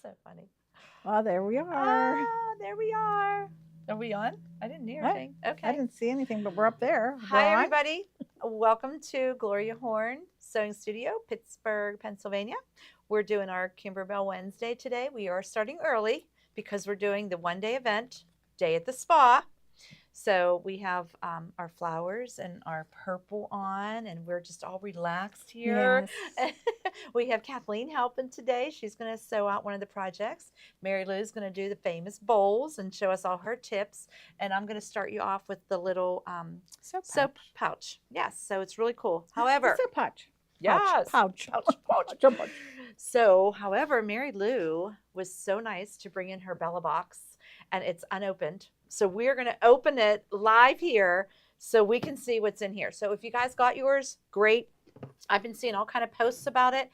So funny. Well, there we are. Ah, there we are. Are we on? I didn't hear anything. Okay. I didn't see anything, but we're up there. Hi, everybody. Welcome to Gloria Horn Sewing Studio, Pittsburgh, Pennsylvania. We're doing our Kimberbell Wednesday today. We are starting early because we're doing the one-day event, Day at the Spa. So we have our flowers and our purple on, and we're just all relaxed here. Yes. We have Kathleen helping today. She's going to sew out one of the projects. Mary Lou's going to do the famous bowls and show us all her tips. And I'm going to start you off with the little soap pouch. Yes, so it's really cool. However, soap pouch. Yes. Pouch. So, however, Mary Lou was so nice to bring in her Bella box, and it's unopened. So we're going to open it live here so we can see what's in here. So if you guys got yours, great. I've been seeing all kind of posts about it.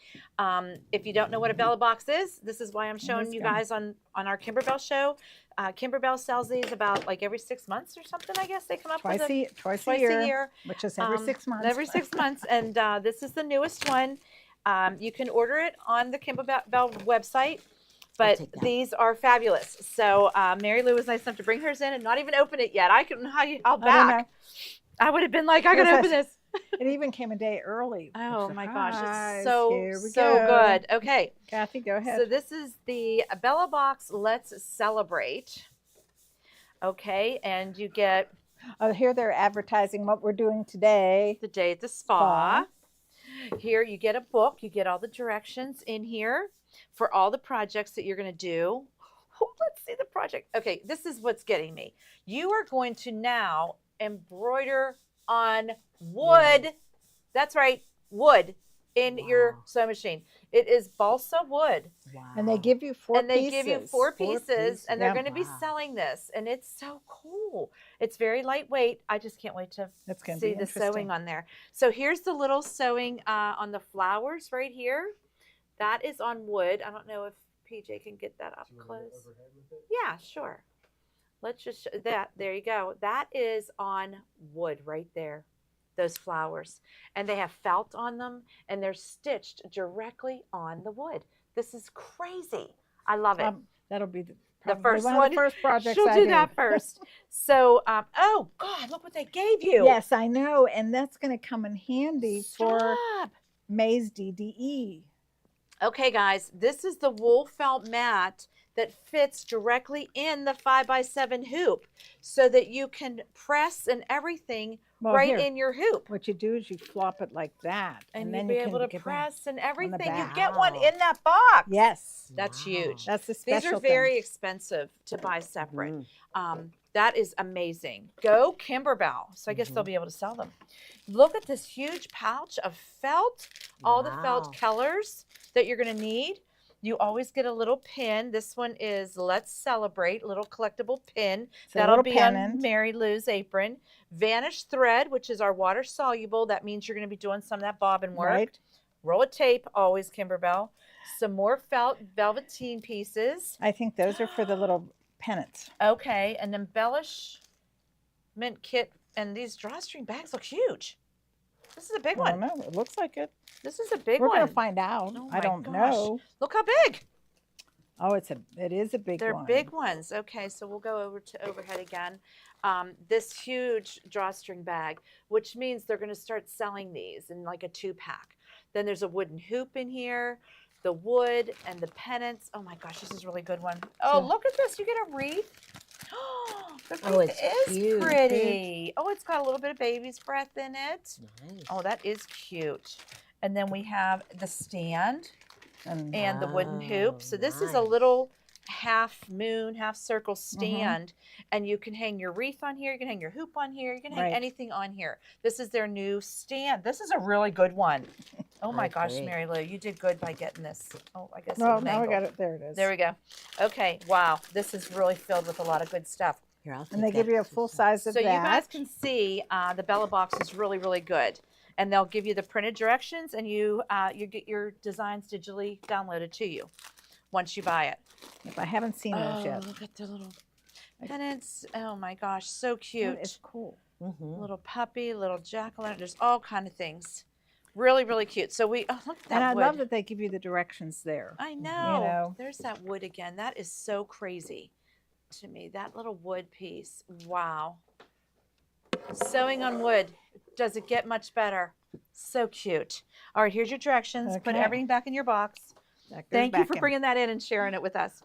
If you don't know what a Bella box is, this is why I'm showing you guys on our Kimberbell show. Kimberbell sells these about like every 6 months or something, I guess. They come up with it twice a year, which is every 6 months. Every 6 months, and this is the newest one. You can order it on the Kimberbell website. But these are fabulous. So Mary Lou was nice enough to bring hers in and not even open it yet. I couldn't hold back. I would have been like, I gotta open this. It even came a day early. Oh my gosh, it's so good. Okay. Kathy, go ahead. So this is the Bella box, Let's Celebrate. Okay, and you get... Oh, here they're advertising what we're doing today. The Day at the Spa. Here you get a book. You get all the directions in here for all the projects that you're going to do. Oh, let's see the project. Okay, this is what's getting me. You are going to now embroider on wood. That's right, wood in your sewing machine. It is balsa wood. Wow. And they give you four pieces. And they give you four pieces, and they're going to be selling this, and it's so cool. It's very lightweight. I just can't wait to see the sewing on there. So here's the little sewing on the flowers right here. That is on wood. I don't know if PJ can get that up close. Yeah, sure. Let's just show that. There you go. That is on wood right there. Those flowers. And they have felt on them, and they're stitched directly on the wood. This is crazy. I love it. That'll be the first one one. Of the first projects She'll do that first. So, oh God, look what they gave you. Yes, I know, and that's going to come in handy for May's DDE. Okay, guys, this is the wool felt mat that fits directly in the 5x7 hoop so that you can press and everything in your hoop. What you do is you flop it like that. And then you'll be able to press and everything. You get one in that box. Yes. That's huge. That's the special These are very expensive to buy separate. That is amazing. Go Kimberbell. So I guess they'll be able to sell them. Look at this huge pouch of felt, all the felt colors that you're going to need. You always get a little pin. This one is Let's Celebrate, little collectible pin. That'll be on Mary Lou's apron. Vanish thread, which is our water soluble. That means you're going to be doing some of that bobbin work. Right. Roll of tape, always Kimberbell. Some more felt velveteen pieces. I think those are for the little pennants. Okay, an embellishment kit. And these drawstring bags look huge. This is a big one. I don't know. It looks like it. This is a big one. We're going to find out. Oh I don't know. Look how big. Oh, it is a big one. They're big ones. Okay, so we'll go over to overhead again. This huge drawstring bag, which means they're going to start selling these in like a 2-pack. Then there's a wooden hoop in here, the wood and the pennants. Oh my gosh, this is a really good one. Oh, look at this. You get a wreath. Oh, it is pretty. Oh, it's got a little bit of baby's breath in it. Nice. Oh, that is cute. And then we have the stand and the wooden hoop. So this is a little half moon, half circle stand. And you can hang your wreath on here. You can hang your hoop on here. You can hang anything on here. This is their new stand. This is a really good one. Oh my gosh, Mary Lou, you did good by getting this. Oh, I guess. Well, now we got it. There it is. There we go. Okay. Wow. This is really filled with a lot of good stuff. Here, and they give you a full size of that. So you guys can see the Bella box is really, really good. And they'll give you the printed directions, and you get your designs digitally downloaded to you once you buy it. If I haven't seen those yet. Look at the little pennants. Oh my gosh, so cute. It's cool. Little puppy, little jack-o'-lantern. There's all kind of things Really, really cute. So we, oh, look at that And I wood. love that they give you the directions there. I You know. know, There's that wood again. That is so crazy to me. That little wood piece. Wow. Sewing on wood. Does it get much better? So cute. All right, here's your directions. Put Okay. everything back in your box. that goes Thank you back for in. bringing that in and sharing it with us.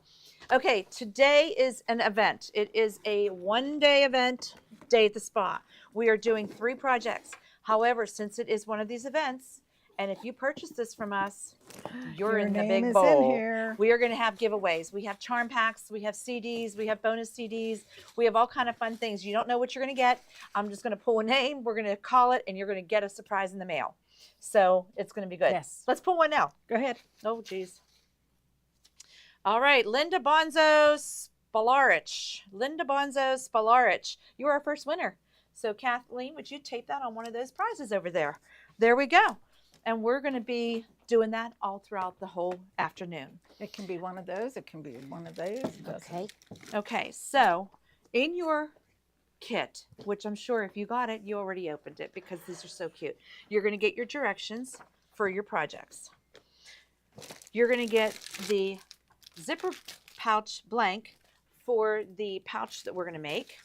Okay, today is an event. It is a one-day event, day at the spa. We are doing 3 projects. However, since it is one of these events, and if you purchase this from us, you're Your in the name big is bowl. in here. We are going to have giveaways. We have charm packs. We have CDs. We have bonus CDs. We have all kind of fun things. You don't know what you're going to get. I'm just going to pull a name. We're going to call it, and you're going to get a surprise in the mail. So it's going to be good. Yes. Let's pull one now. Go ahead. Oh, geez. All right, Linda Bonzo Spalarich. Linda Bonzo Spalarich. You are our first winner. So Kathleen, would you tape that on one of those prizes over there? There we go. And we're going to be doing that all throughout the whole afternoon. It can be one of those. It can be one of those. Okay. Okay, so in your kit, which I'm sure if you got it, you already opened it because these are so cute. You're going to get your directions for your projects. You're going to get the zipper pouch blank for the pouch that we're going to make.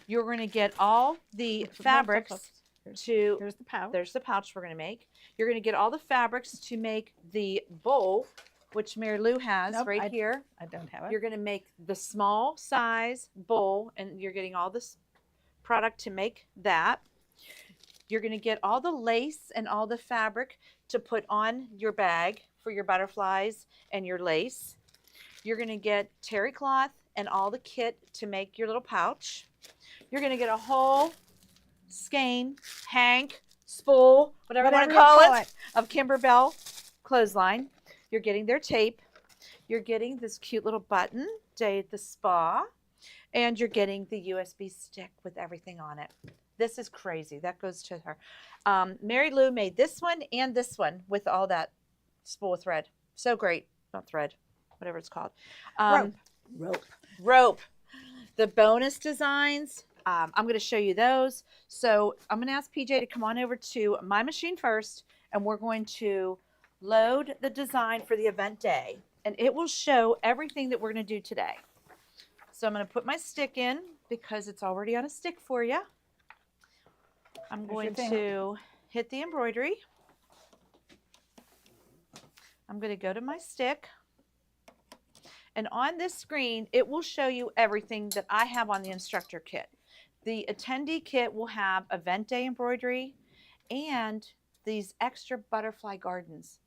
You're going to get all the fabrics to, Here's the pouch. there's the pouch we're going to make. You're going to get all the fabrics to make the bowl, which Mary Lou has Nope, right here. I don't have it. You're going to make the small size bowl, and you're getting all this product to make that. You're going to get all the lace and all the fabric to put on your bag for your butterflies and your lace. You're going to get terry cloth and all the kit to make your little pouch. You're going to get a whole skein, hank, spool, whatever you want to call it, of Kimberbell clothesline. You're getting their tape. You're getting this cute little button, day at the spa, and you're getting the USB stick with everything on it. This is crazy. That goes to her. Mary Lou made this one and this one with all that spool thread. So great. Not thread, whatever it's called. Rope. The bonus designs, I'm going to show you those. So I'm going to ask PJ to come on over to my machine first, and we're going to load the design for the event day. And it will show everything that we're going to do today. So I'm going to put my stick in because it's already on a stick for you. I'm going to hit the embroidery. I'm going to go to my stick. And on this screen, it will show you everything that I have on the instructor kit. The attendee kit will have event day embroidery and these extra butterfly gardens.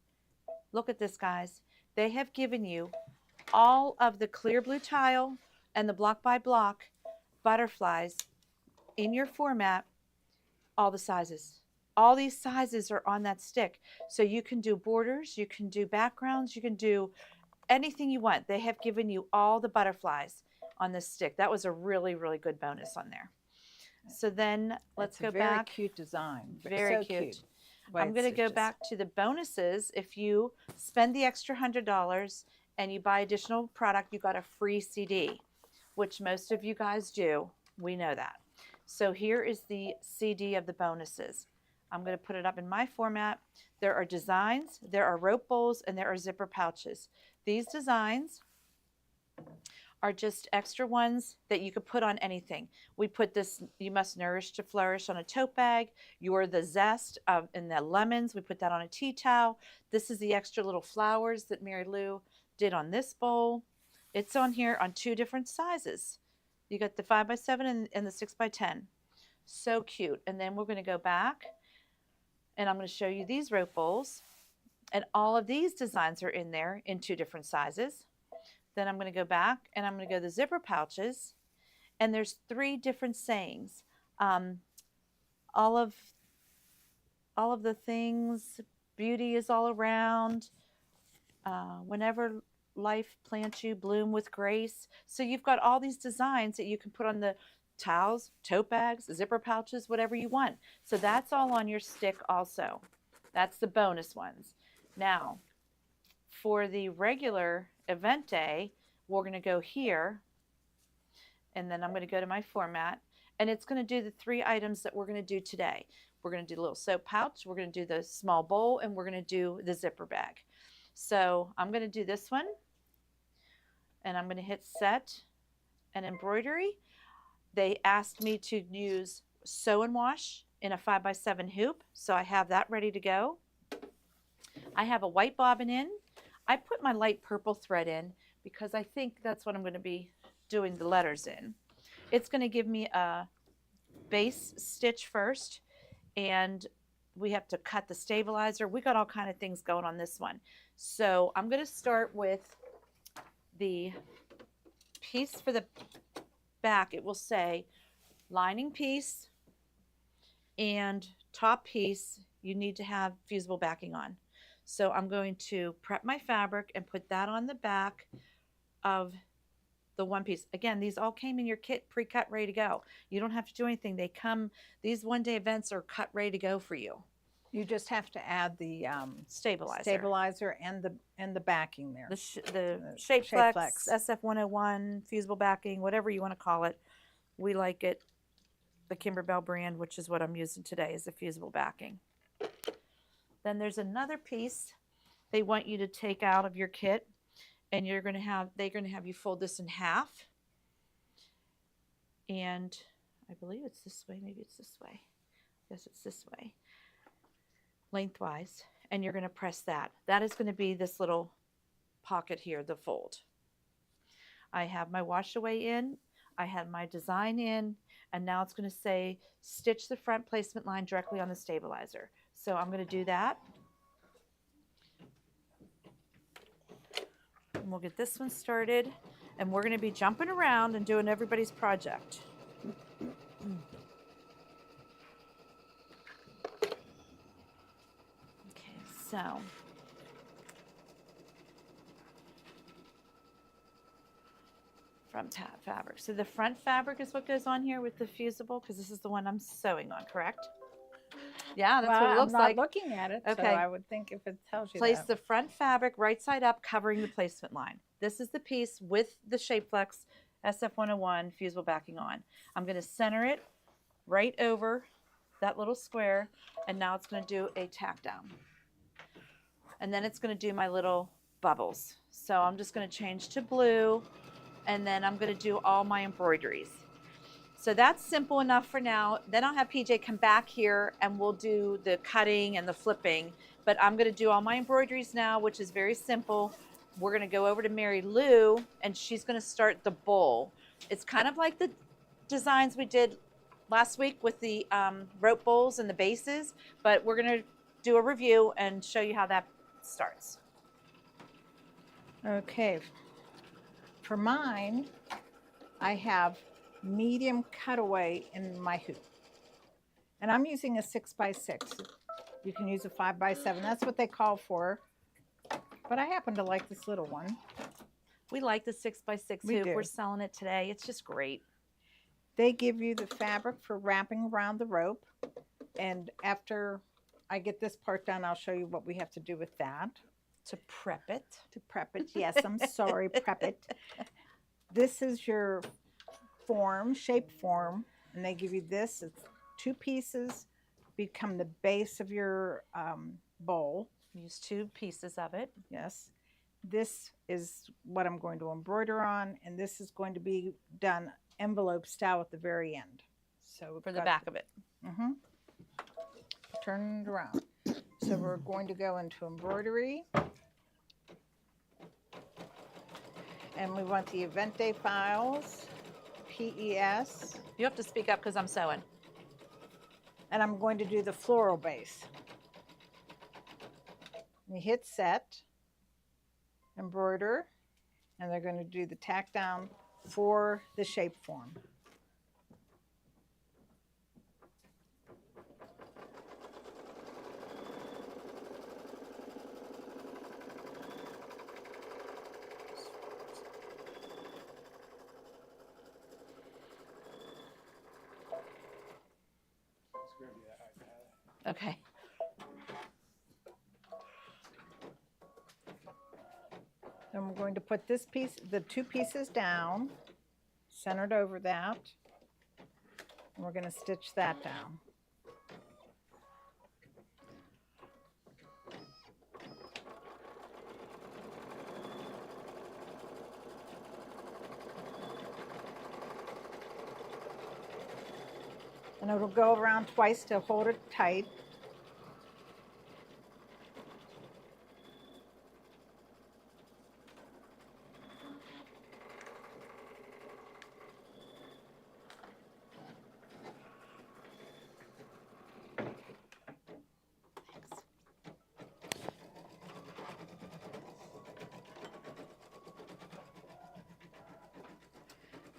Look at this, guys. They have given you all of the clear blue tile and the block by block butterflies in your format, all the sizes. All these sizes are on that stick. So you can do borders, you can do backgrounds, you can do anything you want. They have given you all the butterflies on this stick. That was a really, really good bonus on there. So then let's go back. Very cute design. Very So cute. Way I'm it going to go stitches. back to the bonuses. If you spend the extra $100 and you buy additional product, you got a free CD, which most of you guys do. We know that. So here is the CD of the bonuses. I'm going to put it up in my format. There are designs, there are rope bowls, and there are zipper pouches. These designs are just extra ones that you could put on anything. We put this, you must nourish to flourish, on a tote bag. You're the zest in the lemons. We put that on a tea towel. This is the extra little flowers that Mary Lou did on this bowl. It's on here on 2 different sizes. You got the 5x7 and the 6x10. So cute. And then we're going to go back and I'm going to show you these rope bowls. And all of these designs are in there in 2 different sizes. Then I'm going to go back and I'm going to go to the zipper pouches. And there's 3 different sayings. All of the things, beauty is all around. Whenever life plants you, bloom with grace. So you've got all these designs that you can put on the towels, tote bags, zipper pouches, whatever you want. So that's all on your stick also. That's the bonus ones. Now, for the regular event day, we're going to go here, and then I'm going to go to my format, and it's going to do the 3 items that we're going to do today. we're going to do the little soap pouch, we're going to do the small bowl, and we're going to do the zipper bag. So I'm going to do this one, and I'm going to hit set and embroidery. They asked me to use sew and wash in a 5x7 hoop, so I have that ready to go. I have a white bobbin in. I put my light purple thread in because I think that's what I'm going to be doing the letters in. It's going to give me a base stitch first, and we have to cut the stabilizer. We got all kind of things going on this one. So I'm going to start with the piece for the back. It will say lining piece and top piece you need to have fusible backing on. So I'm going to prep my fabric and put that on the back of the one piece. Again, these all came in your kit pre-cut, ready to go. You don't have to do anything. They come, these one-day events are cut, ready to go for you. You just have to add the Stabilizer. and the backing there. The Shape Flex, SF101, fusible backing, whatever you want to call it. We like it. The Kimberbell brand, which is what I'm using today, is the fusible backing. Then there's another piece they want you to take out of your kit, and they're going to have you fold this in half. And I believe it's this way. Maybe it's this way. I guess it's this way. Lengthwise. And you're going to press that. That is going to be this little pocket here, the fold. I have my wash away in. I have my design in. And now it's going to say stitch the front placement line directly on the stabilizer. So I'm going to do that. And we'll get this one started. And we're going to be jumping around and doing everybody's project. Okay, so front fabric. So the front fabric is what goes on here with the fusible, because this is the one I'm sewing on, correct? Yeah, that's what it looks like. I'm not looking at it, okay. So I would think if it tells you Place that. the front fabric right side up, covering the placement line. This is the piece with the Shape Flex SF101 fusible backing on. I'm going to center it right over that little square, and now it's going to do a tack down. And then it's going to do my little bubbles. So I'm just going to change to blue, and then I'm going to do all my embroideries. So that's simple enough for now. Then I'll have PJ come back here and we'll do the cutting and the flipping. But I'm going to do all my embroideries now, which is very simple. We're going to go over to Mary Lou, and she's going to start the bowl. It's kind of like the designs we did last week with the rope bowls and the bases, but we're going to do a review and show you how that starts. Okay. For mine, I have medium cutaway in my hoop. And I'm using a 6x6. You can use a 5x7. That's what they call for. But I happen to like this little one. We like the 6x6 hoop. We're selling it today. It's just great. They give you the fabric for wrapping around the rope. And after I get this part done, I'll show you what we have to do with that. To prep it. To prep it. Yes, I'm sorry, prep it. This is your form, shape form, and they give you this. It's 2 pieces, become the base of your bowl. Use 2 pieces of it. Yes. This is what I'm going to embroider on, and this is going to be done envelope style at the very end. So for the back of it. Mm-hmm. Turn it around. So we're going to go into embroidery. And we want the event day files, PES. You have to speak up because I'm sewing. And I'm going to do the floral base. You hit set, embroider, and they're going to do the tack down for the shape form. Okay. Then we're going to put this piece, the 2 pieces down, centered over that. And we're going to stitch that down. And it'll go around twice to hold it tight.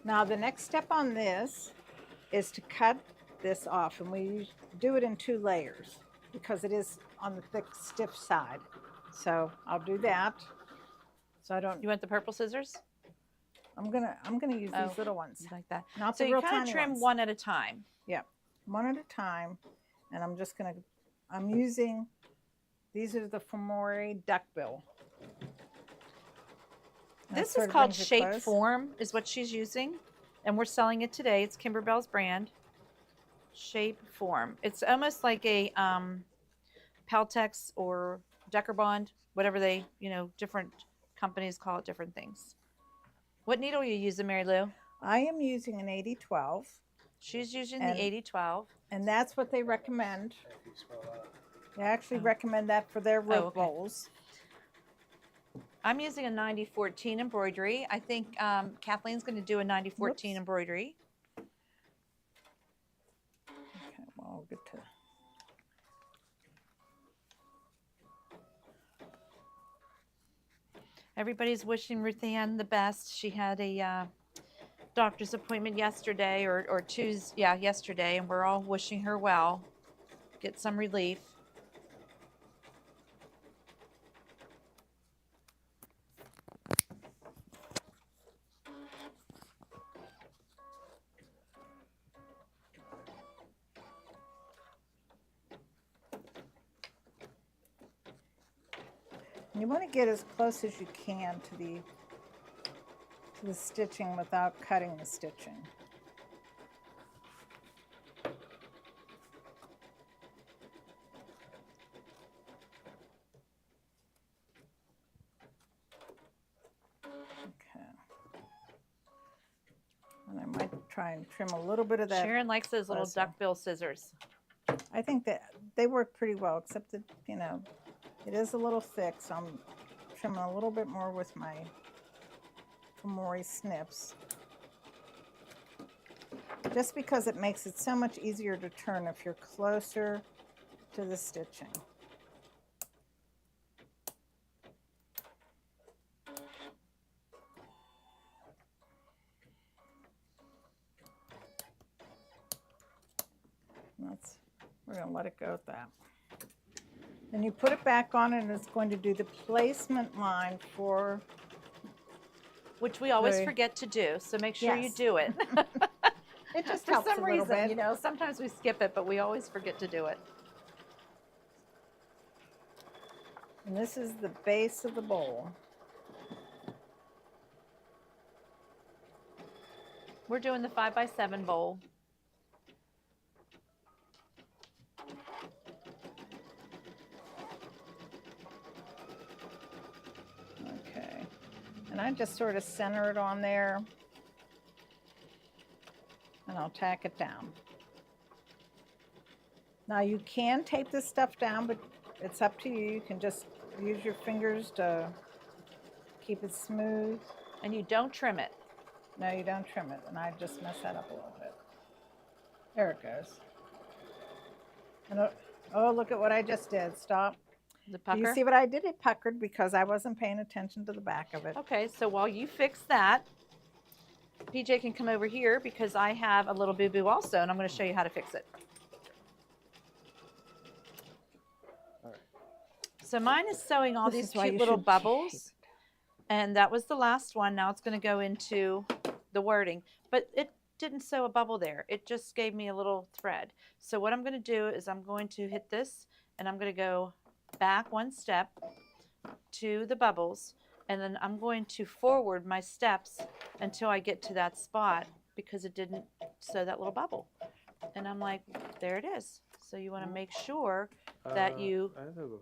Now the next step on this is to cut this off, and we do it in 2 layers because it is on the thick, stiff side. So I'll do that. So I don't. You want the purple scissors? I'm gonna use these little ones, like that. not So the you real kind of tiny trim ones. one at a time. Yeah, one at a time, and I'm using. These are the Femori duckbill. This is called Shape Form, is what she's using, and we're selling it today. It's Kimberbell's brand. Shape Form. It's almost like a Peltex or Deckerbond, whatever they, different companies call it different things. What needle are you using, Mary Lou? I am using an 80-12. She's using the 80-12. And that's what they recommend. They actually recommend that for their rope bowls. I'm using a 90-14 embroidery. I think Kathleen's going to do a 90-14 embroidery. Okay, well, I'll get to... Everybody's wishing Ruth Ann the best. She had a doctor's appointment yesterday or Tuesday, yesterday, and we're all wishing her well. Get some relief. You want to get as close as you can to the stitching without cutting the stitching. Okay. And I might try and trim a little bit of that. Sharon likes those little duckbill scissors. I think that they work pretty well, except that, it is a little thick, so I'm trimming a little bit more with my Femori snips. Just because it makes it so much easier to turn if you're closer to the stitching. We're going to let it go at that. Then you put it back on, and it's going to do the placement line for... Which we always forget to do, so make sure you do it. It just For helps some a little reason, bit. sometimes we skip it, but we always forget to do it. And this is the base of the bowl. We're doing the 5x7 bowl. Okay. And I just sort of center it on there. And I'll tack it down. Now you can tape this stuff down, but it's up to you. You can just use your fingers to keep it smooth. And you don't trim it. No, you don't trim it. And I just mess that up a little bit. There it goes. And oh, look at what I just did. Stop. The pucker? Do you see what I did? It puckered because I wasn't paying attention to the back of it. Okay, so while you fix that, PJ can come over here because I have a little boo-boo also, and I'm going to show you how to fix it. All right. So mine is sewing all these cute little bubbles, and that was the last one. Now it's going to go into the wording, but it didn't sew a bubble there. It just gave me a little thread. So what I'm going to do is I'm going to hit this, and I'm going to go back one step to the bubbles, and then I'm going to forward my steps until I get to that spot because it didn't sew that little bubble. And I'm like, there it is. So you want to make sure that you... I have a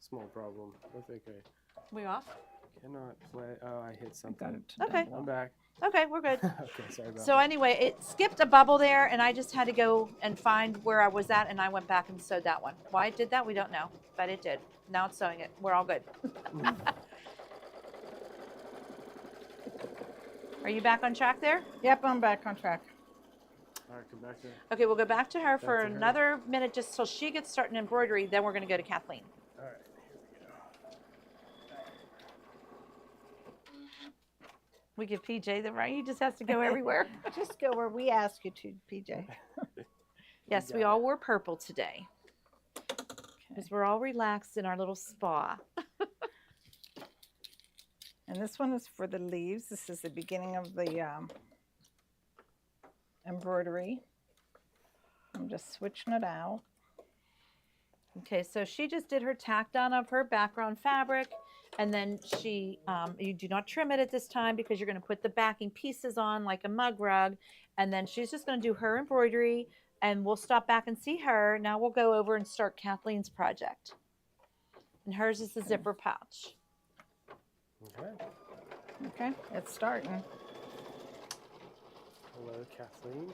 small problem. That's okay. We off? Cannot play. Oh, I hit something. Okay. I'm back. Okay, we're good. Okay, sorry about So that. anyway, it skipped a bubble there, and I just had to go and find where I was at, and I went back and sewed that one. Why it did that, we don't know, but it did. Now it's sewing it. We're all good. Are you back on track there? Yep, I'm back on track. All right, come back to. Okay, we'll go back to her for to her. another minute just till she gets started in embroidery. Then we're going to go to Kathleen. All right, here we go. We give PJ the right. He just has to go everywhere. Just go where we ask you to, PJ. Yes, we all wore purple today because we're all relaxed in our little spa. And this one is for the leaves. This is the beginning of the embroidery. I'm just switching it out. Okay, so she just did her tack down of her background fabric, and then she, you do not trim it at this time because you're going to put the backing pieces on like a mug rug, and then she's just going to do her embroidery, and we'll stop back and see her. Now we'll go over and start Kathleen's project. And hers is the zipper pouch. Okay. Okay, it's starting. Hello, Kathleen.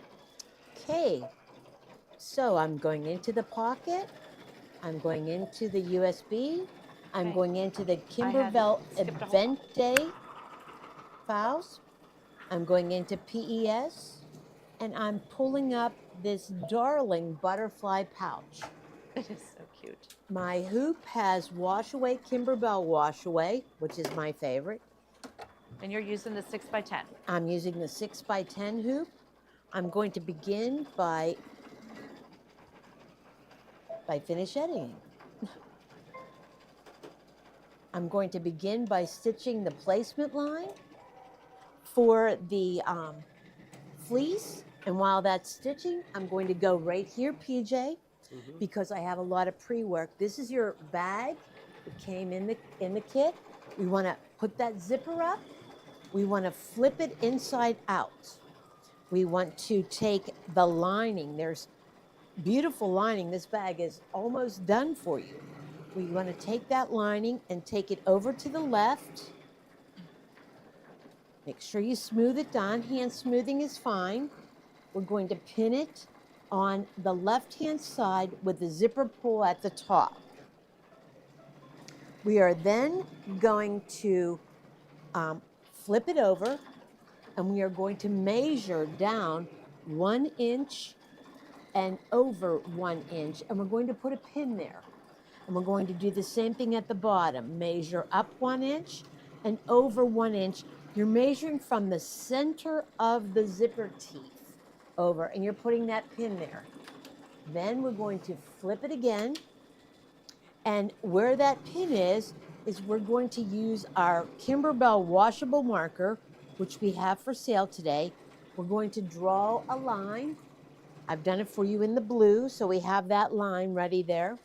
Okay, so I'm going into the pocket. I'm going into the USB. I'm Okay. going into the I had Kimberbell skipped a whole- Event Day files. I'm going into PES, and I'm pulling up this darling butterfly pouch. It is so cute. My hoop has wash away Kimberbell wash away, which is my favorite. And you're using the 6x10. I'm using the 6x10 hoop. I'm going to begin by finish editing. I'm going to begin by stitching the placement line for the fleece. And while that's stitching, I'm going to go right here, PJ, because I have a lot of pre-work. This is your bag. It came in the kit. We want to put that zipper up. We want to flip it inside out. We want to take the lining. There's beautiful lining. This bag is almost done for you. We want to take that lining and take it over to the left. Make sure you smooth it down. Hand smoothing is fine. We're going to pin it on the left-hand side with the zipper pull at the top. We are then going to flip it over, and we are going to measure down 1 inch and over 1 inch, and we're going to put a pin there. And we're going to do the same thing at the bottom. Measure up 1 inch and over 1 inch. You're measuring from the center of the zipper teeth over, and you're putting that pin there. Then we're going to flip it again, and where that pin is we're going to use our Kimberbell washable marker, which we have for sale today. We're going to draw a line. I've done it for you in the blue, so we have that line ready there.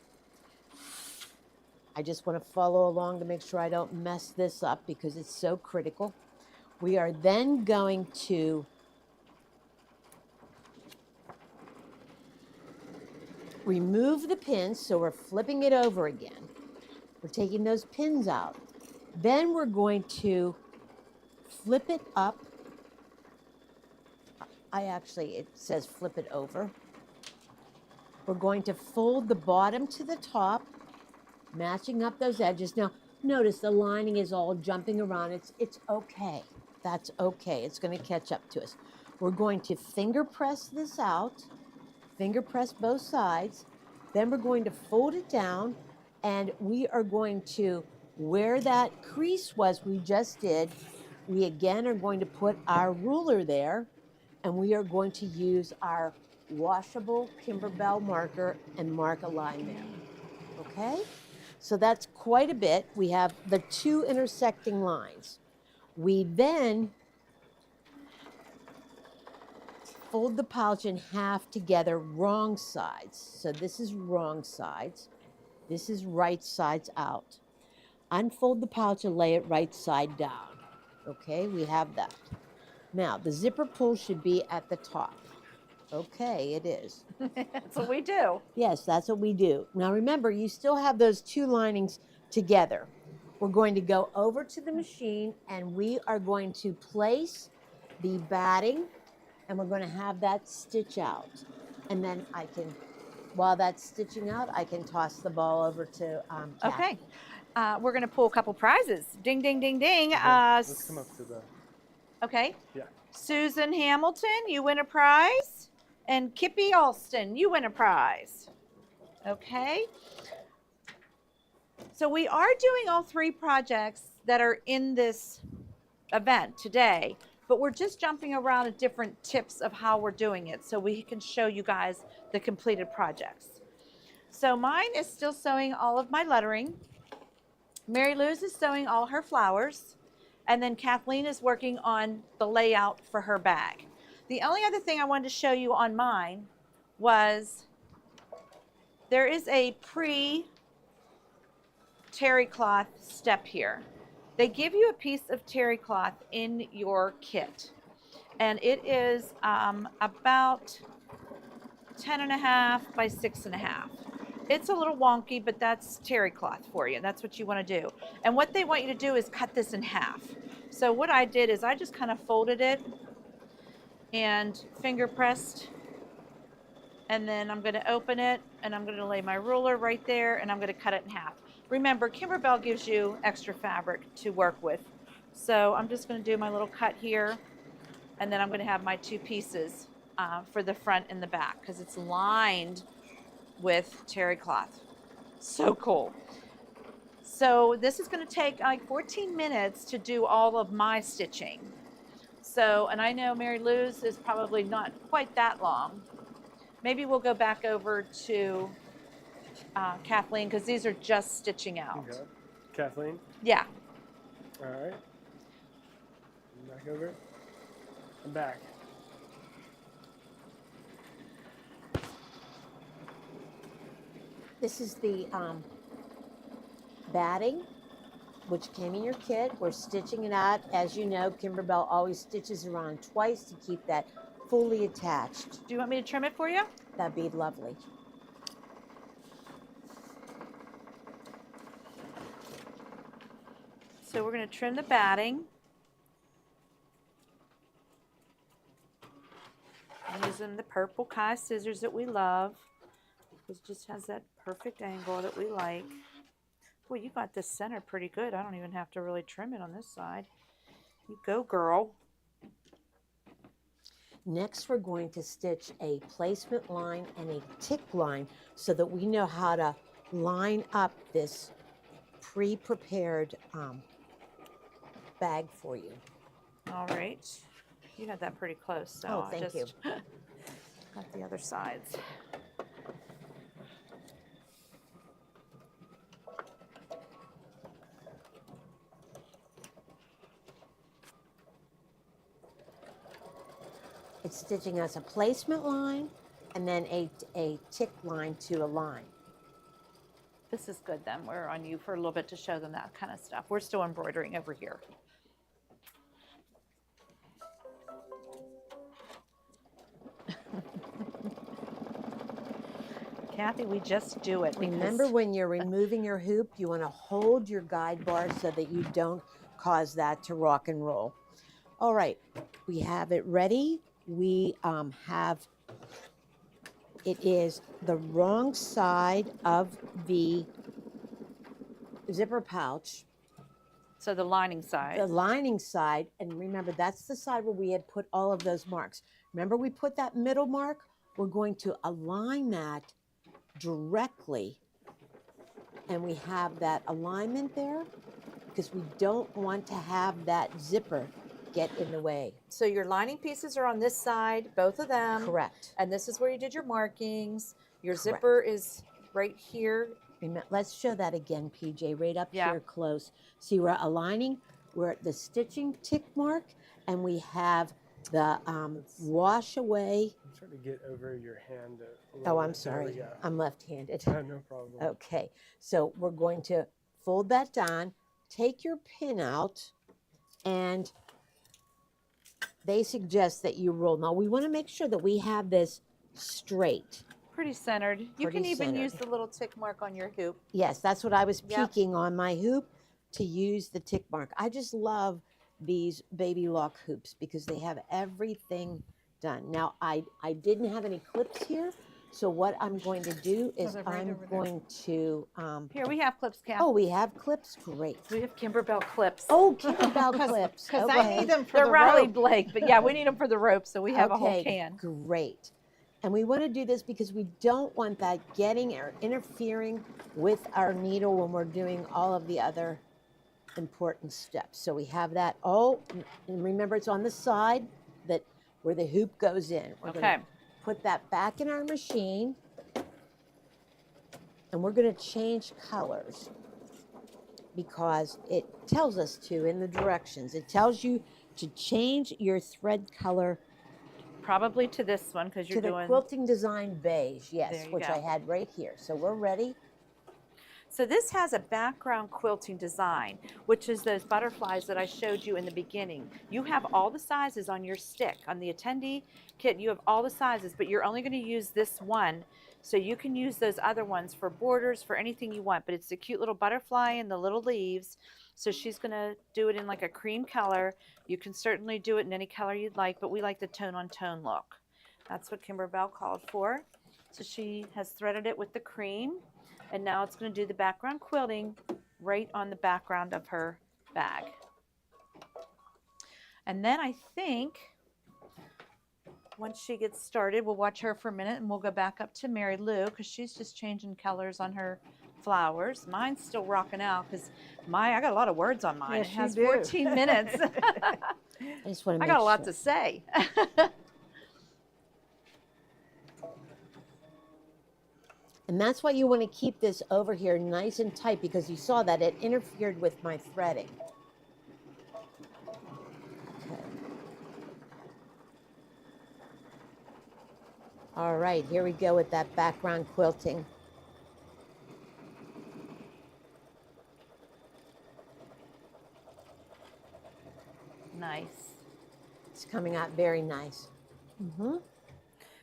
I just want to follow along to make sure I don't mess this up because it's so critical. We are then going to remove the pins, so we're flipping it over again. We're taking those pins out. Then we're going to flip it up. It says flip it over. We're going to fold the bottom to the top, matching up those edges. Now, notice the lining is all jumping around. It's okay. That's okay. It's going to catch up to us. We're going to finger press this out, finger press both sides. Then we're going to fold it down, and we are going to, where that crease was we just did, we again are going to put our ruler there, and we are going to use our washable Kimberbell marker and mark a line there. Okay? So that's quite a bit. We have the two intersecting lines. We then fold the pouch in half together, wrong sides. So this is wrong sides. This is right sides out. Unfold the pouch and lay it right side down. Okay, we have that. Now, the zipper pull should be at the top. Okay, it is. That's what we do. Yes, that's what we do. Now remember, you still have those two linings together. we're going to go over to the machine and we are going to place the batting and we're going to have that stitch out. And then I can, while that's stitching out, I can toss the ball over to Kathy. Okay. We're going to pull a couple prizes. Ding, ding, ding, ding. Okay, let's come up to the. Okay. Yeah. Susan Hamilton, you win a prize. And Kippy Alston, you win a prize. Okay. So we are doing all 3 projects that are in this event today, but we're just jumping around at different tips of how we're doing it so we can show you guys the completed projects. So mine is still sewing all of my lettering. Mary Lou's is sewing all her flowers. And then Kathleen is working on the layout for her bag. The only other thing I wanted to show you on mine was there is a terry cloth step here. They give you a piece of terry cloth in your kit. And it is about 10.5 by 6.5. It's a little wonky, but that's terry cloth for you. That's what you want to do. And what they want you to do is cut this in half. So what I did is I just kind of folded it and finger pressed. And then I'm going to open it and I'm going to lay my ruler right there and I'm going to cut it in half. Remember, Kimberbell gives you extra fabric to work with. So I'm just going to do my little cut here. And then I'm going to have my 2 pieces for the front and the back because it's lined with terry cloth. So cool. So this is going to take like 14 minutes to do all of my stitching. So, and I know Mary Lou's is probably not quite that long. Maybe we'll go back over to Kathleen because these are just stitching out. Okay. Kathleen. Yeah. All right. Back over. I'm back. This is the batting, which came in your kit. We're stitching it out. As you know, Kimberbell always stitches around twice to keep that fully attached. Do you want me to trim it for you? That'd be lovely. So we're going to trim the batting. I'm using the purple Kai scissors that we love. It just has that perfect angle that we like. Boy, you got this center pretty good. I don't even have to really trim it on this side. You go, girl. Next, we're going to stitch a placement line and a tick line so that we know how to line up this pre-prepared bag for you. All right. You got that pretty close, so Oh, thank you. Got the other sides. It's stitching us a placement line and then a tick line to a line. This is good then. We're on you for a little bit to show them that kind of stuff. We're still embroidering over here. Kathy, we just do it. Remember, when you're removing your hoop, you want to hold your guide bar so that you don't cause that to rock and roll. All right, we have it ready. We have, it is the wrong side of the zipper pouch. So the lining side. The lining side, and remember, that's the side where we had put all of those marks. Remember, we put that middle mark? We're going to align that directly, and we have that alignment there because we don't want to have that zipper get in the way. So your lining pieces are on this side, both of them. Correct. And this is where you did your markings. Your Correct. zipper is right here. Let's show that again, PJ, right up Yeah. here close. See, we're aligning, we're at the stitching tick mark, and we have the wash away. I'm trying to get over your hand. Oh, I'm sorry. I'm left-handed. No problem. Okay, so we're going to fold that down, take your pin out, and they suggest that you roll. Now, we want to make sure that we have this straight. Pretty centered. You Pretty can even centered. use the little tick mark on your hoop. Yes, that's what I was Yep. peeking on my hoop to use the tick mark. I just love these baby lock hoops because they have everything done. Now, I didn't have any clips here, so what I'm going to do is they're right I'm over there. going to, Here, we have clips, Kat. oh, we have clips? Great. We have Kimberbell clips. Oh, Kimberbell clips. Because I Okay. need them for They're the Riley rope. Blake, but yeah, we need them for the rope, so we have a whole Okay, can. great. And we want to do this because we don't want that getting or interfering with our needle when we're doing all of the other important steps. So we have that. Oh, and remember it's on the side that where the hoop goes in. We're Okay. going to put that back in our machine. And we're going to change colors because it tells us to in the directions. It tells you to change your thread color Probably to this one because you're to the doing. quilting design beige, There yes, you which go. I had right here. So we're ready. So this has a background quilting design, which is those butterflies that I showed you in the beginning. You have all the sizes on your stick. On the attendee kit, you have all the sizes, but you're only going to use this one. So you can use those other ones for borders, for anything you want. But it's the cute little butterfly and the little leaves. So she's going to do it in like a cream color. You can certainly do it in any color you'd like, but we like the tone-on-tone look. That's what Kimberbell called for. So she has threaded it with the cream. And now it's going to do the background quilting right on the background of her bag. And then I think once she gets started, we'll watch her for a minute and we'll go back up to Mary Lou because she's just changing colors on her flowers. Mine's still rocking out because I got a lot of words on mine. Yes, It has you do. 14 minutes. I just want to I make got a lot sure. to say. And that's why you want to keep this over here nice and tight because you saw that it interfered with my threading. Okay. All right, here we go with that background quilting. Nice. It's coming out very nice. Mm-hmm.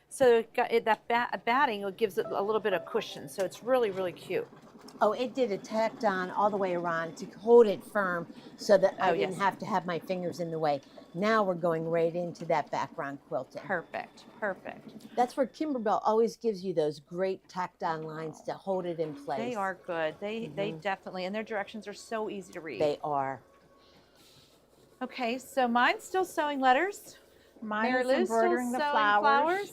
So that batting it gives it a little bit of cushion. So it's really, really cute. Oh, it did a tacked on all the way around to hold it firm so that I Oh, didn't yes. have to have my fingers in the way. Now we're going right into that background quilting. Perfect. Perfect. That's where Kimberbell always gives you those great tacked on lines to hold it in place. They are good. They definitely, and their directions are so easy to read. They are. Okay, so mine's still sewing letters. Mine Mary is Lou's embroidering still the sewing flowers.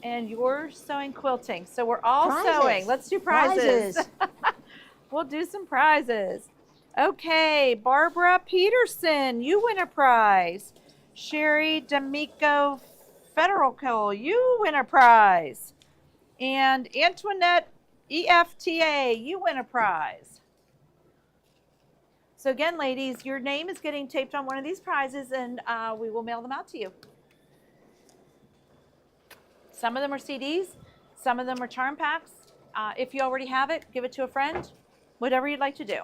and you're sewing quilting. So we're all Prizes. sewing. Let's do prizes. Prizes. We'll do some prizes. Okay, Barbara Peterson, you win a prize. Sherry D'Amico Federal, you win a prize. And Antoinette EFTA, you win a prize. So again, ladies, your name is getting taped on one of these prizes and we will mail them out to you. Some of them are CDs, some of them are charm packs. If you already have it, give it to a friend, whatever you'd like to do.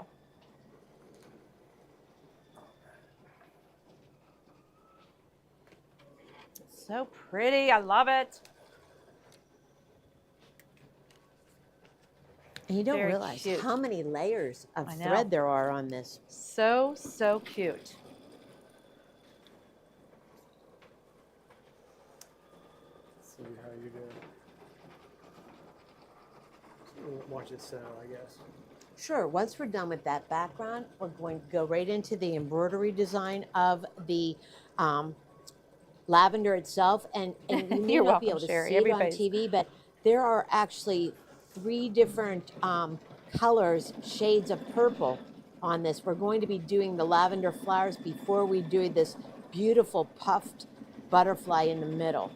So pretty, I love it. And you don't Very realize cute. how many layers of I know. thread there are on this. So, so cute. See how you do. We'll watch it sew, I guess. Sure, once we're done with that background, we're going to go right into the embroidery design of the lavender itself. And you may You're not be welcome, able to Sherry. see it on Everybody's- TV, but there are actually 3 different colors, shades of purple on this. We're going to be doing the lavender flowers before we do this beautiful puffed butterfly in the middle.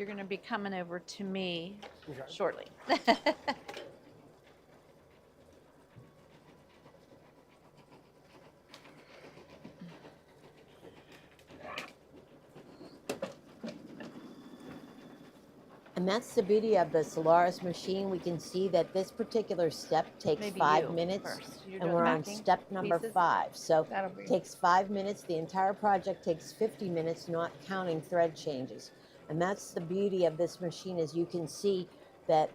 you're going to be coming over to me Okay. shortly. And that's the beauty of the Solaris machine. We can see that this particular step takes Maybe 5 you minutes, first. You're and doing we're the on backing step number pieces? 5. So That'll be. it takes 5 minutes. The entire project takes 50 minutes, not counting thread changes. And that's the beauty of this machine, is you can see that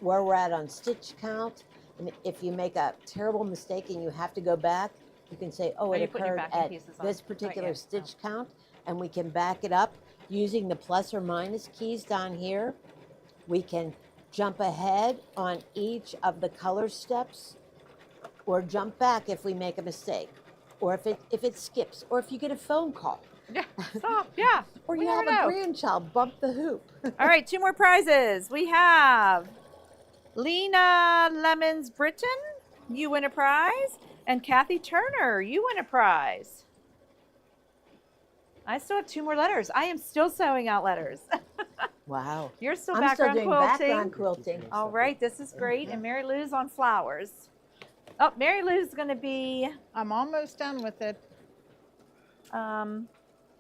where we're at on stitch count. And if you make a terrible mistake and you have to go back, you can say, oh, Are it you putting your occurred backing at pieces on? this Not particular yet. stitch count, and we can back it up using the plus or minus keys down here. We can jump ahead on each of the color steps, or jump back if we make a mistake, or if it skips, or if you get a phone call, Yeah, stop. Yeah. or we you never have know. a grandchild bump the hoop. All right, 2 more prizes. We have Lena Lemons Britton, you win a prize, and Kathy Turner, you win a prize. I still have 2 more letters. I am still sewing out letters. Wow. You're still I'm still background doing quilting. background quilting. All right, this is great. And Mary Lou's on flowers. Oh, Mary Lou's going to be, I'm almost done with it.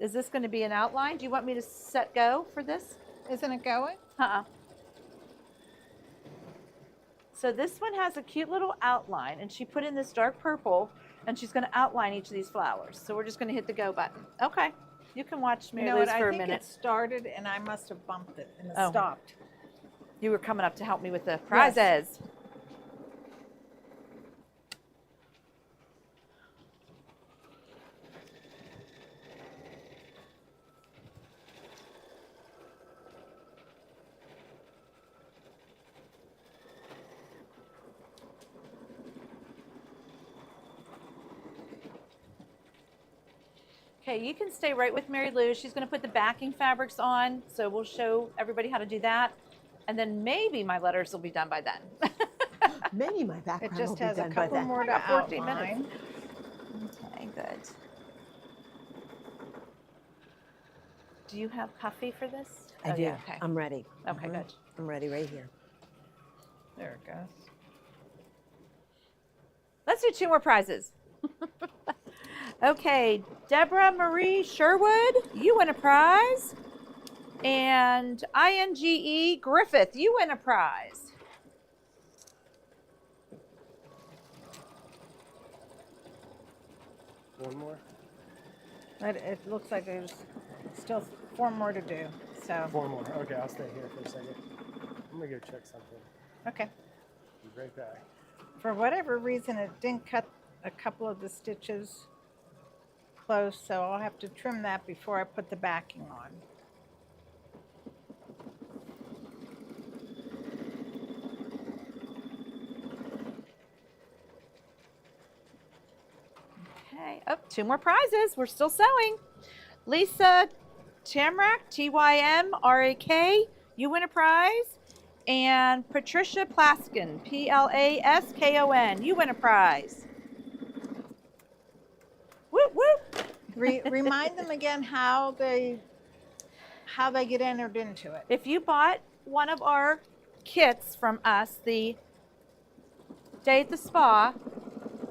is this going to be an outline? Do you want me to set go for this? Isn't it going? Uh-uh. So this one has a cute little outline, and she put in this dark purple, and she's going to outline each of these flowers. So we're just going to hit the go button. Okay. You can watch Mary You know Lou's what? for I a think minute. it started and I must have bumped it and it Oh. stopped. You were coming up to help me with the prizes. Okay, you can stay right with Mary Lou. She's going to put the backing fabrics on, so we'll show everybody how to do that. And then maybe my letters will be done by then. Maybe my It background just will be has a done by couple then. more I to got 14 outline. minutes. Okay, good. Do you have Puffy for this? I Oh, do. yeah, okay. I'm ready. Okay, Mhm. good. I'm ready right here. There it goes. Let's do 2 more prizes. Okay, Deborah Marie Sherwood, you win a prize. And INGE Griffith, you win a prize. One more? It looks like there's still 4 more to do. So, 4 more. Okay, I'll stay here for a second. I'm gonna go check something. okay. Be right back. For whatever reason, it didn't cut a couple of the stitches close, so I'll have to trim that before I put the backing on. Okay, oh, 2 more prizes. We're still sewing. Lisa Tamrak, Tymrak, you win a prize. And Patricia Plaskin, Plaskon, you win a prize. Whoop, whoop. Remind them again how they get entered into it. If you bought one of our kits from us, the Day at the Spa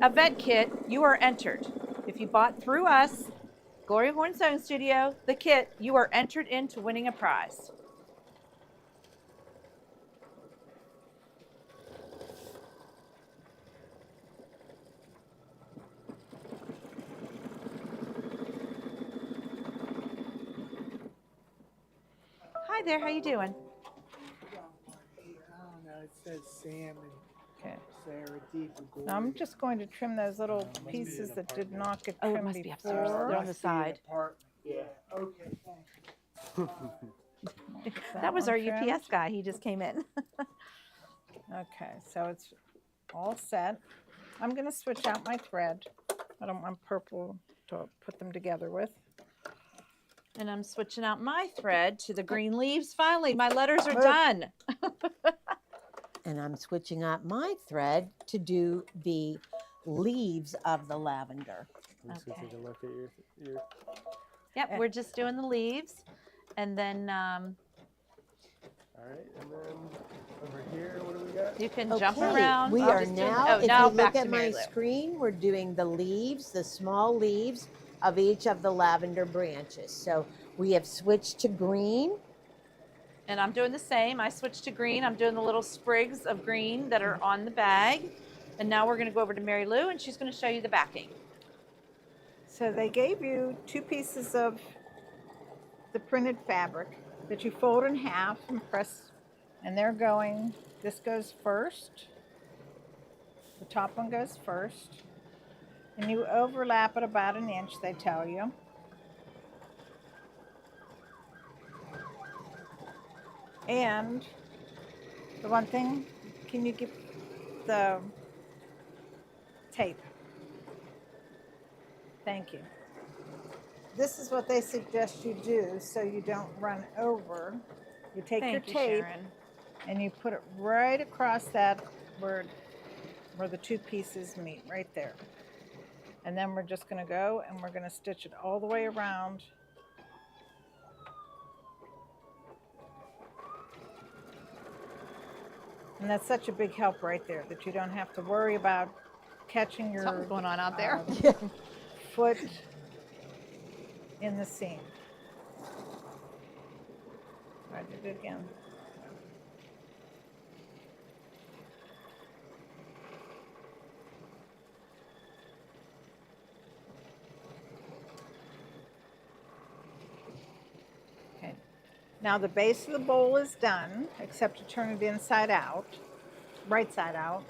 event kit, you are entered. If you bought through us, Gloria Horn Sewing Studio, the kit, you are entered into winning a prize. Hi there, how you doing? I don't know. It says Sam and Okay. Sarah Deep and Glory. Now I'm just going to trim those little Must be pieces an that did apartment. not get Oh, it trimmed must be upstairs. before. They're on the Must be an side. apartment. Yeah. Okay. Thanks. That was our one trimmed. UPS guy. He just came in. Okay, so it's all set. I'm going to switch out my thread. I don't want purple to put them together with. And I'm switching out my thread to the green leaves. Finally, my letters are Move. done. And I'm switching out my thread to do the leaves of the lavender. Let's go Okay. take a look at your Yep, we're just doing the leaves. And then All right, and then over here, what do we got? You can jump Okay, around. we I'm are just doing- now, if now you back look to at Mary my Lou. screen, we're doing the leaves, the small leaves of each of the lavender branches. So we have switched to green. And I'm doing the same. I switched to green. I'm doing the little sprigs of green that are on the bag. And now we're going to go over to Mary Lou, and she's going to show you the backing. So they gave you 2 pieces of the printed fabric that you fold in half and press, and they're going, this goes first, the top one goes first, and you overlap it about an inch, they tell you. And the one thing, can you give the tape? Thank you. This is what they suggest you do so you don't run over. You take your Thank you, tape Sharon. and you put it right across that where the 2 pieces meet, right there. And then we're just going to go and we're going to stitch it all the way around. And that's such a big help right there that you don't have to worry about catching your Something's going on out there. foot in the seam. I did it again. Okay. Now the base of the bowl is done, except to turn it inside out, right side out.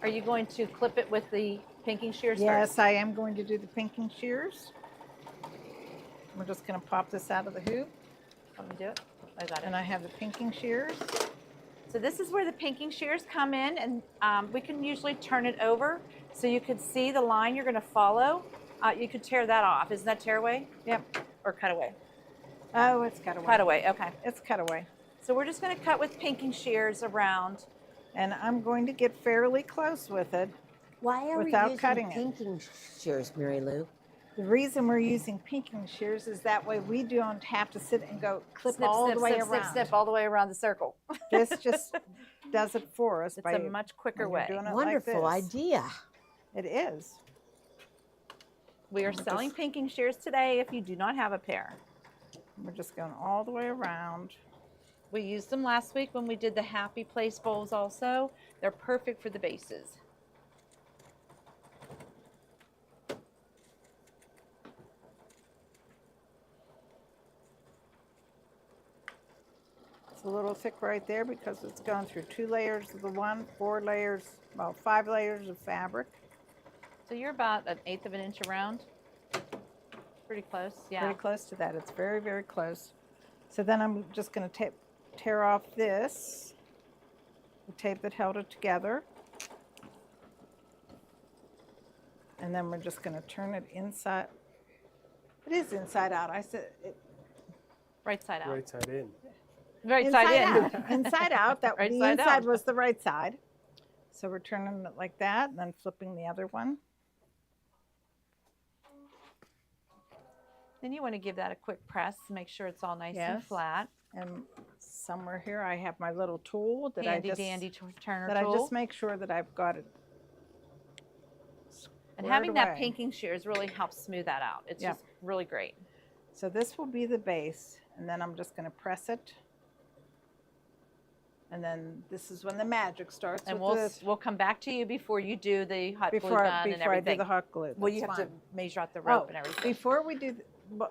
Are you going to clip it with the pinking shears Yes, first? I am going to do the pinking shears. We're just going to pop this out of the hoop, Let me do it. I got it. and I have the pinking shears. So this is where the pinking shears come in, and we can usually turn it over so you can see the line you're going to follow. You could tear that off. Isn't that tearaway Yep. or cutaway? Oh, it's cut away. Cutaway, okay. It's cut away. So we're just going to cut with pinking shears around. And I'm going to get fairly close with it. Why are Without we using cutting it. pinking shears, Mary Lou? The reason we're using pinking shears is that way we don't have to sit and go clip Snip, all snip, the way snip, around. snip, snip, all the way around the circle. This just does it for us. It's by a much quicker when way. you're doing it Wonderful like this. idea. It is. We are We're selling just- pinking shears today if you do not have a pair. We're just going all the way around. We used them last week when we did the Happy Place bowls also. They're perfect for the bases. It's a little thick right there because it's going through 2 layers of the one, 4 layers, well, 5 layers of fabric. So you're about 1/8 of an inch around. Pretty close, yeah. Very close to that. It's very, very close. So then I'm just going to tear off this, the tape that held it together. And then we're just going to turn it inside. It is inside out. I said it, Right side out. Right side in. Right side in. out. Inside out. That Right the side inside out. was the right side. So we're turning it like that and then flipping the other one. Then you want to give that a quick press, make sure it's all nice and Yes. flat. And somewhere here I have my little tool that Handy I just dandy turner that tool. I just make sure that I've got it. And squared having that away. pinking shears really helps smooth that out. It's Yeah. just really great. So this will be the base, and then I'm just going to press it. And then this is when the magic starts. And with this, we'll come back to you before you do the hot glue before gun and before I do everything. the hot glue. Well, you That's have fine. to measure out the rope Oh, and everything. Before we do,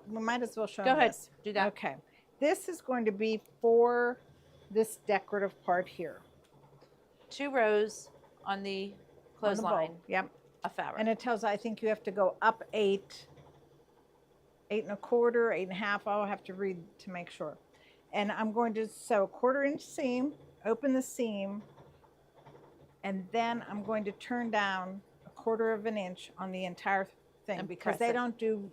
we might as well show Go them ahead, this. do that. Okay, this is going to be for this decorative part here. 2 rows on the on the clothesline bowl. Yep. of fabric. And it tells, I think you have to go up 8, 8 1/4, 8 1/2. I'll have to read to make sure. And I'm going to sew a 1/4 inch seam, open the seam, and then I'm going to turn down a 1/4 of an inch on the entire thing And because press they it. don't do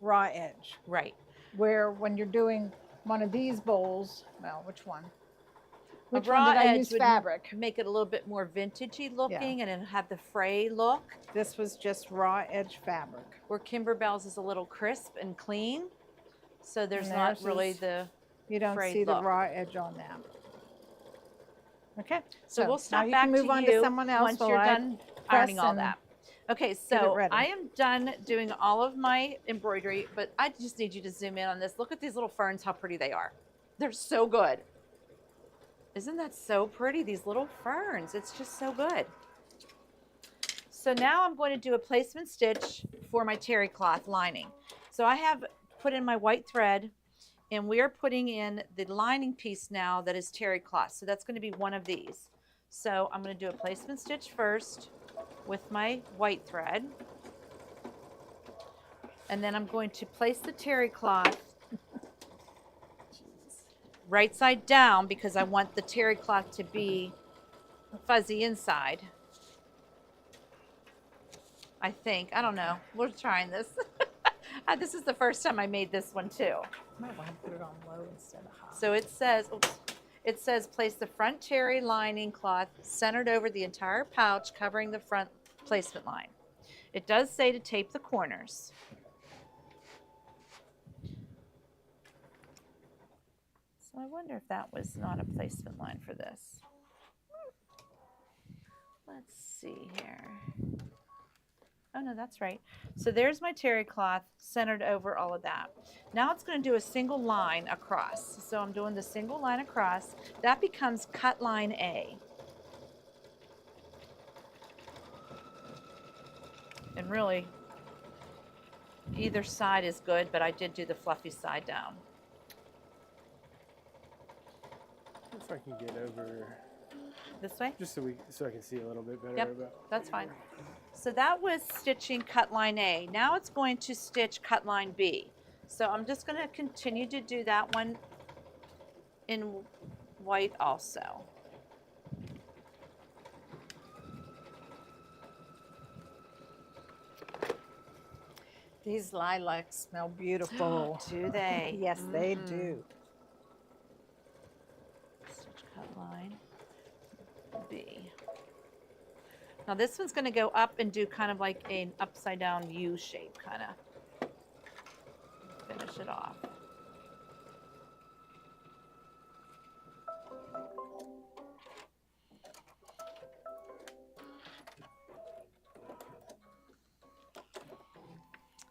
raw edge. Right. Where when you're doing one of these bowls, well, which one? Which raw one did I edge use would fabric? Make it a little bit more vintagey looking and it'll have the fray look. This was just raw edge fabric. Where Kimberbell's is a little crisp and clean. So there's And not theirs really is- the You don't frayed see the look. raw edge on that. Okay. So we'll now stop you back can move to on you to someone else once while you're I done press ironing all and that. Okay, get it so ready. I am done doing all of my embroidery, but I just need you to zoom in on this. Look at these little ferns, how pretty they are. They're so good. Isn't that so pretty, these little ferns? It's just so good. So now I'm going to do a placement stitch for my terry cloth lining. So I have put in my white thread, and we are putting in the lining piece now that is terry cloth. So that's going to be one of these. So I'm going to do a placement stitch first with my white thread. And then I'm going to place the terry cloth right side down because I want the terry cloth to be fuzzy inside. I think. I don't know. We're trying this. This is the first time I made this one too. Might want to put it on low instead of high. So it says, oops, it says place the front terry lining cloth centered over the entire pouch, covering the front placement line. It does say to tape the corners. So I wonder if that was not a placement line for this. Let's see here. Oh no, that's right. So there's my terry cloth centered over all of that. Now it's going to do a single line across. So I'm doing the single line across. That becomes cut line A. And really, either side is good, but I did do the fluffy side down. If I can get over, This way? just so I can see a little bit better. Yep, about that's fine. So that was stitching cut line A. Now it's going to stitch cut line B. So I'm just going to continue to do that one in white also. These lilacs smell beautiful. Do they? Yes, they do. Stitch cut line B. Now this one's going to go up and do kind of like an upside down U shape, kind of. Finish it off.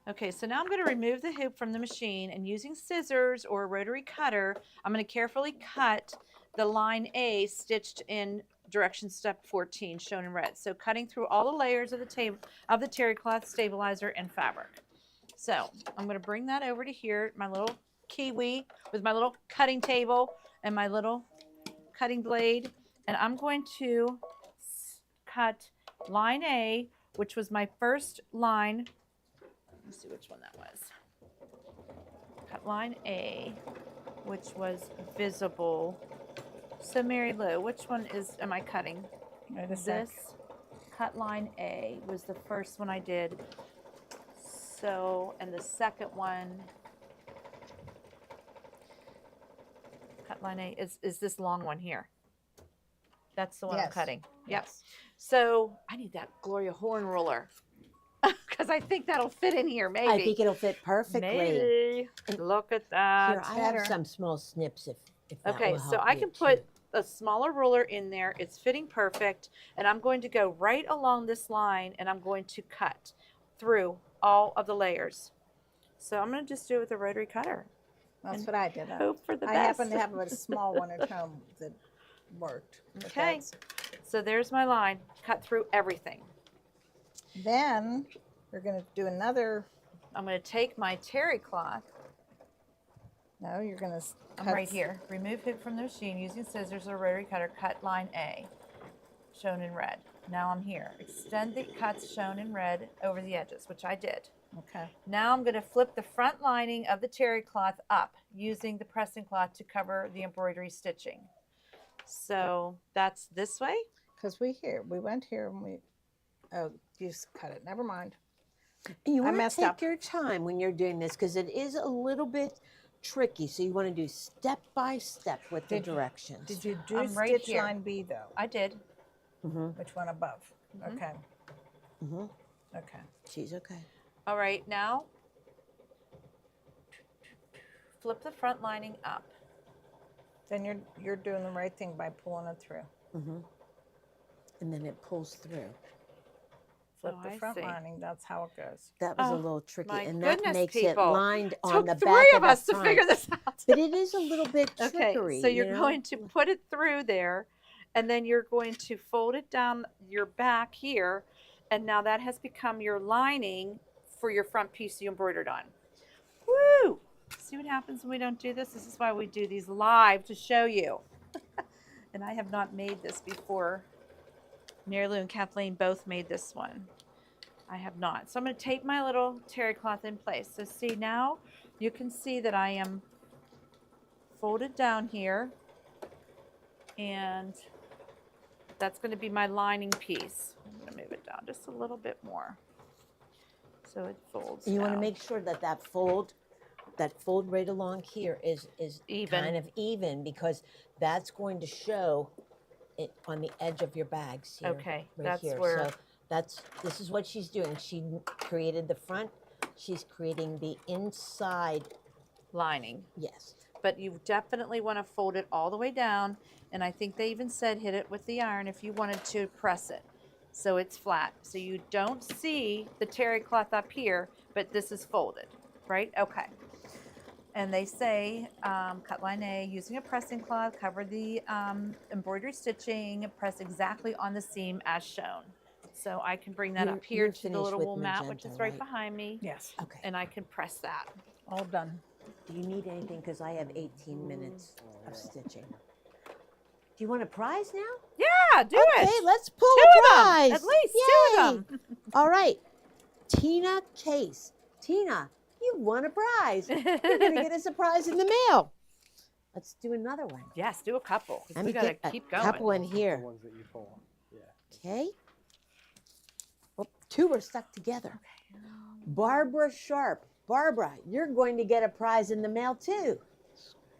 Okay, so now I'm going to remove the hoop from the machine, and using scissors or a rotary cutter, I'm going to carefully cut the line A stitched in direction step 14 shown in red. So cutting through all the layers of the terry cloth stabilizer and fabric. So I'm going to bring that over to here, my little kiwi with my little cutting table and my little cutting blade, and I'm going to cut line A, which was my first line. Let's see which one that was. Cut line A, which was visible. So Mary Lou, which one am I cutting? Wait a sec. This cut line A was the first one I did. So, and the second one, cut line A, is this long one here. That's the one I'm Yes. cutting. Yep. Yes. So I need that Gloria horn ruler because I think that'll fit in here, maybe. I think it'll fit perfectly. Maybe. Look at that. Here, I better. have some small snips if that Okay, will so help I you can too. put a smaller ruler in there. It's fitting perfect. And I'm going to go right along this line, and I'm going to cut through all of the layers. So I'm going to just do it with a rotary cutter. That's And what I did. Hope for the I best. happen to have a small one at home that worked. but Okay. that's- So there's my line. Cut through everything. Then we're going to do another. I'm going to take my terry cloth. No, you're going to I'm right here. Remove hoop from the machine using scissors or rotary cutter. Cut line A, shown in red. Now I'm here. Extend the cuts shown in red over the edges, which I did. Okay. Now I'm going to flip the front lining of the terry cloth up using the pressing cloth to cover the embroidery stitching. So that's this way. Because we went here and we, oh, you just cut it. Never mind. And you I want to messed take up. your time when you're doing this because it is a little bit tricky. So you want to do step by step with the Did you- directions. Did you do I'm right stitch here. line B though? I did. Which one above? Mhm. Okay. Mm-hmm. Okay. She's okay. All right, now flip the front lining up. Then you're doing the right thing by pulling it through. And then it pulls through. Flip Oh, the I front see. lining. That's how it goes. That was a Oh, little tricky, my and that goodness, makes people. it lined on Took the three back of of us the to front. figure this out. But it is a little bit Okay, trickery. so you're you know? going to put it through there, and then you're going to fold it down your back here, and now that has become your lining for your front piece you embroidered on. Woo! See what happens when we don't do this? This is why we do these live, to show you. And I have not made this before. Mary Lou and Kathleen both made this one. I have not. So I'm going to tape my little terry cloth in place. So see, now you can see that I am folded down here, and that's going to be my lining piece. I'm going to move it down just a little bit more so it folds. You want to down. make sure that that fold right along here is Even. kind of even, because that's going to show it on the edge of your bags here. Okay, right that's here. where- So this is what she's doing. She created the front. She's creating the inside. lining. Yes. But you definitely want to fold it all the way down, and I think they even said hit it with the iron if you wanted to press it so it's flat, so you don't see the terry cloth up here, but this is folded, right? Okay. And they say cut line A using a pressing cloth, cover the embroidery stitching, press exactly on the seam as shown. So I can bring that You're- up here you're to the finished little with wool mat, which magenta, is right right? behind me, Yes. Okay. and I can press that. All done. Do you need anything? Because I have 18 minutes of stitching. Do you want a prize now? Yeah, do Okay, it. let's pull Two a of them, prize. at least two Yay. of them. All right, Tina Case. Tina, you won a prize. You're going to get us a prize in the mail. Let's do another one. Yes, do a couple. 'cause Let we me gotta get a keep going. couple in The here. ones that you pull. Yeah. Okay. Well, two are stuck together. Barbara Sharp. Barbara, you're going to get a prize in the mail too.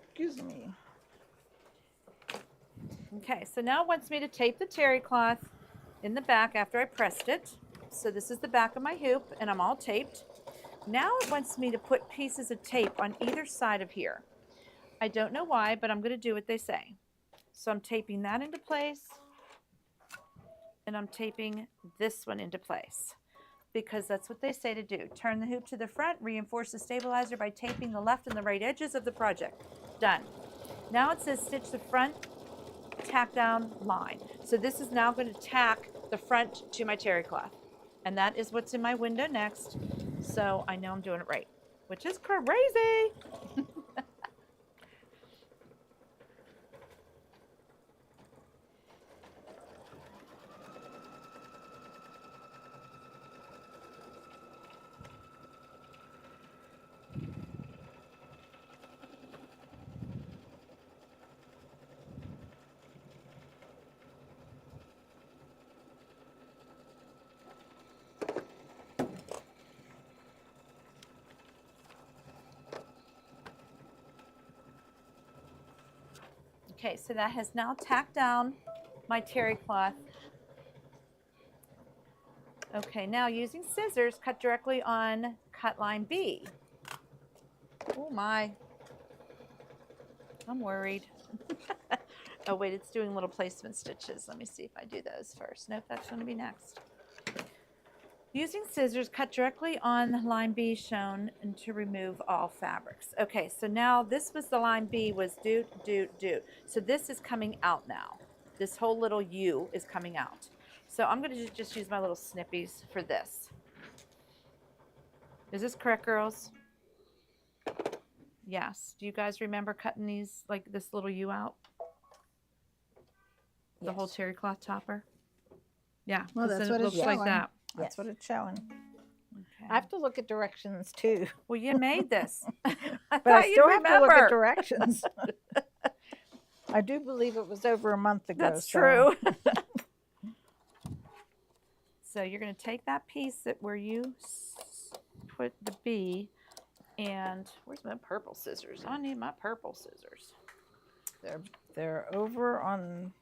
Excuse me. Okay, so now it wants me to tape the terry cloth in the back after I pressed it. So this is the back of my hoop, and I'm all taped. Now it wants me to put pieces of tape on either side of here. I don't know why, but I'm going to do what they say. So I'm taping that into place, and I'm taping this one into place, because that's what they say to do. Turn the hoop to the front, reinforce the stabilizer by taping the left and the right edges of the project. Done. Now it says stitch the front tack down line. So this is now going to tack the front to my terry cloth. And that is what's in my window next. So I know I'm doing it right, which is crazy. Okay, so that has now tacked down my terry cloth. Okay, now using scissors, cut directly on cut line B. Oh my, I'm worried. Oh wait, it's doing little placement stitches. Let me see if I do those first. Nope, that's going to be next. Using scissors, cut directly on line B shown and to remove all fabrics. Okay, so now this was the line B was do. So this is coming out now. This whole little U is coming out. So I'm going to just use my little snippies for this. Is this correct, girls? Yes. Do you guys remember cutting these, like this little U out? The whole Yes. terry cloth topper? Yeah, Well, 'cause that's then what it it's looks like showing. that. That's Yes. what it's showing. Okay. I have to look at directions too. Well, you made this. But I thought you'd still have to look at remember. directions. I do believe it was over a month ago. That's so- true. So you're going to take that piece that where you put the B, and where's my purple scissors? I need my purple scissors. They're over on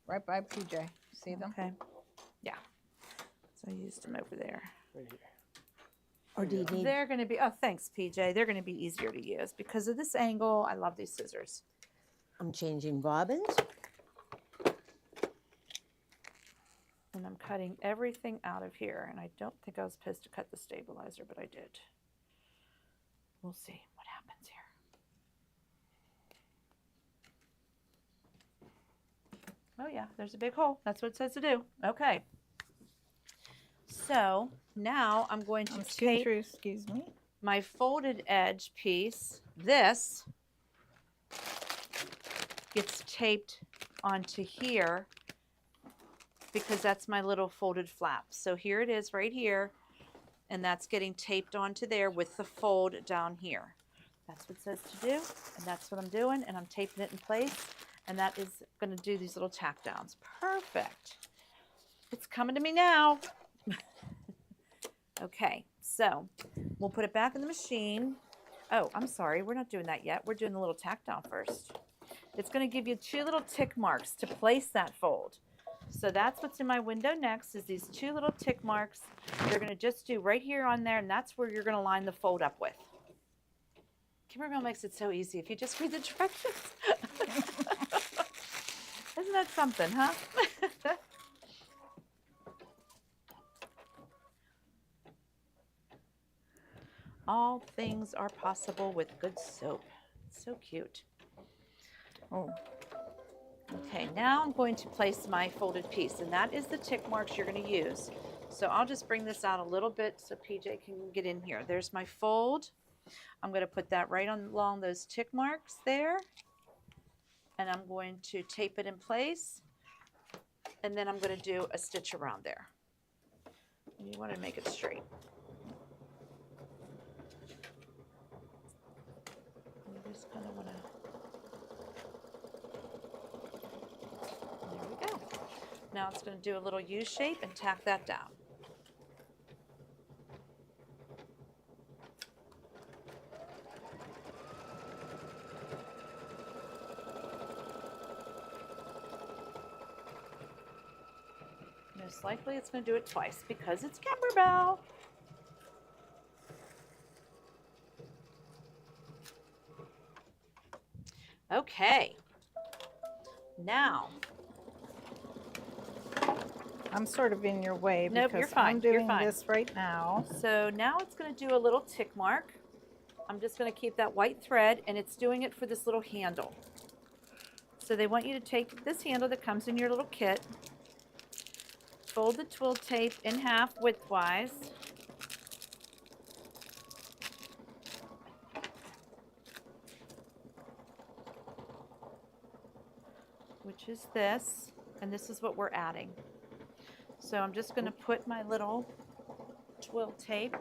right by PJ. See them? Okay. Yeah. So I used them over there. Right here. Or do you need? They're going to be, oh, thanks, PJ. They're going to be easier to use because of this angle. I love these scissors. I'm changing bobbins. And I'm cutting everything out of here. And I don't think I was supposed to cut the stabilizer, but I did. We'll see what happens here. Oh yeah, there's a big hole. That's what it says to do. Okay. So now I'm going to I'm skimming tape through, excuse me. my folded edge piece. This gets taped onto here because that's my little folded flap. So here it is right here, and that's getting taped onto there with the fold down here. That's what it says to do, and that's what I'm doing, and I'm taping it in place, and that is going to do these little tack downs. Perfect. It's coming to me now. Okay, so we'll put it back in the machine. Oh, I'm sorry, we're not doing that yet. We're doing the little tack down first. It's going to give you 2 little tick marks to place that fold. So that's what's in my window next, is these 2 little tick marks. You're going to just do right here on there, and that's where you're going to line the fold up with. Kimberbell makes it so easy if you just read the directions. Isn't that something, huh? All things are possible with good soap. It's so cute. Oh, Okay, now I'm going to place my folded piece, and that is the tick marks you're going to use. So I'll just bring this out a little bit so PJ can get in here. There's my fold. I'm going to put that right on along those tick marks there, and I'm going to tape it in place, and then I'm going to do a stitch around there. And you want to make it straight. You just kind of want to. There we go. Now it's going to do a little U shape and tack that down. Most likely it's going to do it twice because it's Kimberbell. Okay. Now, I'm sort of in your way Nope, because you're fine, I'm you're doing fine. this right now. so now it's going to do a little tick mark. I'm just going to keep that white thread, and it's doing it for this little handle. So they want you to take this handle that comes in your little kit, fold the twill tape in half widthwise, which is this, and this is what we're adding. So I'm just going to put my little twill tape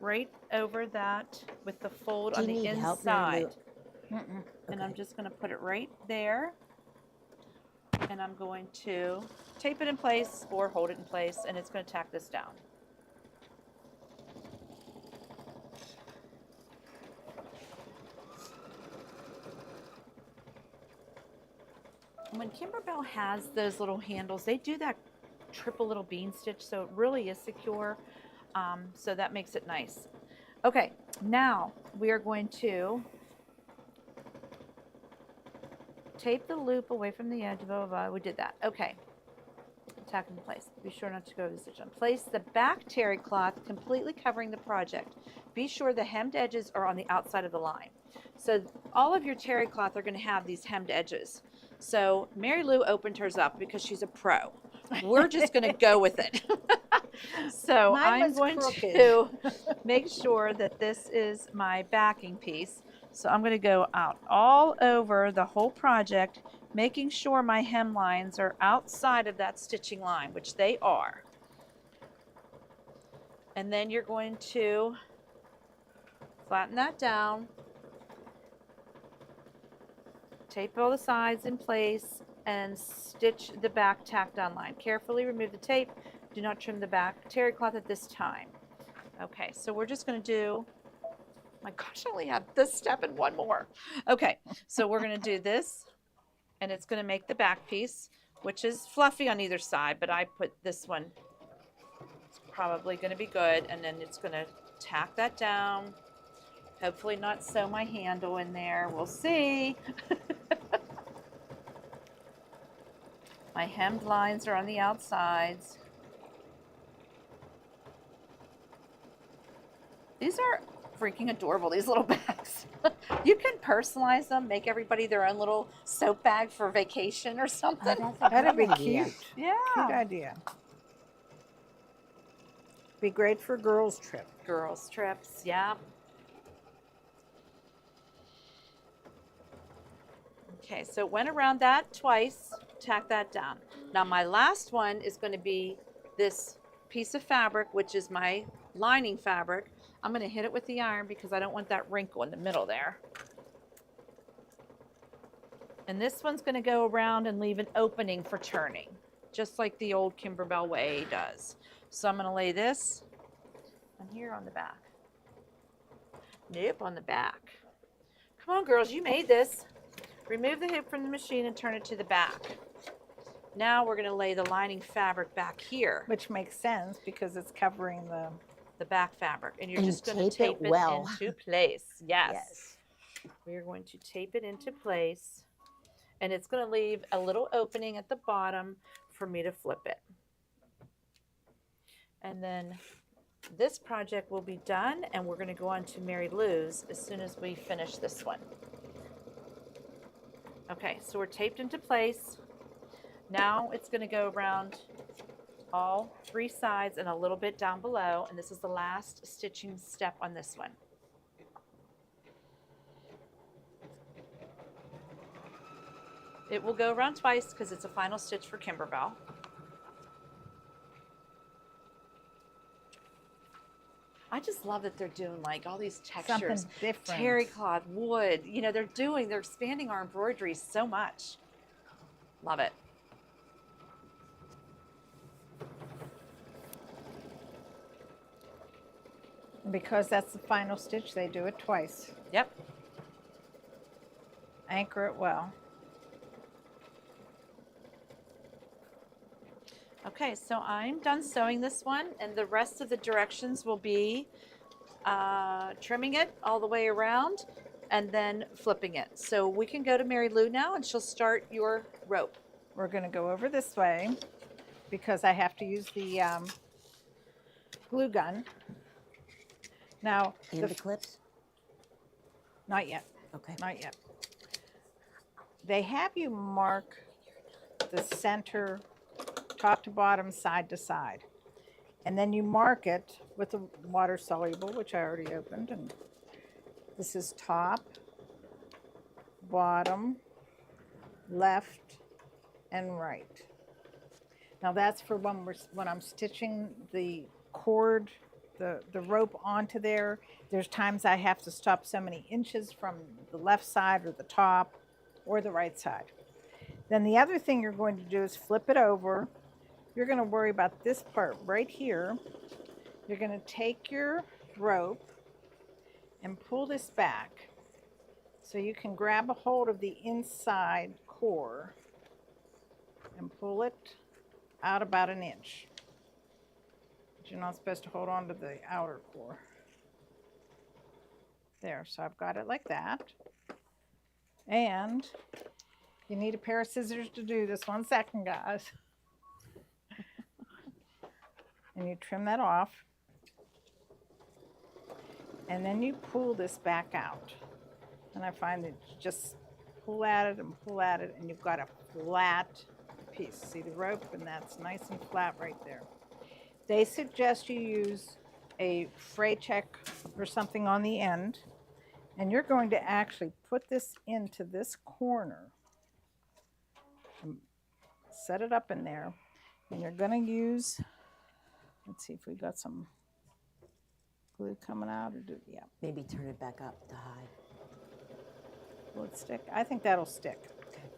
right over that with the fold Do on you the need help, Mary inside. Lou? And I'm just going to put it right there, and I'm going to tape it in place or hold it in place, and it's going to tack this down. When Kimberbell has those little handles, they do that triple little bean stitch, so it really is secure. So that makes it nice. Okay, now we are going to tape the loop away from the edge, blah, blah, blah. We did that. Okay. Tack in place. Be sure not to go over the stitch on. Place the back terry cloth completely covering the project. Be sure the hemmed edges are on the outside of the line. So all of your terry cloth are going to have these hemmed edges. So Mary Lou opened hers up because she's a pro. We're just going to go with it. So Mine I'm was going crooked. to make sure that this is my backing piece. So I'm going to go out all over the whole project, making sure my hem lines are outside of that stitching line, which they are. And then you're going to flatten that down, tape all the sides in place, and stitch the back tack down line. Carefully remove the tape. Do not trim the back terry cloth at this time. Okay, so we're just going to do, my gosh, I only have this step and one more. Okay, so we're going to do this, and it's going to make the back piece, which is fluffy on either side, but I put this one, it's probably going to be good, and then it's going to tack that down. Hopefully not sew my handle in there. We'll see. My hemmed lines are on the outsides. These are freaking adorable, these little bags. You can personalize them, make everybody their own little soap bag for vacation or Oh, something. that's a That'd be great idea. cute. Yeah. Cute idea. Be great for girls' trip. Girls' trips, yeah. Okay, so it went around that twice, tack that down. Now my last one is going to be this piece of fabric, which is my lining fabric. I'm going to hit it with the iron because I don't want that wrinkle in the middle there. And this one's going to go around and leave an opening for turning, just like the old Kimberbell way does. So I'm going to lay this on here on the back. Nope, on the back. Come on, girls, you made this. Remove the hoop from the machine and turn it to the back. Now we're going to lay the lining fabric back here, Which makes sense because it's covering the back fabric, and you're And just going to tape tape it it well. into place. Yes. Yes. We are going to tape it into place, and it's going to leave a little opening at the bottom for me to flip it. And then this project will be done, and we're going to go on to Mary Lou's as soon as we finish this one. Okay, so we're taped into place. Now it's going to go around all three sides and a little bit down below, and this is the last stitching step on this one. It will go around twice because it's a final stitch for Kimberbell. I just love that they're doing like all these textures. something different. Terry cloth, wood, you know, they're expanding our embroidery so much. Love it. Because that's the final stitch, they do it twice. Yep. Anchor it well. Okay, so I'm done sewing this one, and the rest of the directions will be trimming it all the way around and then flipping it. So we can go to Mary Lou now, and she'll start your rope. We're going to go over this way because I have to use the glue gun. Now, And the clips? not yet, Okay. not yet. They have you mark the center, top to bottom, side to side. And then you mark it with the water soluble, which I already opened. And this is top, bottom, left, and right. Now that's for when I'm stitching the cord, the rope onto there. There's times I have to stop so many inches from the left side or the top or the right side. Then the other thing you're going to do is flip it over. You're going to worry about this part right here. You're going to take your rope and pull this back so you can grab a hold of the inside core and pull it out about an inch. But you're not supposed to hold on to the outer core. There, so I've got it like that. And you need a pair of scissors to do this. 1 second, guys. And you trim that off. And then you pull this back out. And I find that you just pull at it and pull at it, and you've got a flat piece. See the rope? And that's nice and flat right there. They suggest you use a fray check or something on the end. And you're going to actually put this into this corner. And set it up in there. And you're going to use, let's see if we got some glue coming out. Or yeah. Maybe turn it back up to hide. Will it stick? I think that'll stick.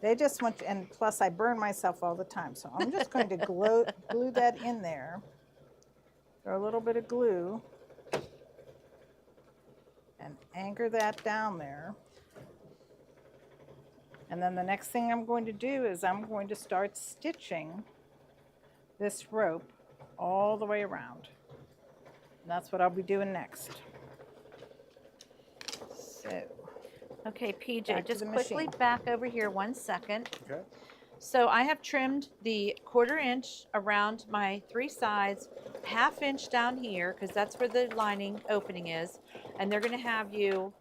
They just want, and plus I burn myself all the time. So I'm just going to glue that in there. Throw a little bit of glue. And anchor that down there. And then the next thing I'm going to do is I'm going to start stitching this rope all the way around. And that's what I'll be doing next. So, Okay, PJ, Back to just the quickly machine. back over here 1 second. Okay. So I have trimmed the 1/4 inch around my 3 sides, 1/2 inch down here, because that's where the lining opening is. And they're going to have you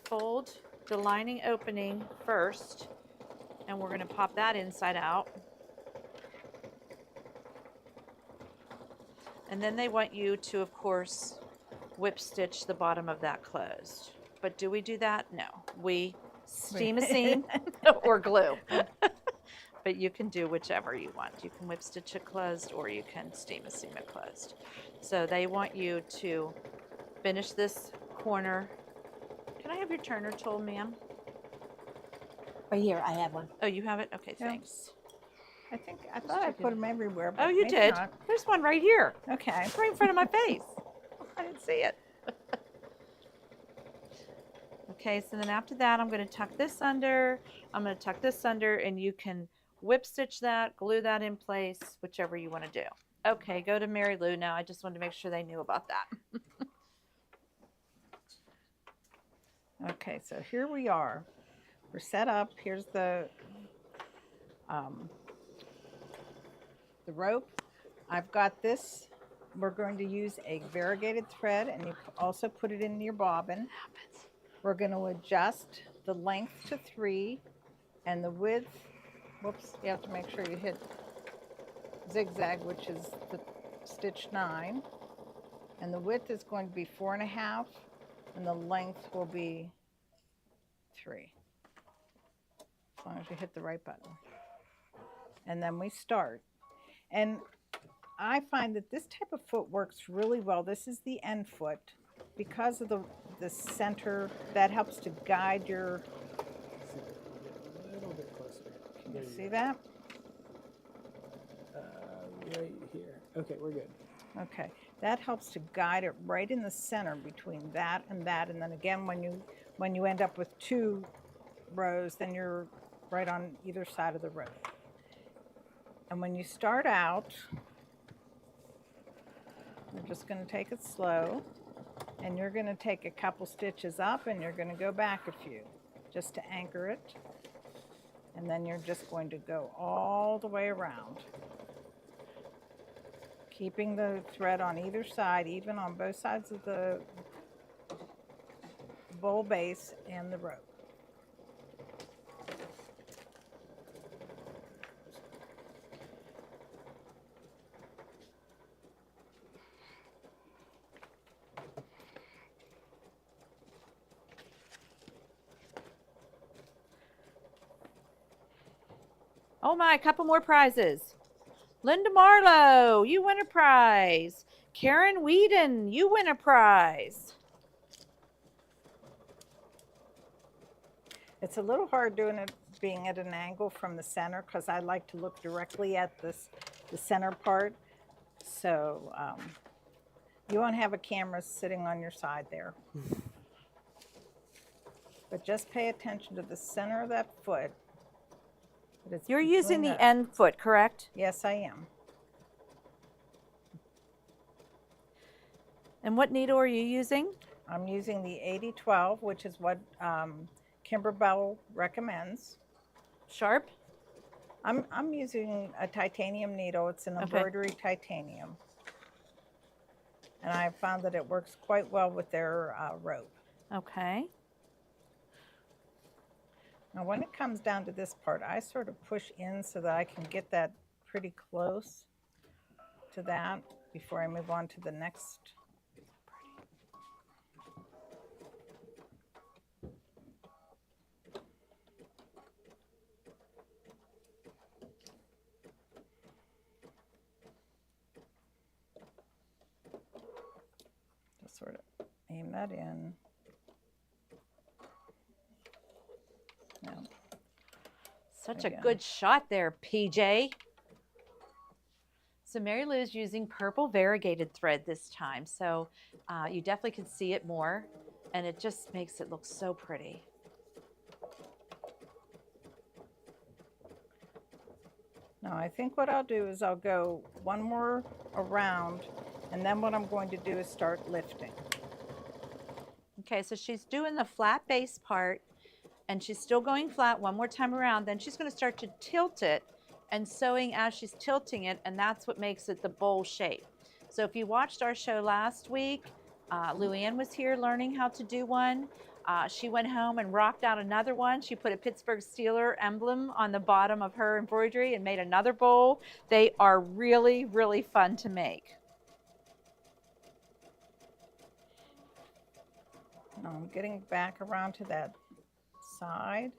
fold the lining opening first, and we're going to pop that inside out. And then they want you to, of course, whip stitch the bottom of that closed. But do we do that? No. We steam a seam or glue. But you can do whichever you want. You can whip stitch it closed or you can steam a seam it closed. So they want you to finish this corner. Can I have your turner tool, ma'am? Right here, I have one. Oh, you have it? Okay, Yeah. thanks. I thought I put them everywhere. But Oh, you maybe did. not. There's one right here. Okay. It's right in front of my face. I didn't see it. Okay, so then after that, I'm going to tuck this under. I'm going to tuck this under, and you can whip stitch that, glue that in place, whichever you want to do. Okay, go to Mary Lou now. I just wanted to make sure they knew about that. Okay, so here we are. We're set up. Here's the rope. I've got this. We're going to use a variegated thread, and you also put it in your bobbin. We're going to adjust the length to 3 and the width. Whoops, you have to make sure you hit zigzag, which is the stitch 9. And the width is going to be 4.5, and the length will be 3. As long as you hit the right button. And then we start. And I find that this type of foot works really well. This is the end foot. Because of the center, that helps to guide your, A little bit closer. can There you you see go. that? Right here. Okay, we're good. Okay, that helps to guide it right in the center between that, and then again, when you end up with 2 rows, then you're right on either side of the row. And when you start out, you're just going to take it slow, and you're going to take a couple stitches up, and you're going to go back a few just to anchor it, and then you're just going to go all the way around, keeping the thread on either side, even on both sides of the bowl base and the rope. Oh my, a couple more prizes. Linda Marlowe, you win a prize. Karen Whedon, you win a prize. It's a little hard doing it being at an angle from the center because I like to look directly at the center part. So you won't have a camera sitting on your side there. But just pay attention to the center of that foot. It's You're using between the end foot, correct? Yes, I am. And what needle are you using? I'm using the 8012, which is what Kimberbell recommends. Sharp? I'm using a titanium needle. It's an embroidery titanium. And I found that it works quite well with their rope. Okay. Now when it comes down to this part, I sort of push in so that I can get that pretty close to that before I move on to the next. Just sort of aim that in. Now, Such a Again. good shot there, PJ. So Mary Lou is using purple variegated thread this time. So you definitely can see it more, and it just makes it look so pretty. now I think what I'll do is I'll go one more around, and then what I'm going to do is start lifting. Okay, so she's doing the flat base part, and she's still going flat one more time around. Then she's going to start to tilt it and sewing as she's tilting it, and that's what makes it the bowl shape. So if you watched our show last week, Luann was here learning how to do one. She went home and rocked out another one. She put a Pittsburgh Steeler emblem on the bottom of her embroidery and made another bowl. They are really, really fun to make. I'm getting back around to that side.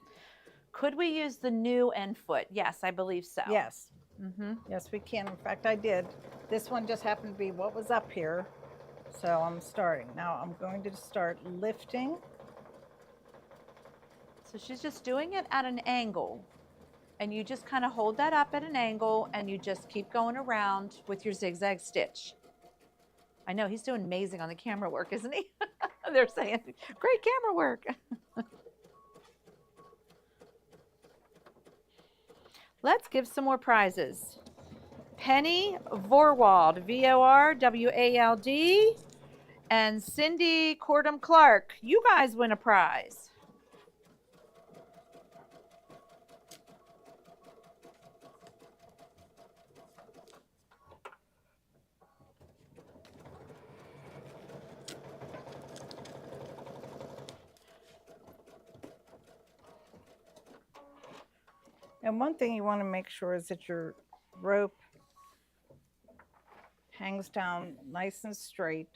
Could we use the new end foot? Yes, I believe so. Yes. Mm-hmm. Yes, we can. In fact, I did. This one just happened to be what was up here. So I'm starting. Now I'm going to start lifting. So she's just doing it at an angle. And you just kind of hold that up at an angle and you just keep going around with your zigzag stitch. I know, he's doing amazing on the camera work, isn't he? They're saying, great camera work. Let's give some more prizes. Penny Vorwald, Vorwald, and Cindy Cordum Clark. You guys win a prize. And one thing you want to make sure is that your rope hangs down nice and straight.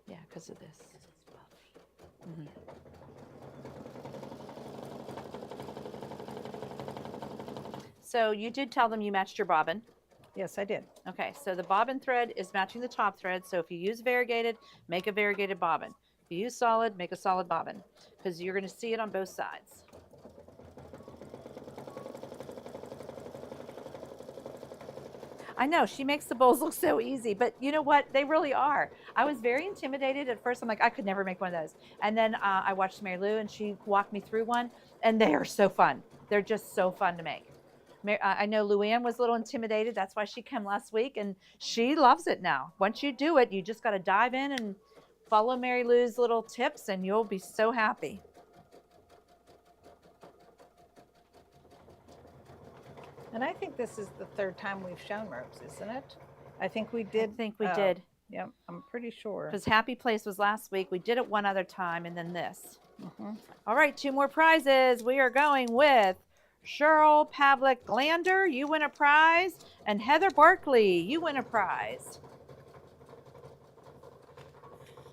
Yeah, because of this. Mm-hmm. So you did tell them you matched your bobbin. Yes, I did. Okay, so the bobbin thread is matching the top thread. So if you use variegated, make a variegated bobbin. If you use solid, make a solid bobbin, because you're going to see it on both sides. I know, she makes the bowls look so easy, but you know what? They really are. I was very intimidated at first. I'm like, I could never make one of those. And then I watched Mary Lou, and she walked me through one, and they are so fun. They're just so fun to make. I know Luann was a little intimidated. That's why she came last week, and she loves it now. Once you do it, you just got to dive in and follow Mary Lou's little tips, and you'll be so happy. And I think this is the third time we've shown ropes, isn't it? I think we did. I think we did. Yep, I'm pretty sure. Because Happy Place was last week. We did it one other time, and then this. Mhm. All right, 2 more prizes. We are going with Cheryl Pavlik Glander, you win a prize, and Heather Barkley, you win a prize.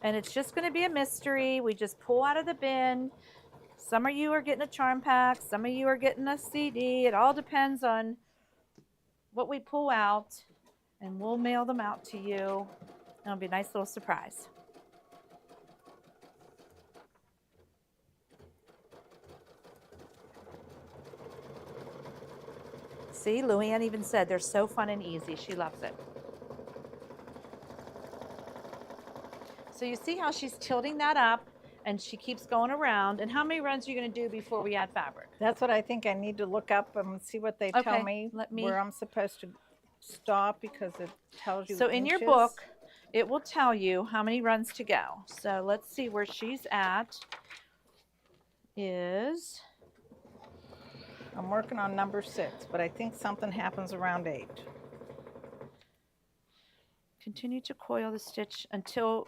And it's just going to be a mystery. We just pull out of the bin. Some of you are getting a charm pack. Some of you are getting a CD. It all depends on what we pull out, and we'll mail them out to you. It'll be a nice little surprise. See, Luann even said they're so fun and easy. She loves it. So you see how she's tilting that up and she keeps going around. And how many runs are you going to do before we add fabric? That's what I think I need to look up and see what they tell Okay, me, let me- where I'm supposed to stop, because it tells you So in your inches. book, it will tell you how many runs to go. So let's see where she's at is, I'm working on number 6, but I think something happens around 8. continue to coil the stitch until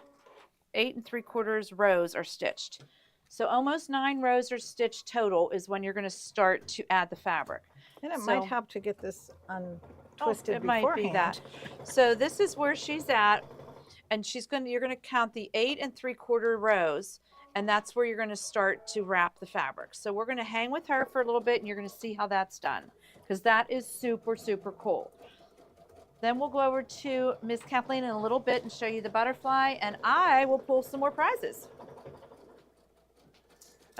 8 3/4 rows are stitched. So almost 9 rows are stitched total is when you're going to start to add the fabric. And it So- might help to get this untwisted it might be that. So this is where she's at, and you're going to count the 8 3/4 rows, and that's where you're going to start to wrap the fabric. So we're going to hang with her for a little bit, and you're going to see how that's done, because that is super, super cool. Then we'll go over to Miss Kathleen in a little bit and show you the butterfly, and I will pull some more prizes.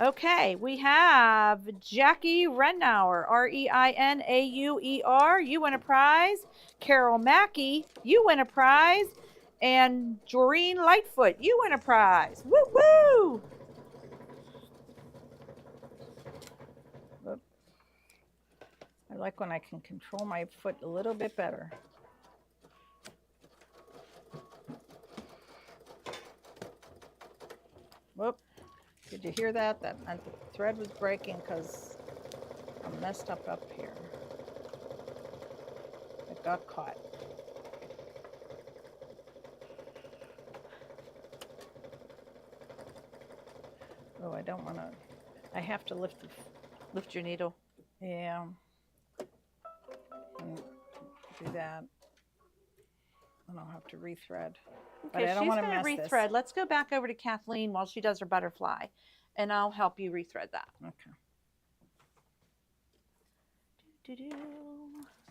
Okay, we have Jackie Renauer, Reinauer, you win a prize. Carol Mackey, you win a prize. And Joreen Lightfoot, you win a prize. Woo woo! like when I can control my foot a little bit better. Whoop. Did you hear that? That the thread was breaking because I messed up here. It got caught. Oh, I don't want to. I have to lift the. Lift your needle. Yeah. And do that. And I'll have to rethread. But Okay, I don't she's want to going to mess this. rethread. Let's go back over to Kathleen while she does her butterfly, and I'll help you rethread that. Okay. Do-do-do.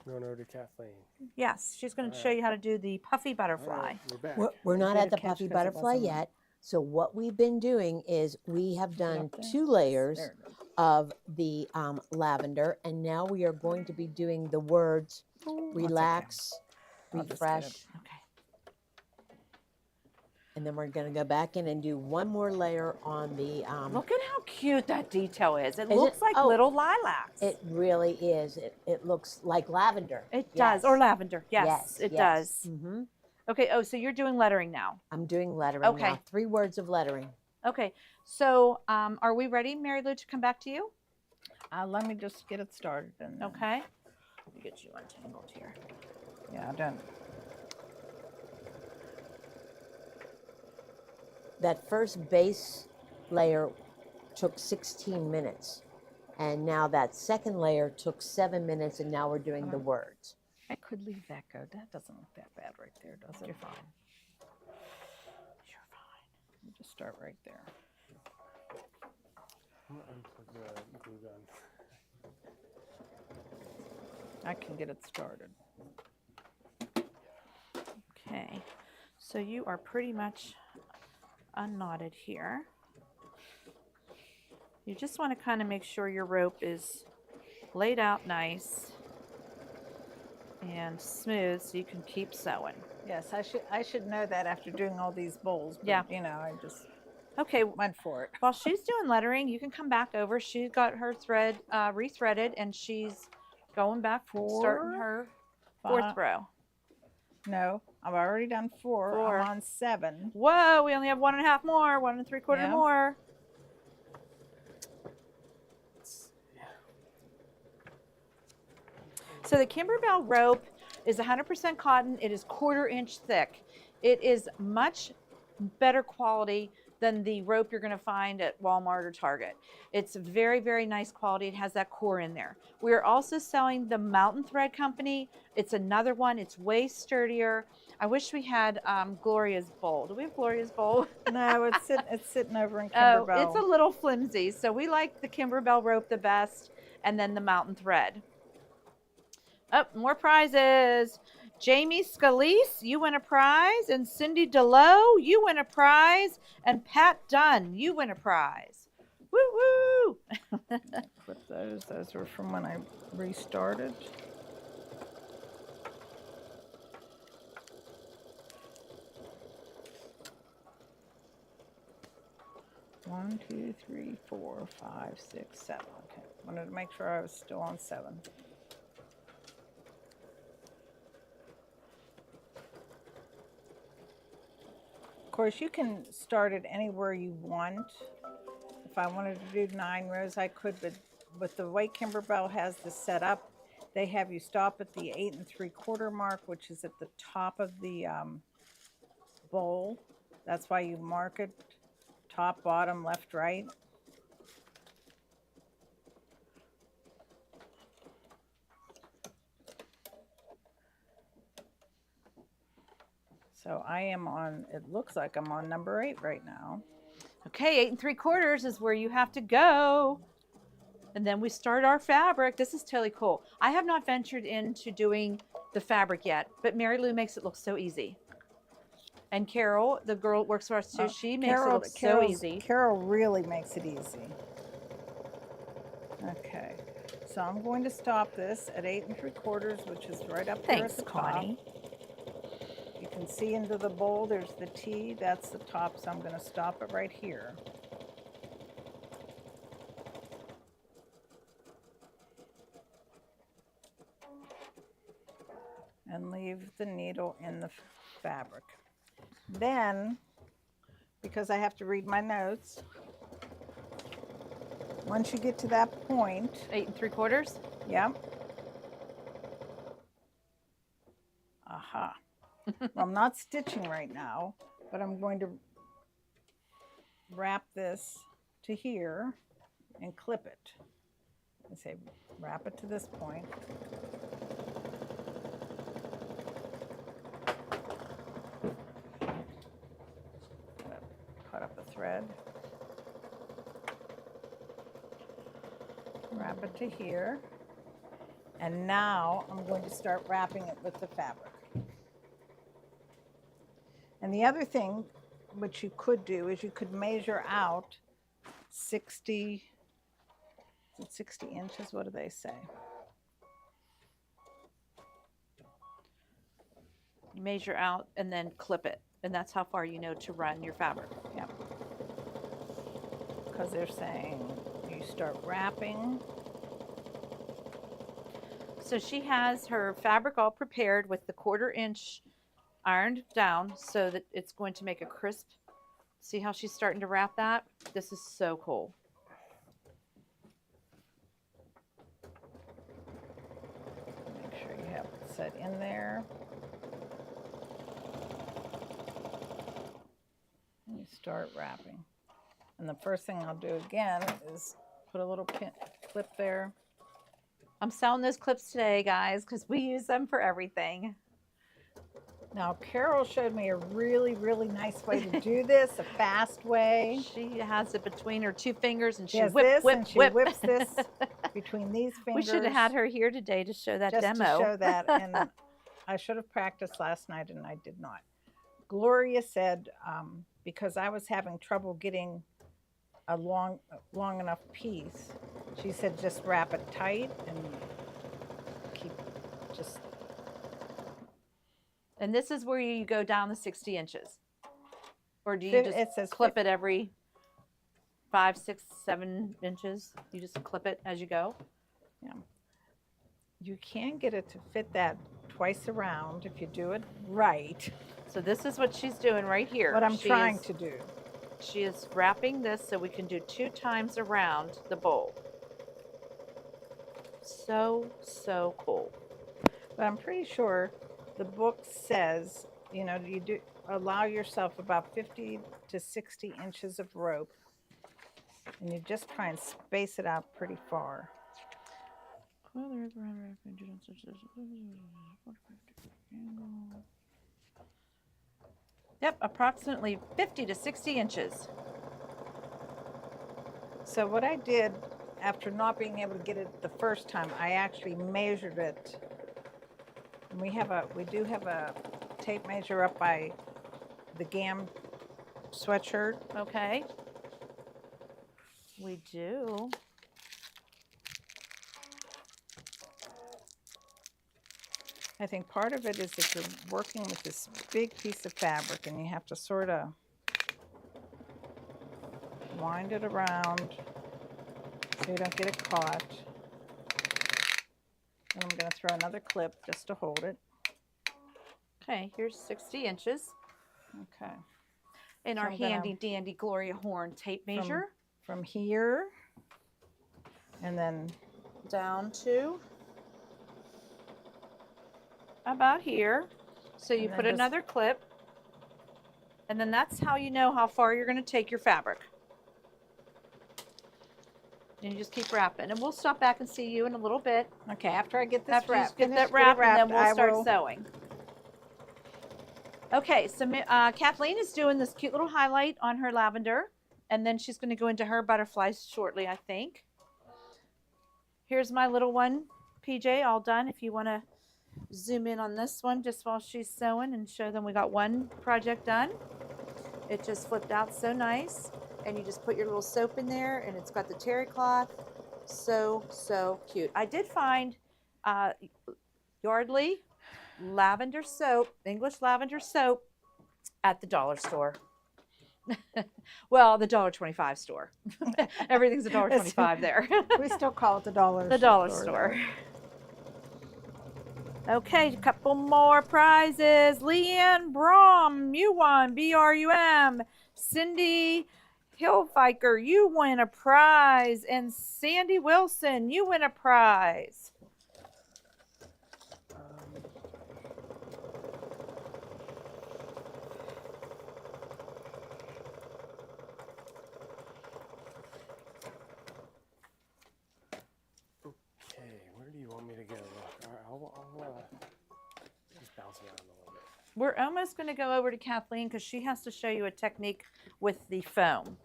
Going over to Kathleen. Yes, she's going to All show right. you how to do the puffy All butterfly. right, we're back. We're not did at a the catch puffy 'cause it butterfly wasn't- yet. So what we've been doing is we have done up there? 2 layers There it is. of the lavender, and now we are going to be doing the words okay. relax, I'll just get refresh, it. Okay. and then we're going to go back in and do one more layer on the. Look at how cute that detail is. It Is looks it? like Oh. little lilacs. It really is. It looks like lavender. It does, or lavender. Yes, it yes. does. Mm-hmm. Okay. Oh, so you're doing lettering now. I'm doing lettering Okay. now. 3 words of lettering. Okay. So, are we ready, Mary Lou, to come back to you? Let me just get it started. And then- Okay. Let me get you untangled here. Yeah, done. That first base layer took 16 minutes. And now that second layer took 7 minutes, and now we're doing the words. I could leave that go. That doesn't look that bad right there, does it? You're fine. You're fine. We'll just start right there. I'm gonna unplug the glue gun. I can get it started. Okay. So you are pretty much unknotted here. You just want to kind of make sure your rope is laid out nice and smooth so you can keep sewing. Yes, I should know that after doing all these bowls. But, Yeah. You know, I just Okay. went for it. While she's doing lettering, you can come back over. She's got her thread rethreaded, and she's going back, starting her 4th row. No, I've already done 4. 4. I'm on 7. Whoa, we only have 1.5 more, 1 3/4 Yeah. more. So the Kimberbell rope is 100% cotton. It is 1/4 inch thick. It is much better quality than the rope you're going to find at Walmart or Target. It's very, very nice quality. It has that core in there. We are also selling the Mountain Thread Company. It's another one. It's way sturdier. I wish we had Gloria's bowl. Do we have Gloria's bowl? No, it's sitting over in Oh, Kimberbell. it's a little flimsy. So we like the Kimberbell rope the best, and then the Mountain Thread. Oh, more prizes. Jamie Scalise, you win a prize. And Cindy DeLoe, you win a prize. And Pat Dunn, you win a prize. Woo woo! Clip those. Those were from when I restarted. One, 2, 3, 4, 5, 6, 7. Okay, wanted to make sure I was still on 7. Of course, you can start it anywhere you want. If I wanted to do 9 rows, I could, but with the way Kimberbell has this set up, they have you stop at the 8 3/4 mark, which is at the top of the bowl. That's why you mark it top, bottom, left, right. So I am on, it looks like I'm on number 8 right now. Okay, 8 3/4 is where you have to go. And then we start our fabric. This is totally cool. I have not ventured into doing the fabric yet, but Mary Lou makes it look so easy. And Carol, the girl that works for us too, she makes it look so easy. Carol really makes it easy. Okay, so I'm going to stop this at 8 3/4, which is right up here at Thanks, the top. Connie. You can see into the bowl, there's the T, that's the top, so I'm going to stop it right here. and leave the needle in the fabric. Then, because I have to read my notes, once you get to that point, 8 3/4. yep. Aha. Well, I'm not stitching right now, but I'm going to wrap this to here and clip it. I say wrap it to this point. Cut up a thread. Wrap it to here. And now I'm going to start wrapping it with the fabric. And the other thing which you could do is you could measure out 60, is it 60 inches? What do they say? You measure out and then clip it. And that's how far you know to run your fabric. Yep. Because they're saying you start wrapping. So she has her fabric all prepared with the 1/4 inch ironed down so that it's going to make a crisp. See how she's starting to wrap that? This is so cool. Make sure you have it set in there. And you start wrapping. And the first thing I'll do again is put a little pin clip there. I'm selling those clips today, guys, because we use them for everything. Now, Carol showed me a really, really nice way to do this, a fast way. She has it between her 2 fingers and She she has whip, this, whip, and she whip. whips this between these We fingers. should have had her here today to show that just demo. to show that. And I should have practiced last night, and I did not. Gloria said, because I was having trouble getting a long enough piece, she said just wrap it tight and keep just. And this is where you go down the 60 inches. Or do you It just says clip it every 5, 6, 7 inches? You just clip it as you go? Yeah. You can get it to fit that twice around if you do it right. So this is what she's doing right here. What I'm She trying is- to do. She is wrapping this so we can do 2 times around the bowl. So, so cool. But I'm pretty sure the book says, you know, you do allow yourself about 50 to 60 inches of rope, and you just try and space it out pretty far. Yep, approximately 50 to 60 inches. So what I did after not being able to get it the first time, I actually measured it. And we do have a tape measure up by the GAM sweatshirt. Okay. We do. I think part of it is that you're working with this big piece of fabric and you have to sort of wind it around so you don't get it caught. And I'm going to throw another clip just to hold it. Okay, here's 60 inches. Okay. And So our I'm gonna- handy dandy Gloria Horn tape measure. From here and then Down to about here. So you And then put just- another clip. And then that's how you know how far you're going to take your fabric. And you just keep wrapping. And we'll stop back and see you in a little bit. okay, after I get this After you wrapped, get that it wrapped, and then we'll I start will- sewing. Okay, so Kathleen is doing this cute little highlight on her lavender, and then she's going to go into her butterflies shortly, I think. Here's my little one, PJ, all done. If you want to zoom in on this one just while she's sewing and show them we got one project done. It just flipped out so nice, and you just put your little soap in there, and it's got the terry cloth. So, so cute. I did find Yardley lavender soap, English lavender soap, at the dollar store. Well, the $1.25 store. Everything's $1.25 there. We still call it the dollar The dollar store. Okay, a couple more prizes. Leanne Brum, you won. BRUM. Cindy Hillfiker, you win a prize. And Sandy Wilson, you win a prize. Okay, where do you want me to go? I'll just bounce around a little bit. We're almost going to go over to Kathleen because she has to show you a technique with the foam.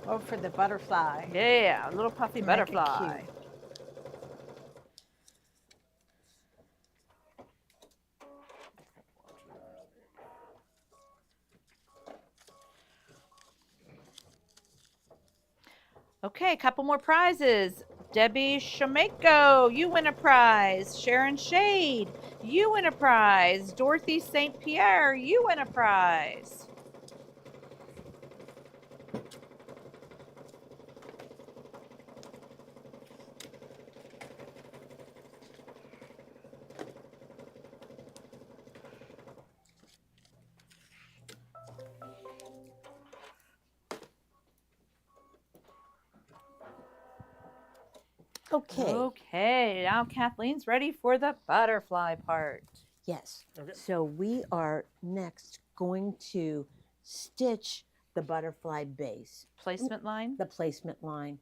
Oh, for the butterfly. Yeah, a little puffy Make it butterfly. cute. Okay, a couple more prizes. Debbie Shameko, you win a prize. Sharon Shade, you win a prize. Dorothy St. Pierre, you win a prize. Okay. Okay, now Kathleen's ready for the butterfly part. Yes. Okay. So we are next going to stitch the butterfly base, Placement line. the placement line.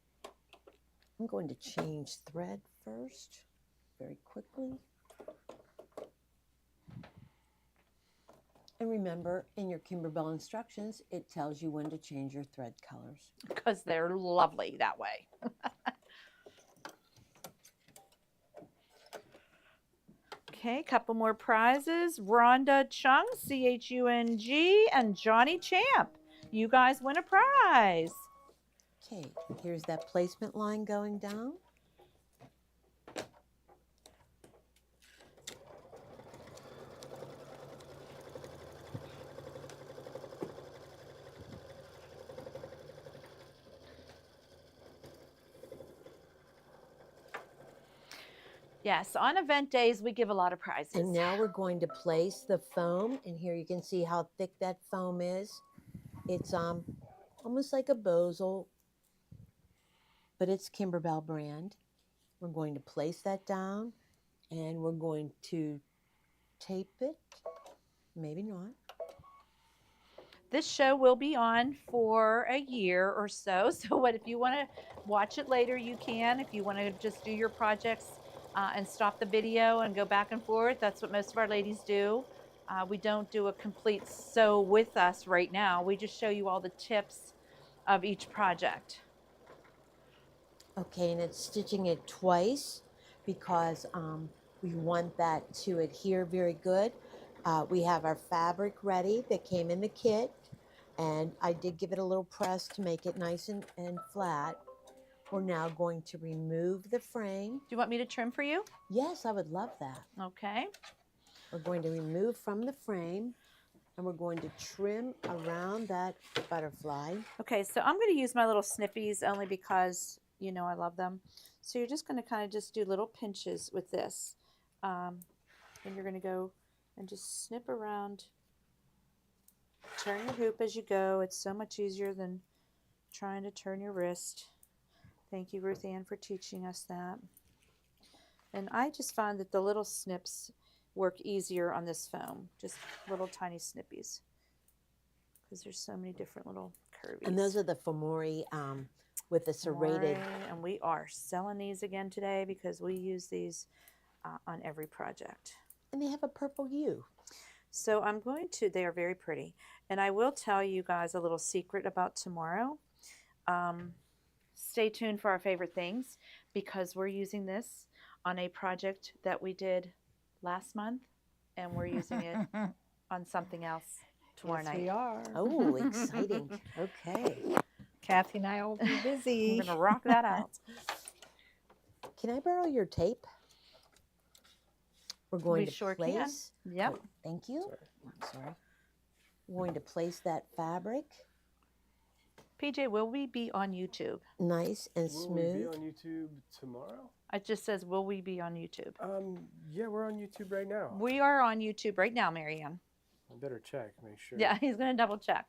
I'm going to change thread first, very quickly. And remember, in your Kimberbell instructions, it tells you when to change your thread colors. Because they're lovely that way. Okay, couple more prizes. Rhonda Chung, CHUNG, and Johnny Champ. You guys win a prize. Okay, here's that placement line going down. Yes, on event days, we give a lot of prizes. And now we're going to place the foam, and here you can see how thick that foam is. It's almost like a Bosel, but it's Kimberbell brand. We're going to place that down, and we're going to tape it. Maybe not. This show will be on for a year or so. So what if you want to watch it later, you can. If you want to just do your projects and stop the video and go back and forth, that's what most of our ladies do. We don't do a complete sew with us right now. We just show you all the tips of each project. Okay, and it's stitching it twice because we want that to adhere very good. We have our fabric ready that came in the kit, and I did give it a little press to make it nice and flat. We're now going to remove the frame. Do you want me to trim for you? Yes, I would love that. Okay. We're going to remove from the frame, and we're going to trim around that butterfly. Okay, so I'm going to use my little snippies only because, you know, I love them. So you're just going to kind of just do little pinches with this. And you're going to go and just snip around. Turn your hoop as you go. It's so much easier than trying to turn your wrist. Thank you, Ruth Ann, for teaching us that. And I just find that the little snips work easier on this foam. Just little tiny snippies. Because there's so many different little curvies. And those are the Fomori with the serrated. And we are selling these again today because we use these on every project. And they have a purple U. So I'm going to, they are very pretty. And I will tell you guys a little secret about tomorrow. Stay tuned for our favorite things because we're using this on a project that we did last month. And we're using it on something else tomorrow Yes, night. we are. Oh, exciting. Okay. Kathy and I will be busy. We're going to rock that out. Can I borrow your tape? We're going We to sure can. place. Yep. Oh, thank you. Sorry. I'm sorry. We're going to place that fabric. PJ, will we be on YouTube? Nice and Will we be smooth. on YouTube tomorrow? It just says, will we be on YouTube? Yeah, we're on YouTube right now. We are on YouTube right now, Marianne. I better check, make sure. Yeah, he's going to double check.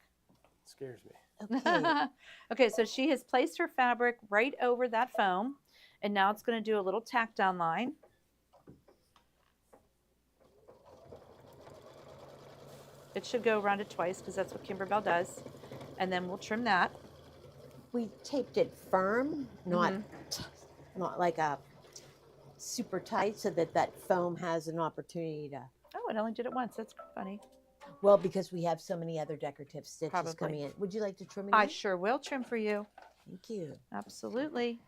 It scares me. Okay. Okay, so she has placed her fabric right over that foam, and now it's going to do a little tack down line. It should go around it twice because that's what Kimberbell does. And then we'll trim that. We taped it firm, not Mhm. not like a super tight, so that that foam has an opportunity to. Oh, it only did it once. That's funny. Well, because we have so many other decorative stitches Probably. coming in. Would you like to trim it? I in? sure will trim for you. Thank you. Absolutely.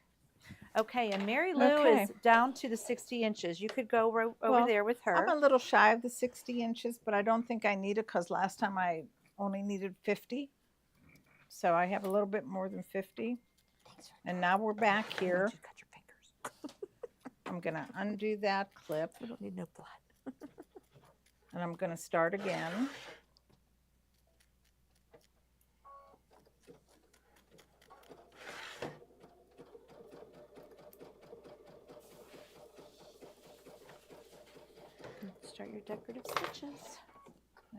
Okay, and Mary Lou Okay. is down to the 60 inches. You could go over Well, there with her. I'm a little shy of the 60 inches, but I don't think I need it because last time I only needed 50. So I have a little bit more than 50. Thanks. And now we're back Why here. don't you cut your fingers? I'm going to undo that clip We don't need no blood. and I'm going to start again. Start your decorative stitches.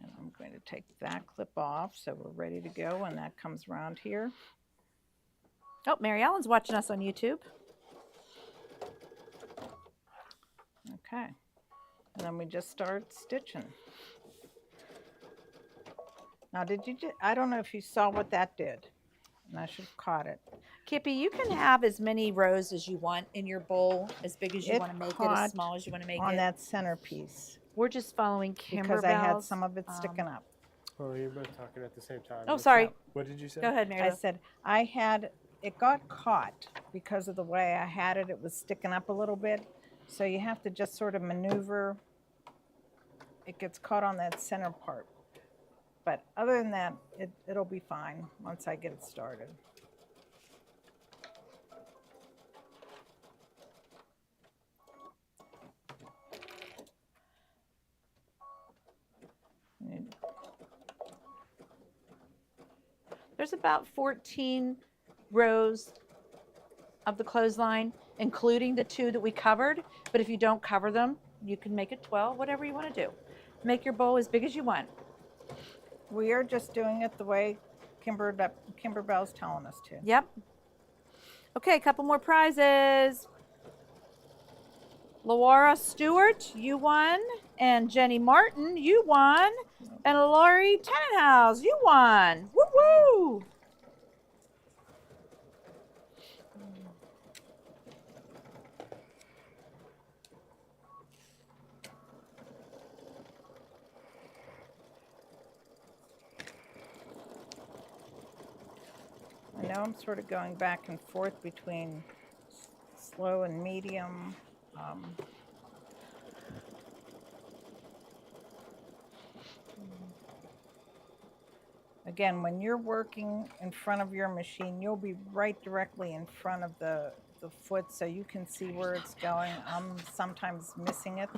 And I'm going to take that clip off so we're ready to go when that comes around here. Oh, Mary Ellen's watching us on YouTube. Okay. And then we just start stitching. Now, I don't know if you saw what that did. And I should have caught it. Kippy, you can have as many rows as you want in your bowl, as big as you It want to make it, caught as small as you want to make On it. that centerpiece We're just following Kimberbell's. because I had some of it sticking up. Oh, you're both talking at the same time. Oh, What's sorry. up? What did you say? Go ahead, Mary I Lou. said it got caught because of the way I had it. It was sticking up a little bit. So you have to just sort of maneuver. It gets caught on that center part. But other than that, it'll be fine once I get it started. And There's about 14 rows of the clothesline, including the 2 that we covered. But if you don't cover them, you can make it 12, whatever you want to do. Make your bowl as big as you want. we are just doing it the way Kimberbell's telling us to. Yep. Okay, a couple more prizes. Laura Stewart, you won. And Jenny Martin, you won. And Laurie Tenenhouse, you won. Woo woo! I know I'm sort of going back and forth between slow and medium. Again, when you're working in front of your machine, you'll be right directly in front of the foot so you can see where it's going. I'm sometimes missing it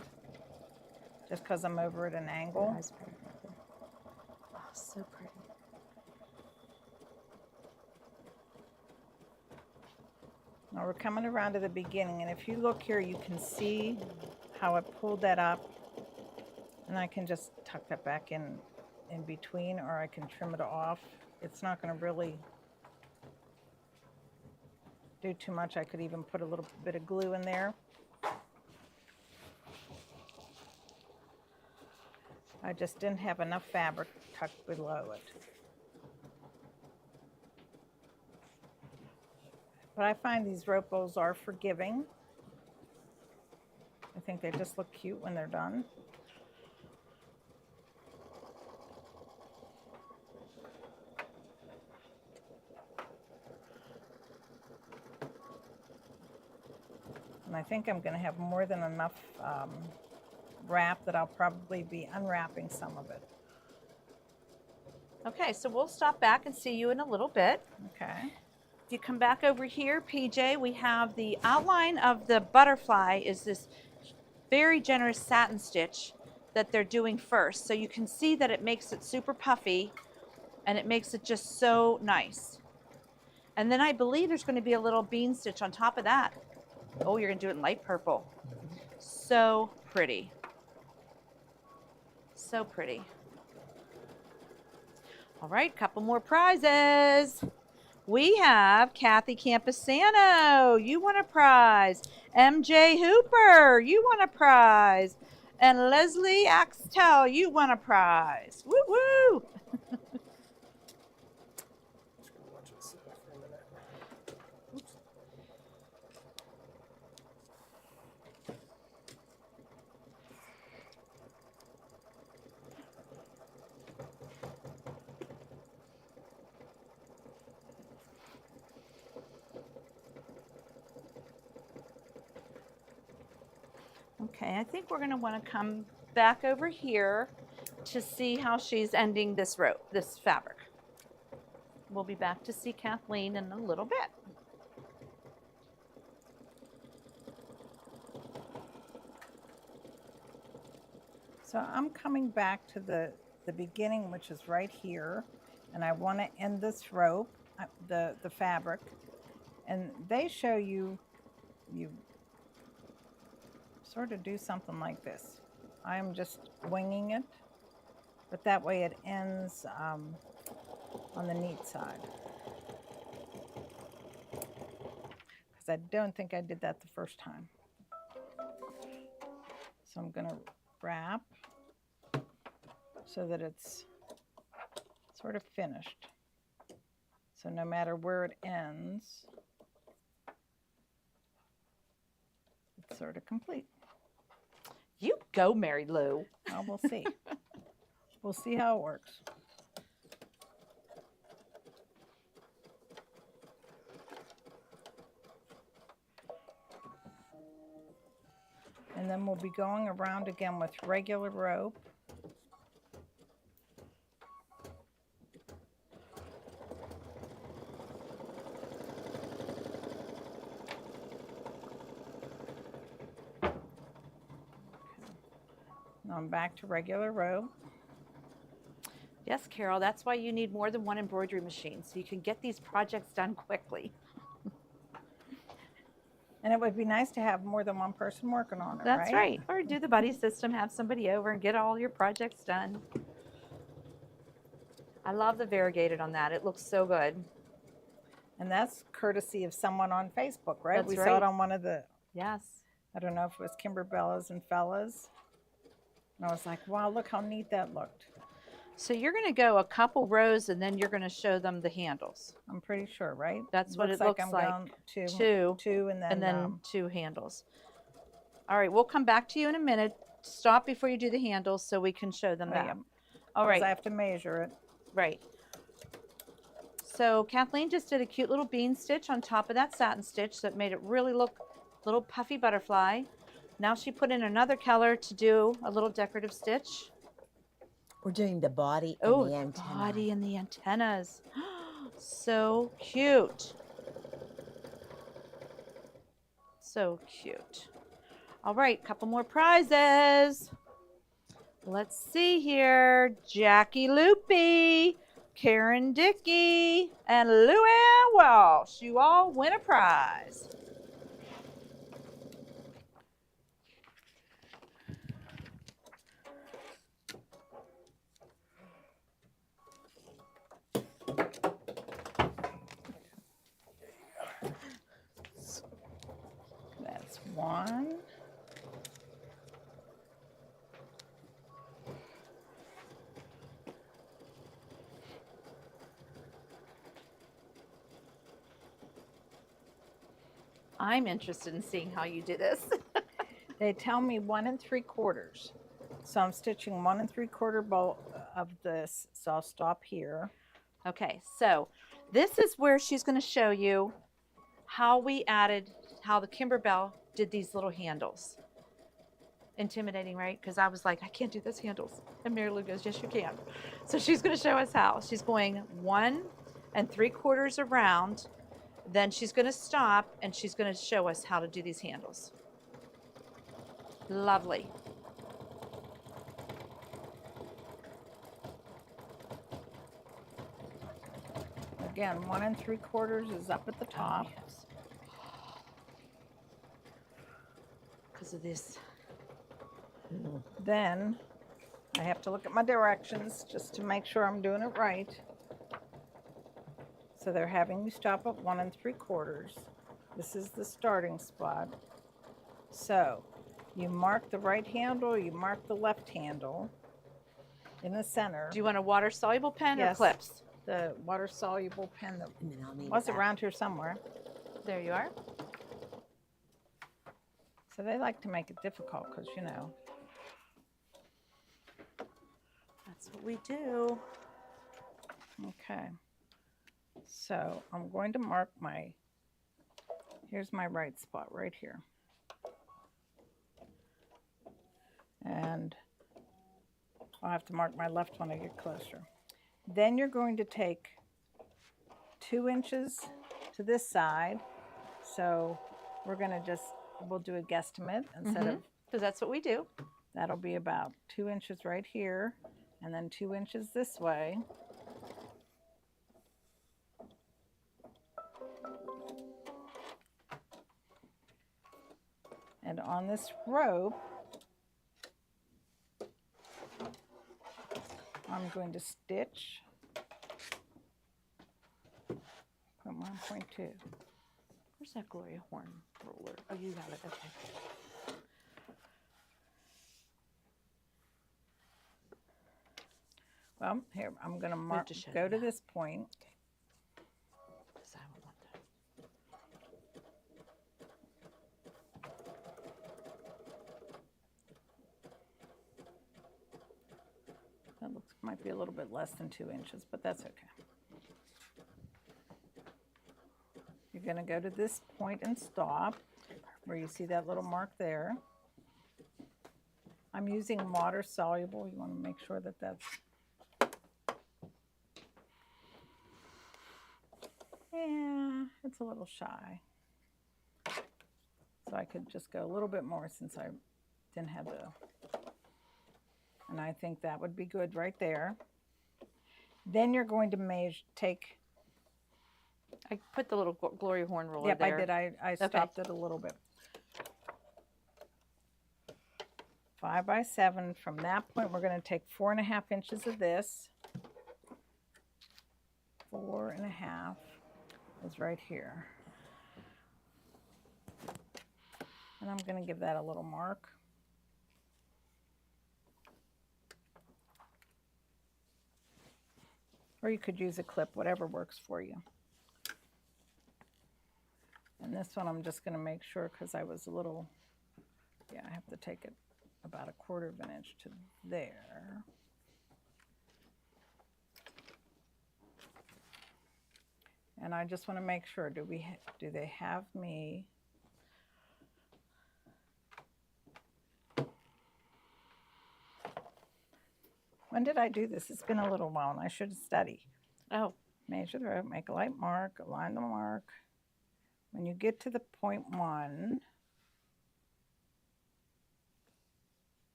just because I'm over at an angle. Oh, so pretty. Now we're coming around to the beginning, and if you look here, you can see how I pulled that up, and I can just tuck that back in between, or I can trim it off. It's not going to really do too much. I could even put a little bit of glue in there. I just didn't have enough fabric tucked below it. But I find these rope bowls are forgiving. I think they just look cute when they're done. And I think I'm going to have more than enough wrap that I'll probably be unwrapping some of it. Okay, so we'll stop back and see you in a little bit. Okay. If you come back over here, PJ, we have the outline of the butterfly is this very generous satin stitch that they're doing first. So you can see that it makes it super puffy and it makes it just so nice. And then I believe there's going to be a little bean stitch on top of that. Oh, you're going to do it in light purple. So pretty. So pretty. All right, couple more prizes. We have Kathy Campusano. You won a prize. MJ Hooper, you won a prize. And Leslie Axtell, you won a prize. Woo woo! Just gonna watch this for a minute. Oops. Okay, I think we're going to want to come back over here to see how she's ending this rope, this fabric. We'll be back to see Kathleen in a little bit. So I'm coming back to the beginning, which is right here, and I want to end this rope, the fabric, and they show you sort of do something like this. I'm just winging it, but that way it ends on the neat side. Because I don't think I did that the first time. So I'm gonna wrap so that it's sort of finished. So no matter where it ends, it's sort of complete. You go, Mary Lou. Well, we'll see. We'll see how it works. And then we'll be going around again with regular rope. Now I'm back to regular rope. Yes, Carol, that's why you need more than one embroidery machine, so you can get these projects done quickly. And it would be nice to have more than one person working on it, That's right? right. Or do the buddy system, have somebody over and get all your projects done. I love the variegated on that. It looks so good. And that's courtesy of someone on Facebook, right? That's We saw right. it on one of the, Yes. I don't know if it was Kimberbellas and Fellas. And I was like, wow, look how neat that looked. So you're going to go a couple rows and then you're going to show them the handles. I'm pretty sure, right? That's what it looks I'm like. going Two, and and then then two handles. All right, we'll come back to you in a minute. Stop before you do the handles so we can show them oh, that. yeah, All 'cause right, I have to measure it. right. So Kathleen just did a cute little bean stitch on top of that satin stitch that made it really look little puffy butterfly. Now she put in another color to do a little decorative stitch. We're doing the body and Oh, the the antenna. body and the antennas. So cute. So cute. All right, couple more prizes. Let's see here. Jackie Loopy, Karen Dickey, and Luann Walsh. You all win a prize. That's one. I'm interested in seeing how you do this. They tell me 1 3/4. So I'm stitching 1 3/4 bolt of this. So I'll stop here. Okay, so this is where she's going to show you how how the Kimberbell did these little handles. Intimidating, right? Because I was like, I can't do those handles. And Mary Lou goes, yes, you can. So she's going to show us how. She's going 1 3/4 around. Then she's going to stop and she's going to show us how to do these handles. Lovely. Again, 1 3/4 is up at the top. Because of this. Then I have to look at my directions just to make sure I'm doing it right. So they're having you stop at 1 3/4. This is the starting spot. So you mark the right handle, you mark the left handle in the center. Do you want a water soluble pen or Yes. clips? The water soluble pen that And then I'll need was that. around here somewhere. There you are. So they like to make it difficult because, you know. That's what we do. Okay. So I'm going to mark here's my right spot right here. And I'll have to mark my left when I get closer. Then you're going to take 2 inches to this side. So we're going to we'll do a guesstimate instead of, Because that's what we do. that'll be about 2 inches right here and then 2 inches this way. And on this rope, I'm going to stitch 1.2. Where's that Gloria Horn roller? Oh, you got it. Okay. Well, here, I'm going to mark, to show go them to that. this point. Because I don't want that. That might be a little bit less than 2 inches, but that's okay. You're going to go to this point and stop, where you see that little mark there. I'm using water soluble. You want to make sure that that's... Yeah, it's a little shy. So I could just go a little bit more since I didn't have the... And I think that would be good right there. Then you're going to take... I put the little Gloria Horn roller Yep, there. I did. I stopped it a little bit. 5 by 7. From that point, we're going to take 4.5 inches of this. 4.5 is right here. And I'm going to give that a little mark. Or you could use a clip, whatever works for you. And this one I'm just going to make sure because I was a little, yeah, I have to take it about 1/4 of an inch to there. And I just want to make sure, do they have me? When did I do this? It's been a little while and I should study. Oh, Measure the rope, make a light mark, align the mark. When you get to the point 1,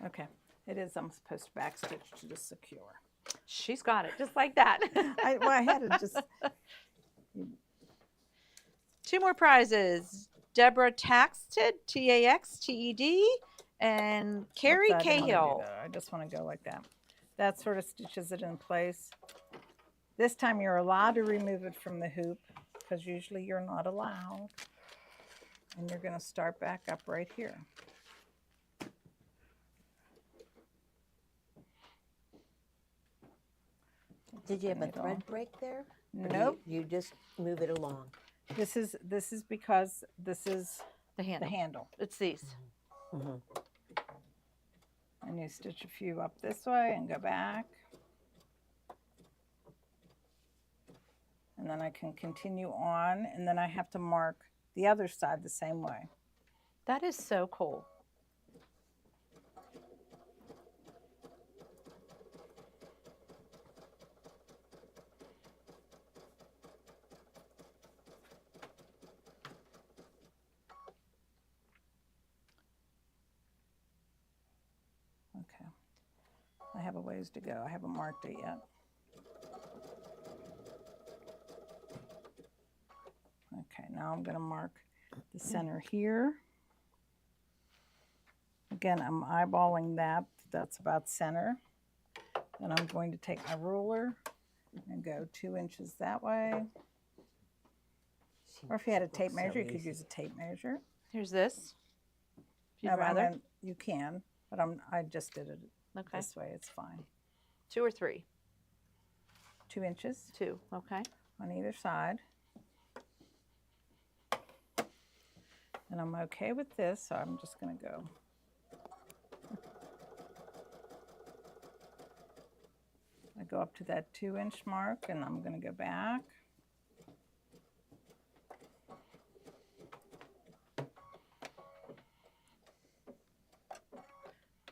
okay, it is, I'm supposed to backstitch to the secure. she's got it just like that. I had to just, 2 more prizes. Deborah Taxted, Taxted, and Carrie oops, I didn't wanna do Cahill. that. I just want to go like that. That sort of stitches it in place. This time you're allowed to remove it from the hoop because usually you're not allowed. And you're going to start back up right here. Did you have a Middle. thread break there? Or do Nope. You just move it along. This is because this is The handle. the handle. It's these. Mhm. And you stitch a few up this way and go back. And then I can continue on, and then I have to mark the other side the same way. That is so cool. I have a ways to go. I haven't marked it yet. Okay, now I'm going to mark the center here. Again, I'm eyeballing that. That's about center. Then I'm going to take my ruler and go 2 inches that way. Or if you had a tape So measure, you could easy. use a tape measure. Here's this. If you'd No, but I rather. meant you can, but I just did it Okay. this way. It's fine. 2 or 3? 2 inches 2. Okay. on either side. And I'm okay with this, so I'm just going to go. I go up to that 2-inch mark, and I'm going to go back.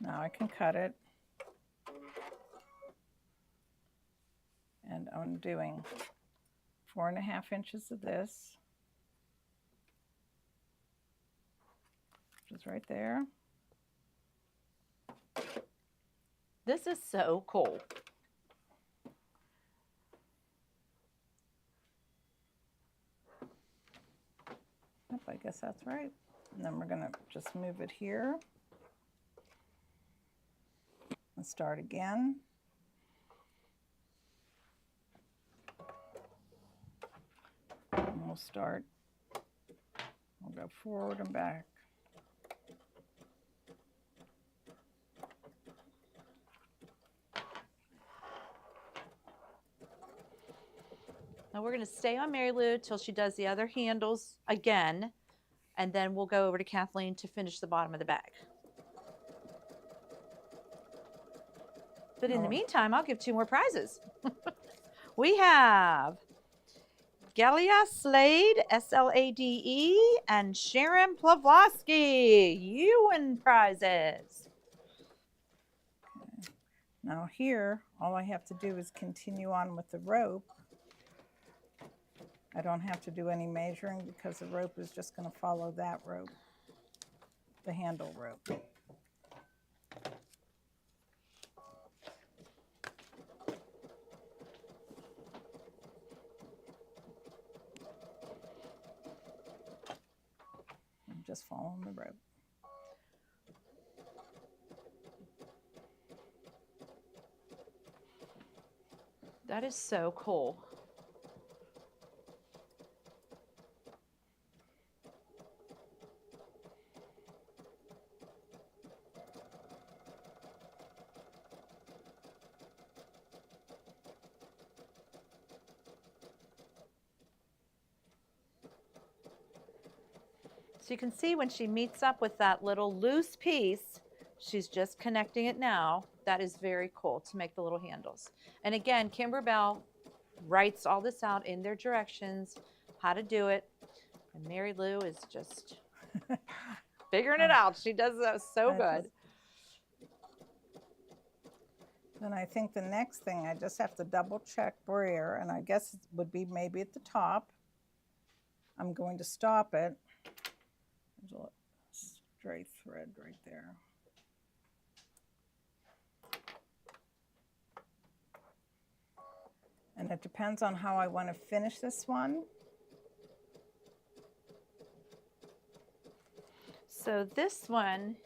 Now I can cut it. And I'm doing 4.5 inches of this. Which is right there. This is so cool. Yep, I guess that's right. And then we're going to just move it here. And start again. And we'll start. We'll go forward and back. Now we're going to stay on Mary Lou till she does the other handles again, and then we'll go over to Kathleen to finish the bottom of the bag. But in the meantime, I'll give 2 more prizes. We have Galia Slade, Slade, and Sharon Plavlowski. You win prizes. Now here, all I have to do is continue on with the rope. I don't have to do any measuring because the rope is just going to follow that rope, the handle rope. I'm just following the rope. That is so cool. So you can see when she meets up with that little loose piece, she's just connecting it now. That is very cool to make the little handles. And again, Kimberbell writes all this out in their directions, how to do it. And Mary Lou is just figuring it out. She does that so good. Then I think the next thing, I just have to double check where, and I guess it would be maybe at the top. I'm going to stop it. There's a straight thread right there. And it depends on how I want to finish this one. So this one,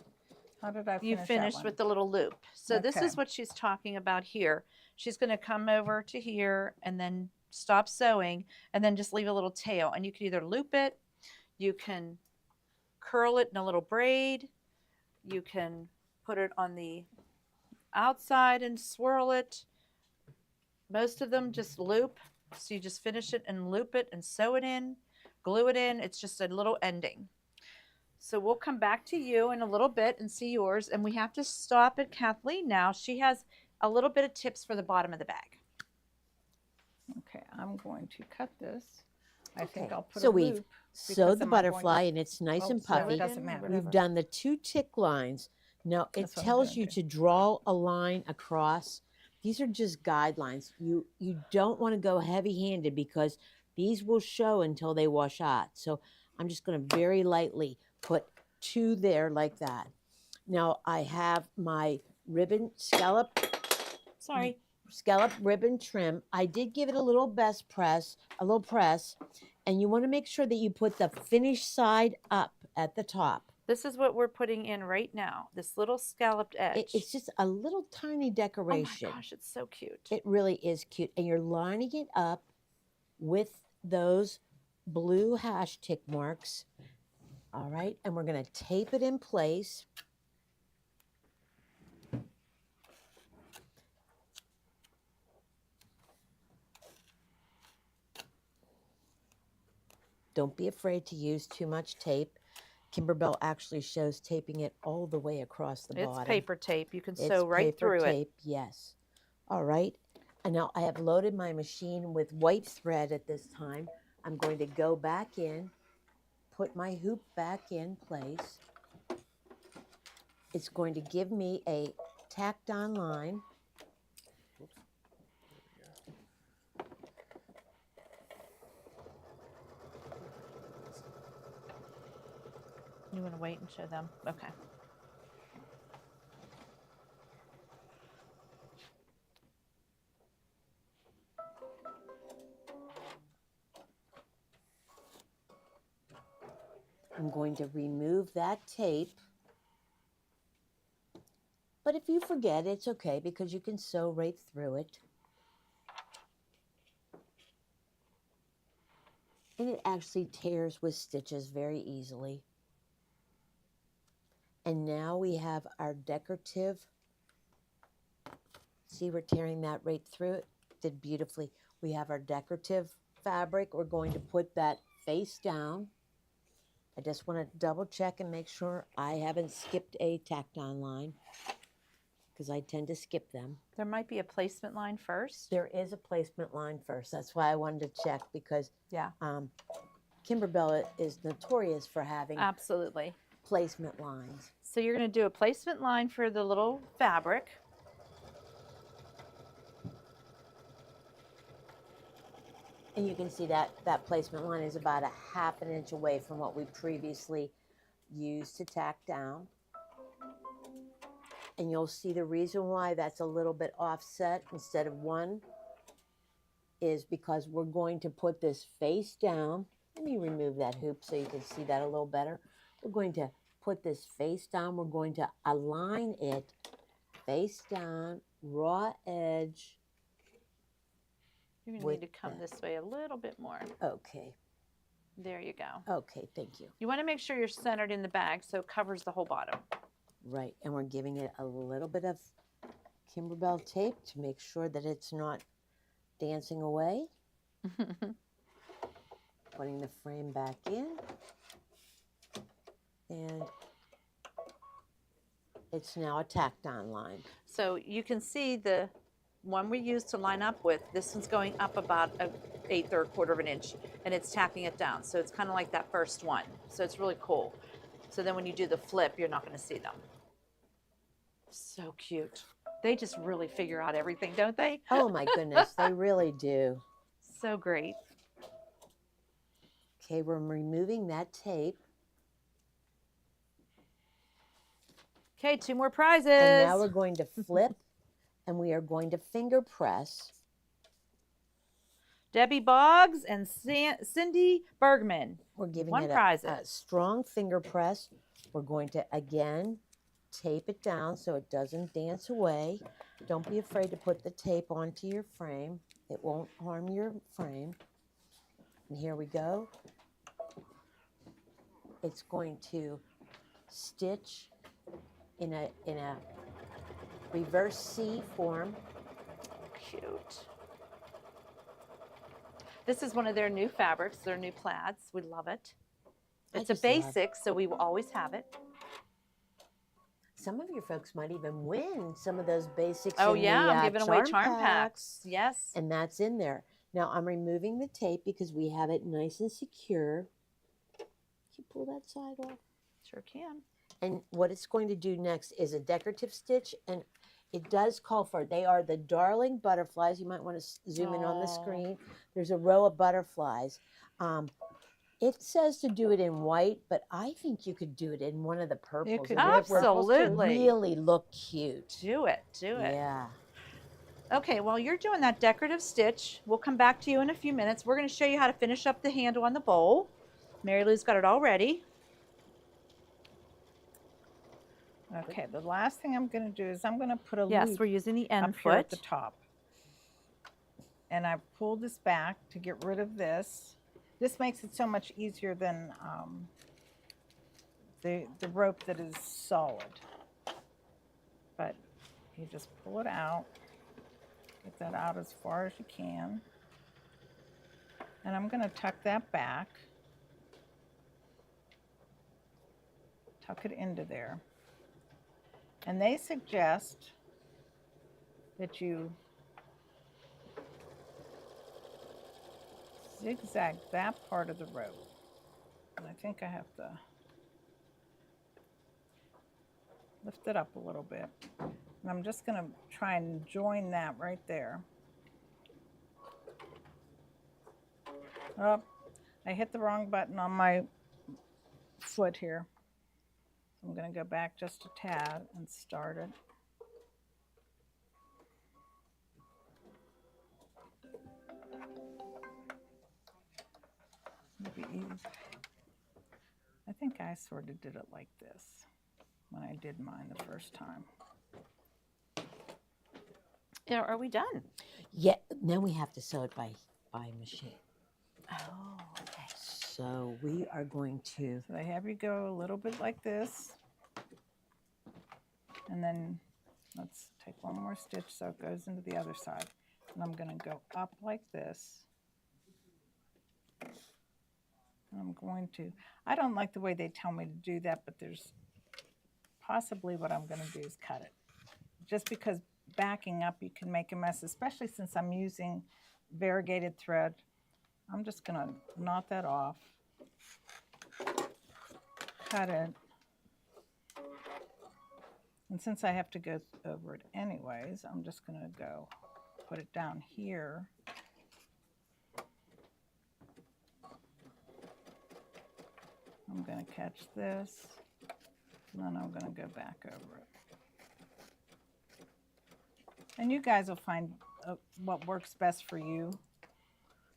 How did I finish you that finished one? with the little loop. So this Okay. is what she's talking about here. She's going to come over to here and then stop sewing and then just leave a little tail. And you can either loop it, you can curl it in a little braid, you can put it on the outside and swirl it. Most of them just loop. So you just finish it and loop it and sew it in, glue it in. It's just a little ending. So we'll come back to you in a little bit and see yours. And we have to stop at Kathleen now. She has a little bit of tips for the bottom of the bag. Okay, I'm going to cut this. I think Okay, I'll put so a we've loop. sewed because the am I going to- butterfly and it's nice Oh, and so it puffy. doesn't matter. We've done the 2 tick lines. Now it That's what I'm tells gonna you do. to draw a line across. These are just guidelines. You don't want to go heavy-handed because these will show until they wash out. So I'm just going to very lightly put 2 there like that. Now I have my ribbon scallop Sorry. scallop ribbon trim. I did give it a little press, and you want to make sure that you put the finished side up at the top. This is what we're putting in right now. This little scalloped edge. It's just a little tiny oh decoration. my gosh, it's so cute. It really is cute. And you're lining it up with those blue hash tick marks. All right, and we're going to tape it in place. Don't be afraid to use too much tape. Kimberbell actually shows taping it all the way across the It's bottom. paper tape. You can It's sew right paper through tape, yes. All right. And now I have loaded my machine with white thread at this time. I'm going to go back in, put my hoop back in place. It's going to give me a tacked on line. You want to wait and show them? Okay. I'm going to remove that tape. But if you forget, it's okay because you can sew right through it. And it actually tears with stitches very easily. And now we have our decorative. See, we're tearing that right through it. Did beautifully. We have our decorative fabric. We're going to put that face down. I just want to double check and make sure I haven't skipped a tacked on line because I tend to skip them. There might be a placement line first. There is a placement line first. That's why I wanted to check because Yeah. Kimberbell is notorious for having Absolutely. placement lines. So you're going to do a placement line for the little fabric. And you can see that that placement line is about a ½ an inch away from what we previously used to tack down. And you'll see the reason why that's a little bit offset instead of 1 is because we're going to put this face down. Let me remove that hoop so you can see that a little better. We're going to put this face down. We're going to align it face down, raw edge. You're going to with need to come that. this way a little bit more. Okay, There you go. okay, thank you. You want to make sure you're centered in the bag so it covers the whole bottom. Right, and we're giving it a little bit of Kimberbell tape to make sure that it's not dancing away. Putting the frame back in. And it's now a tacked on line. So you can see the one we used to line up with, this one's going up about an 1/8 or 1/4 of an inch, and it's tacking it down. So it's kind of like that first one. So it's really cool. So then when you do the flip, you're not going to see them. So cute. They just really figure out everything, don't they? Oh my goodness, they really do. So great. Okay, we're removing that tape. Okay, 2 more prizes. And now we're going to flip and we are going to finger press. Debbie Boggs and Cindy Bergman. We're giving 1 it prize. a strong finger press. We're going to, again, tape it down so it doesn't dance away. Don't be afraid to put the tape onto your frame. It won't harm your frame. And here we go. It's going to stitch in a reverse C form. Cute. This is one of their new fabrics, their new plaids. We love it. I It's a just love- basic, so we will always have it. Some of your folks might even win some of those basics. Oh in yeah, the, I'm giving away charm packs. packs. Yes. And that's in there. Now I'm removing the tape because we have it nice and secure. Can you pull that side off? Sure can. And what it's going to do next is a decorative stitch, and it does call for it. They are the darling butterflies. You might want to zoom in on the Aw. screen. There's a row of butterflies. It says to do it in white, but I think you could do it in one of the purples. could and do it it purples, would Absolutely. really look cute. Do it. Do it. Yeah. Okay, while you're doing that decorative stitch, we'll come back to you in a few minutes. We're going to show you how to finish up the handle on the bowl. Mary Lou's got it all ready. Okay, the last thing I'm going to do is I'm going to put a Yes, loop we're using the end up here at foot. the top. And I pulled this back to get rid of this. This makes it so much easier than the rope that is solid. But you just pull it out, get that out as far as you can. And I'm going to tuck that back. Tuck it into there. And they suggest that you zigzag that part of the rope. And I think I have to lift it up a little bit. And I'm just going to try and join that right there. Oh, I hit the wrong button on my foot here. I'm going to go back just a tad and start it. I think I sort of did it like this when I did mine the first time. Yeah, are we done? Yeah, now we have to sew it by machine. Oh, okay. So we are going to, So I have you go a little bit like this. And then let's take one more stitch so it goes into the other side. And I'm going to go up like this. And I'm going to, I don't like the way they tell me to do that, but there's possibly what I'm going to do is cut it. Just because backing up you can make a mess, especially since I'm using variegated thread. I'm just going to knot that off, cut it. And since I have to go over it anyways, I'm just going to go put it down here. I'm going to catch this, and then I'm going to go back over it. And you guys will find what works best for you.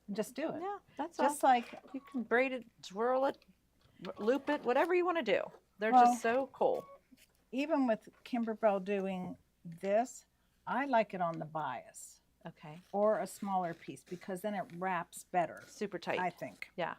And just do it. Yeah, that's Just all. like, You can braid it, twirl it, loop it, whatever you want to do. They're Well, just so cool. even with Kimberbell doing this, I like it on the bias Okay. or a smaller piece because then it wraps better, Super tight. I think. Yeah.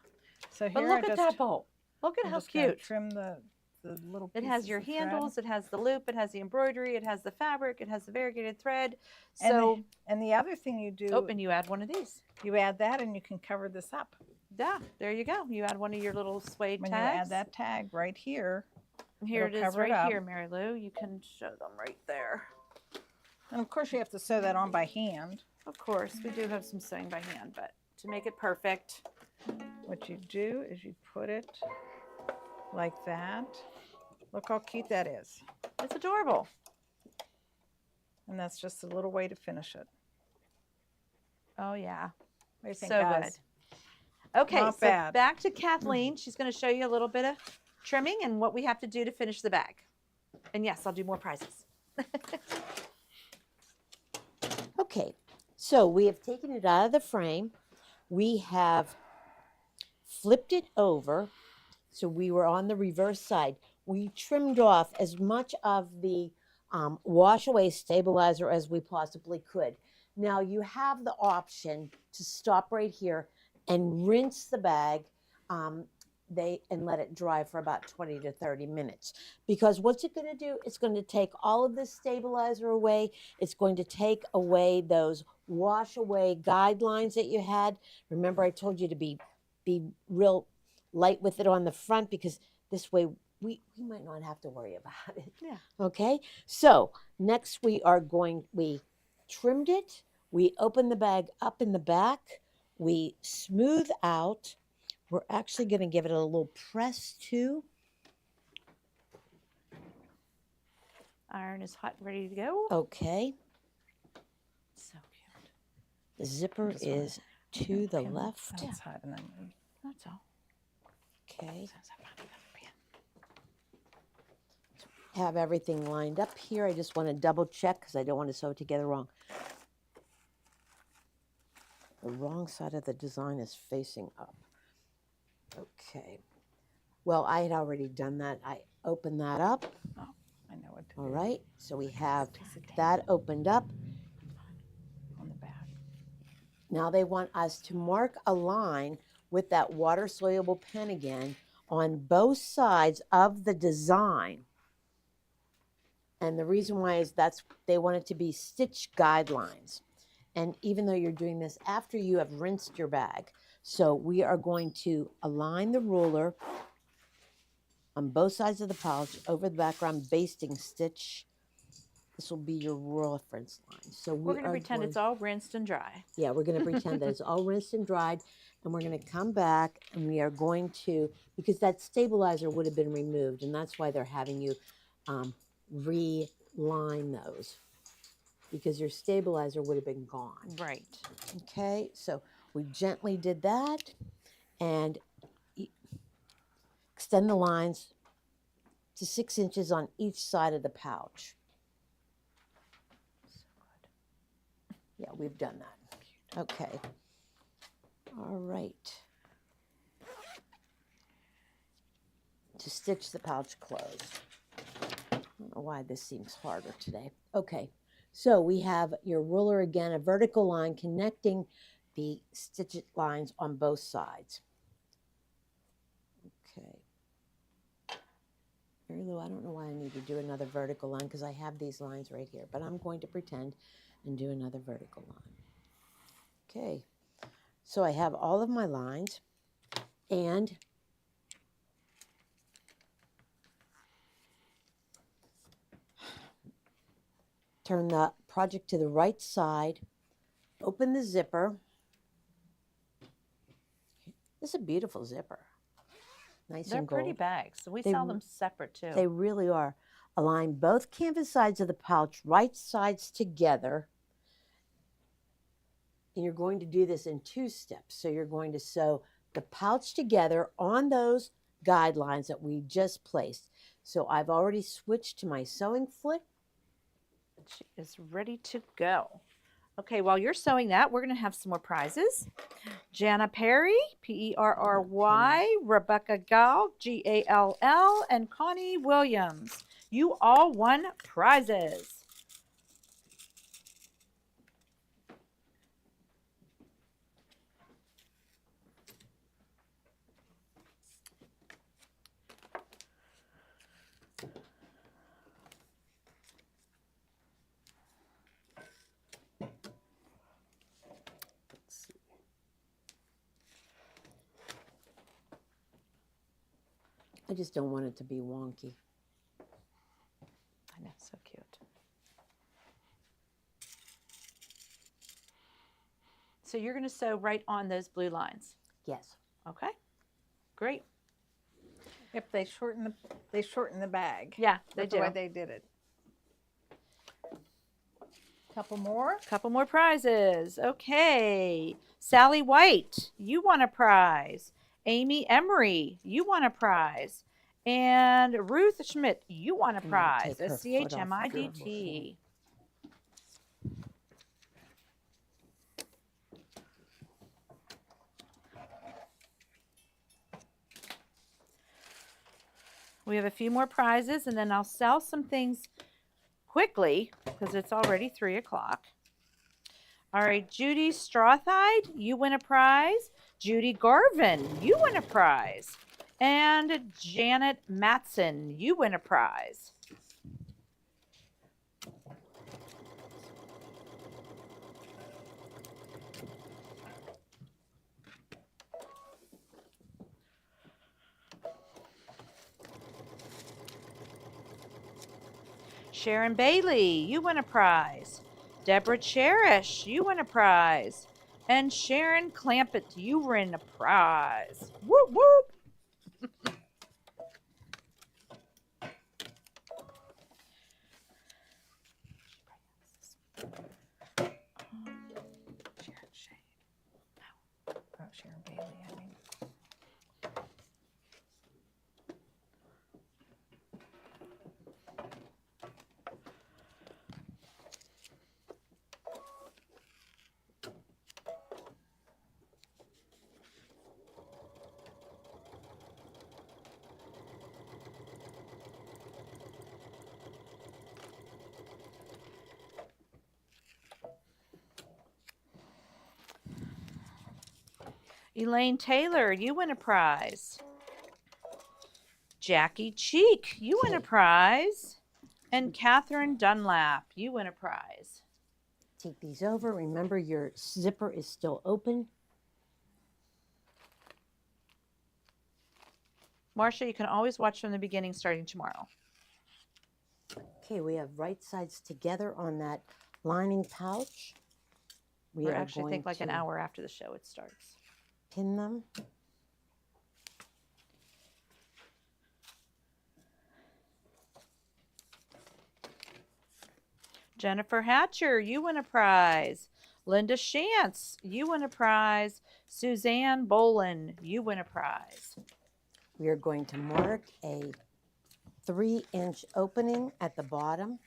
So But here look I at just, that bowl. Look at I'm how just gonna cute. trim the little It pieces has your of thread. handles, it has the loop, it has the embroidery, it has the fabric, it has the variegated thread. And So, and the other thing you do, oh, and you add one of these. you add that and you can cover this up. Yeah, there you go. You add one of your little suede When tags. you add that tag right here, Here it it'll is cover it right up. here, Mary Lou. You can show them right there. and of course you have to sew that on by hand. Of course, we do have some sewing by hand, but to make it perfect, What you do is you put it like that. Look how cute that is. it's adorable. And that's just a little way to finish it. Oh, yeah. What do you think, So guys? good. Okay, Not so bad. back to Kathleen. She's going to show you a little bit of trimming and what we have to do to finish the bag. And yes, I'll do more prizes. okay, so we have taken it out of the frame. We have flipped it over. So we were on the reverse side. We trimmed off as much of the wash away stabilizer as we possibly could. Now you have the option to stop right here and rinse the bag and let it dry for about 20 to 30 minutes. Because what's it going to do? It's going to take all of this stabilizer away. It's going to take away those wash away guidelines that you had. Remember I told you to be real light with it on the front because this way we might not have to worry about it. Yeah. Okay, so next we trimmed it, we opened the bag up in the back, we smooth out. We're actually going to give it a little press too. Iron is hot, ready to go. Okay, So cute. the zipper Just wanna is to the pin left. outside and then move. That's all. Okay. Have everything lined up here. I just want to double check because I don't want to sew it together wrong. The wrong side of the design is facing up. Okay. Well, I had already done that. I opened that up. I know what to All do. right. So we have Piece of tape that opened up. on the back. Now they want us to mark a line with that water soluble pen again on both sides of the design. And the reason why is they want it to be stitch guidelines. And even though you're doing this after you have rinsed your bag, so we are going to align the ruler on both sides of the pouch over the background basting stitch. This will be your reference line. So We're going to pretend it's all rinsed and dry. Yeah, we're going to pretend that it's all rinsed and dried, and we're going to come back and we are going to, because that stabilizer would have been removed, and that's why they're having you reline those, because your stabilizer would have been gone. Right. Okay, so we gently did that, and extend the lines to 6 inches on each side of the pouch. Yeah, we've done that. Okay. All right. To stitch the pouch closed. I don't know why this seems harder today. Okay. So we have your ruler again, a vertical line connecting the stitch lines on both sides. Okay. Mary Lou, I don't know why I need to do another vertical line because I have these lines right here, but I'm going to pretend and do another vertical line. Okay. So I have all of my lines, and turn the project to the right side, open the zipper. This is a beautiful zipper. Nice They're and pretty gold. bags. So we They sell r- them separate too. They really are. Align both canvas sides of the pouch, right sides together. And you're going to do this in 2 steps. So you're going to sew the pouch together on those guidelines that we just placed. So I've already switched to my sewing foot. She is ready to go. Okay, while you're sewing that, we're going to have some more prizes. Jana Perry, Perry, Rebecca Gall, Gall, and Connie Williams. You all won prizes. Let's see. I just don't want it to be wonky. I know, so cute. So you're going to sew right on those blue lines. Yes. Okay, great. Yep, they shorten the bag. Yeah, they That's do. the way they did it. Couple more. Couple more prizes. Okay. Sally White, you won a prize. Amy Emery, you won a prize. And Ruth Schmidt, you won a I'm gonna prize. take her foot off the SCHMIDT. We have a few more prizes, and then I'll sell some things quickly because it's already 3 o'clock. All right, Judy Strawthide, you win a prize. Judy Garvin, you win a prize. And Janet Matson, you win a prize. Sharon Bailey, you win a prize. Deborah Cherish, you win a prize. And Sharon Clampett, you win a prize. Whoop, whoop. Oh, Sharon Bailey, I mean. Elaine Taylor, you win a prize. Jackie Cheek, you win a Okay. prize. And Catherine Dunlap, you win a prize. Take these over. Remember, your zipper is still open. Marcia, you can always watch from the beginning starting tomorrow. Okay, we have right sides together on that lining pouch. We Or are actually, I going think like an to hour after the show it starts. pin them. Jennifer Hatcher, you win a prize. Linda Shantz, you win a prize. Suzanne Bolin, you win a prize. We are going to mark a 3-inch opening at the bottom.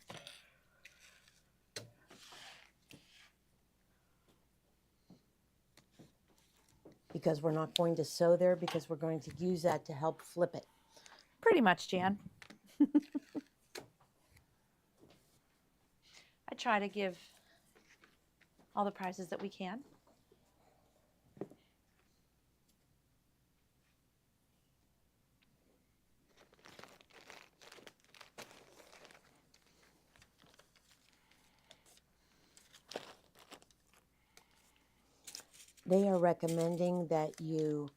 Because we're not going to sew there, because we're going to use that to help flip it. Pretty much, Jan. I try to give all the prizes that we can. They are recommending that you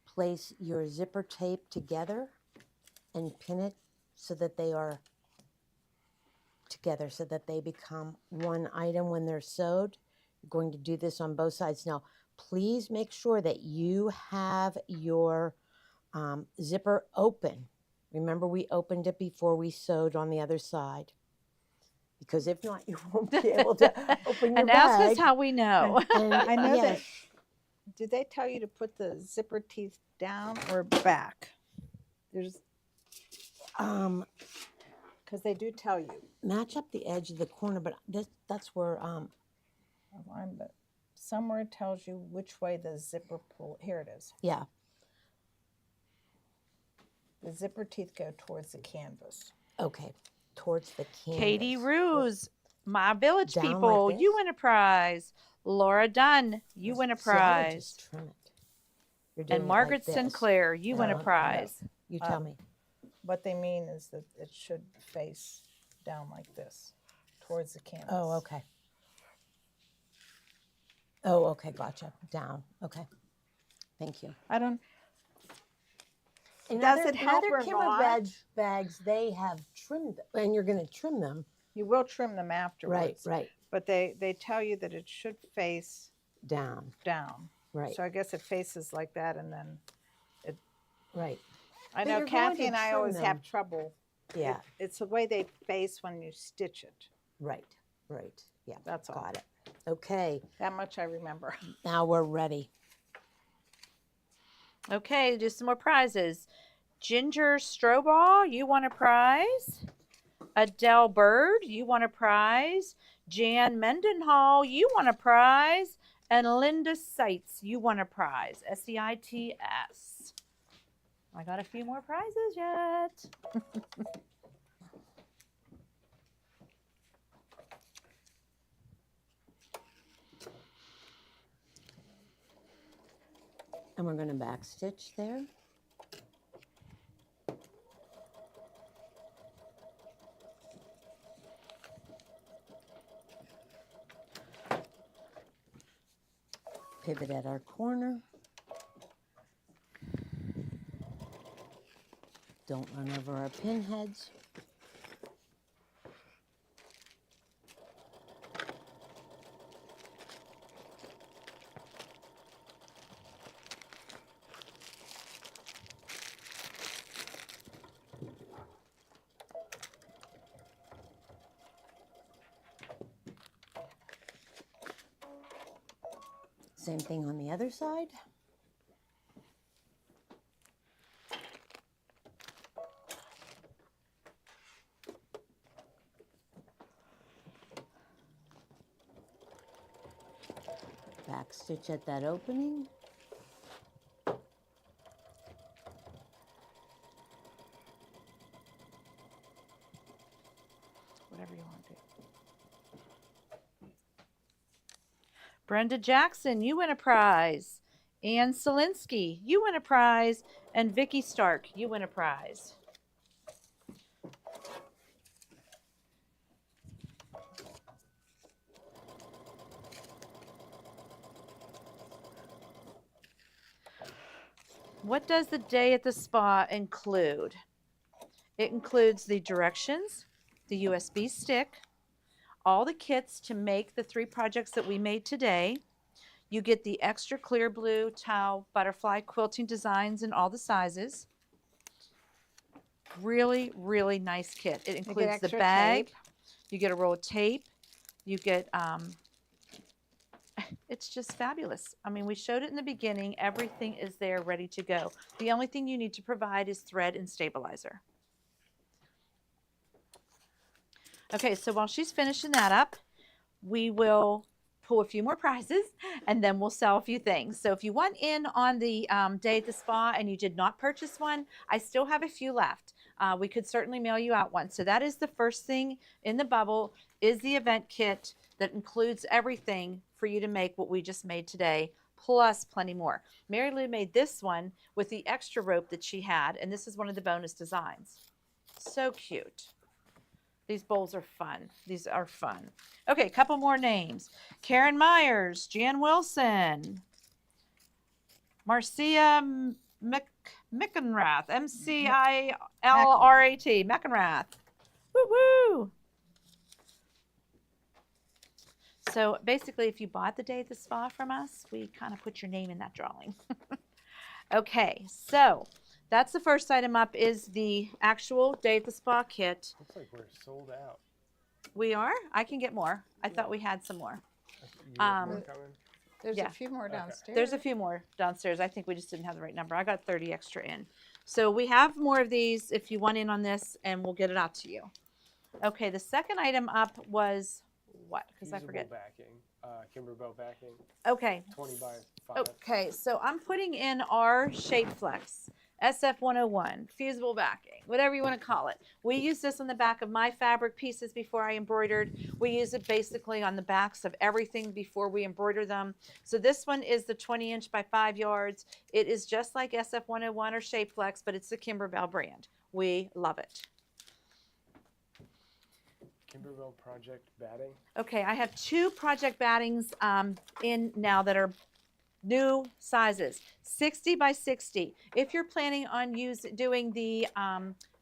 place your zipper tape together and pin it so that they are together, so that they become one item when they're sewed. You're going to do this on both sides. Now, please make sure that you have your zipper open. Remember, we opened it before we sewed on the other side. Because if not, you won't be able to open your And bag. ask us how we know. And I know that. yes, Did they tell you to put the zipper teeth down or back? There's because they do tell you. match up the edge of the corner, but that's where But somewhere it tells you which way the zipper pull. Here it is. yeah. The zipper teeth go towards the canvas. Okay, towards the canvas. Katie Ruse, My Village Down like People, you this? win a prize. Laura Dunn, you win a See, I would prize. just trim it. You're doing And it Margaret like this. Sinclair, you win No, a no. prize. You tell me. What they mean is that it should face down like this, towards the canvas. Oh, okay. Oh, okay, gotcha. Down. Okay. Thank you. I don't. In Does other, it help in or other Kimberbell not? bags, they have trimmed, and you're going to trim them. You will trim them afterwards. Right. But they tell you that it should face Down. down. Right. So I guess it faces like that, and then Right. I But know you're going Kathy to and I trim always them. have trouble. Yeah. It's the way they face when you stitch it. Right. Yeah. That's all. Got it. Okay. That much I remember. Now we're ready. Okay, do some more prizes. Ginger Strobaugh, you won a prize. Adele Bird, you won a prize. Jan Mendenhall, you won a prize. And Linda Seitz, you won a prize. SEITS. I got a few more prizes yet. And we're going to back stitch there. Pivot at our corner. Don't run over our pin heads. Same thing on the other side. Back stitch at that opening. Whatever you want to do. Brenda Jackson, you win a prize. Ann Selinsky, you win a prize. And Vicky Stark, you win a prize. What does the day at the spa include? It includes the directions, the USB stick, all the kits to make the 3 projects that we made today. You get the extra clear blue towel butterfly quilting designs in all the sizes. Really, really nice kit. It You get includes the extra bag. tape. You get a roll of tape. You get, it's just fabulous. I mean, we showed it in the beginning. Everything is there ready to go. The only thing you need to provide is thread and stabilizer. Okay, so while she's finishing that up, we will pull a few more prizes and then we'll sell a few things. So if you want in on the day at the spa and you did not purchase one, I still have a few left. We could certainly mail you out one. So that is the first thing in the bubble is the event kit that includes everything for you to make what we just made today, plus plenty more. Mary Lou made this one with the extra rope that she had, and this is one of the bonus designs. So cute. These bowls are fun. These are fun. Okay, a couple more names. Karen Myers, Jan Wilson, Marcia Mickenrath, M-C-I-L-R-A-T, Meckenrath. Woo-woo! So basically, if you bought the day at the spa from us, we kind of put your name in that drawing. Okay, so that's the first item up is the actual day at the spa kit. Looks like we're sold out. We are? I can get more. I thought we had some more. You have more coming? There's Yeah. a few more downstairs. There's a few more downstairs. I think we just didn't have the right number. I got 30 extra in. So we have more of these if you want in on this, and we'll get it out to you. Okay, the second item up was what? Because I Usable forget. backing. Kimberbell backing. Okay. 20 by 5. Okay, so I'm putting in our Shape Flex SF101 fusible backing, whatever you want to call it. We use this on the back of my fabric pieces before I embroidered. We use it basically on the backs of everything before we embroider them. So this one is the 20-inch by 5 yards. It is just like SF101 or Shape Flex, but it's the Kimberbell brand. We love it. Kimberbell project batting. Okay, I have 2 project battings in now that are new sizes, 60 by 60. If you're planning on doing the